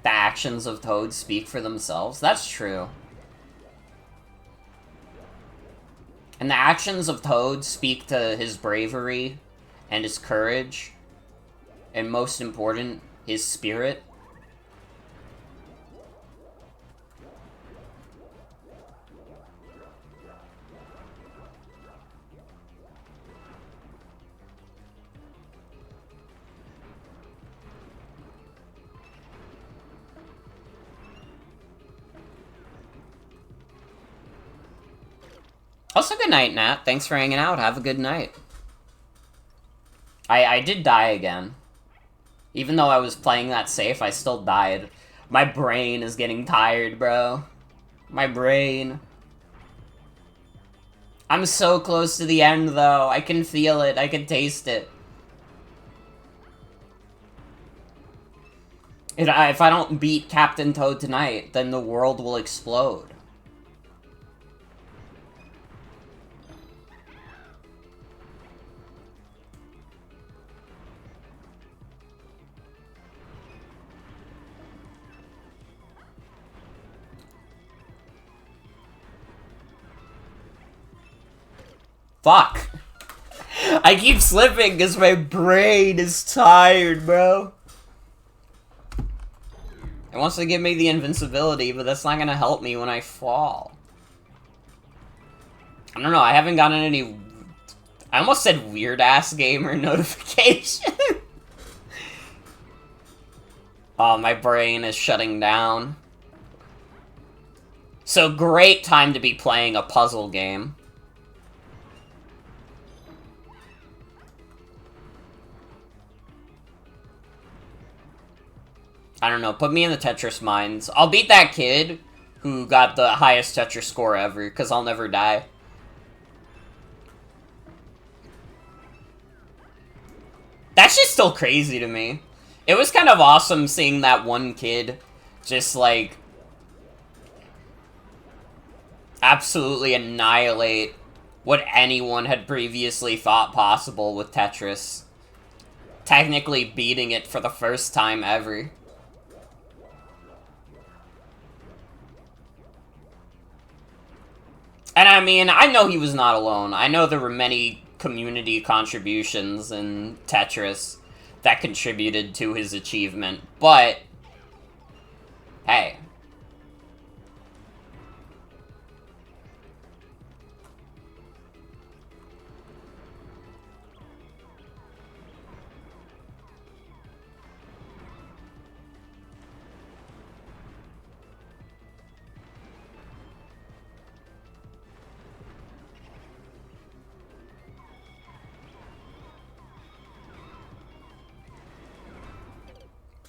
The actions of Toad speak for themselves. That's true. And the actions of Toad speak to his bravery and his courage. And most important, his spirit. Also, good night, Nat. Thanks for hanging out. Have a good night. I did die again. Even though I was playing that safe, I still died. My brain is getting tired, bro. My brain. I'm so close to the end, though. I can feel it. I can taste it. If I don't beat Captain Toad tonight, then the world will explode. Fuck. I keep slipping because my brain is tired, bro. It wants to give me the invincibility, but that's not gonna help me when I fall. I don't know, I haven't gotten any... I almost said weird-ass gamer notification. Oh, my brain is shutting down. So great time to be playing a puzzle game. I don't know, put me in the Tetris mines. I'll beat that kid who got the highest Tetris score ever, because I'll never die. That's just still crazy to me. It was kind of awesome seeing that one kid just, like, absolutely annihilate what anyone had previously thought possible with Tetris. Technically beating it for the first time ever. And I mean, I know he was not alone. I know there were many community contributions in Tetris that contributed to his achievement, but hey,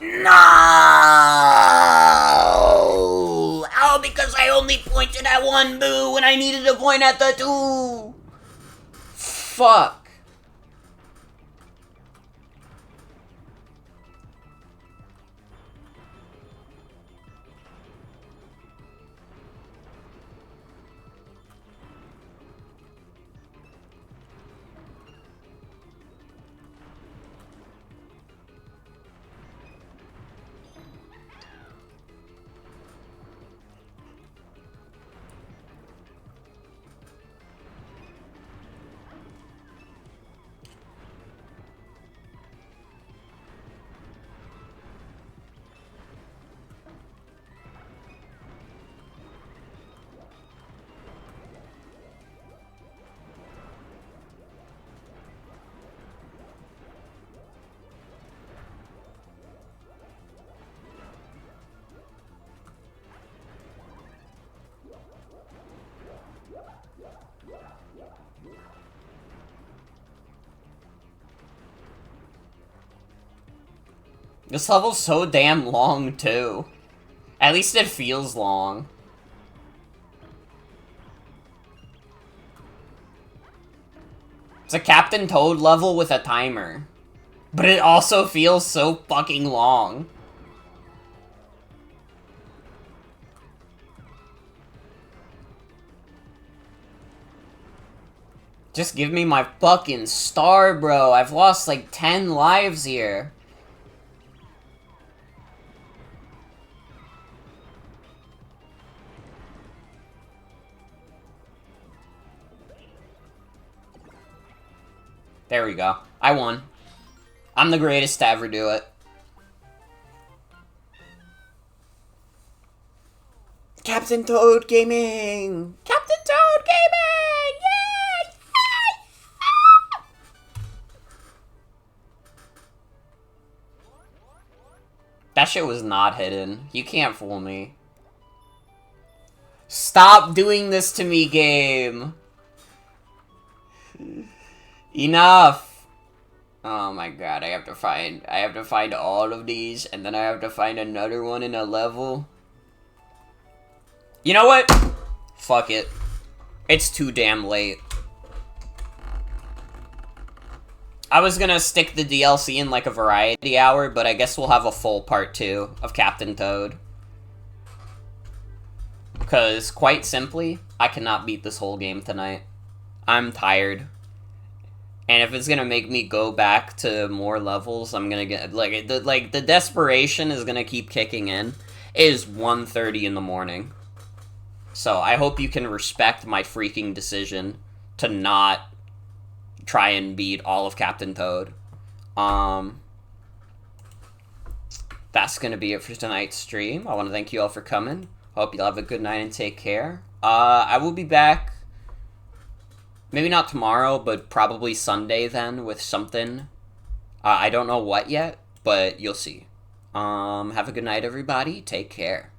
No! Oh, because I only pointed at one boo when I needed to point at the two! Fuck. This level's so damn long, too. At least it feels long. It's a Captain Toad level with a timer. But it also feels so fucking long. Just give me my fucking star, bro. I've lost like 10 lives here. There we go. I won. I'm the greatest to ever do it. Captain Toad Gaming! Captain Toad Gaming! Yay! That shit was not hidden. You can't fool me. Stop doing this to me, game! Enough! Oh my god, I have to find all of these, and then I have to find another one in a level. You know what? Fuck it. It's too damn late. I was gonna stick the DLC in like a variety hour, but I guess we'll have a full part 2 of Captain Toad. Because, quite simply, I cannot beat this whole game tonight. I'm tired. And if it's gonna make me go back to more levels, I'm gonna get, the desperation is gonna keep kicking in. It is 1:30 in the morning. So, I hope you can respect my freaking decision to not try and beat all of Captain Toad. That's gonna be it for tonight's stream. I want to thank you all for coming. Hope you'll have a good night and take care. I will be back, maybe not tomorrow, but probably Sunday then with something. I don't know what yet, but you'll see. Have a good night, everybody. Take care.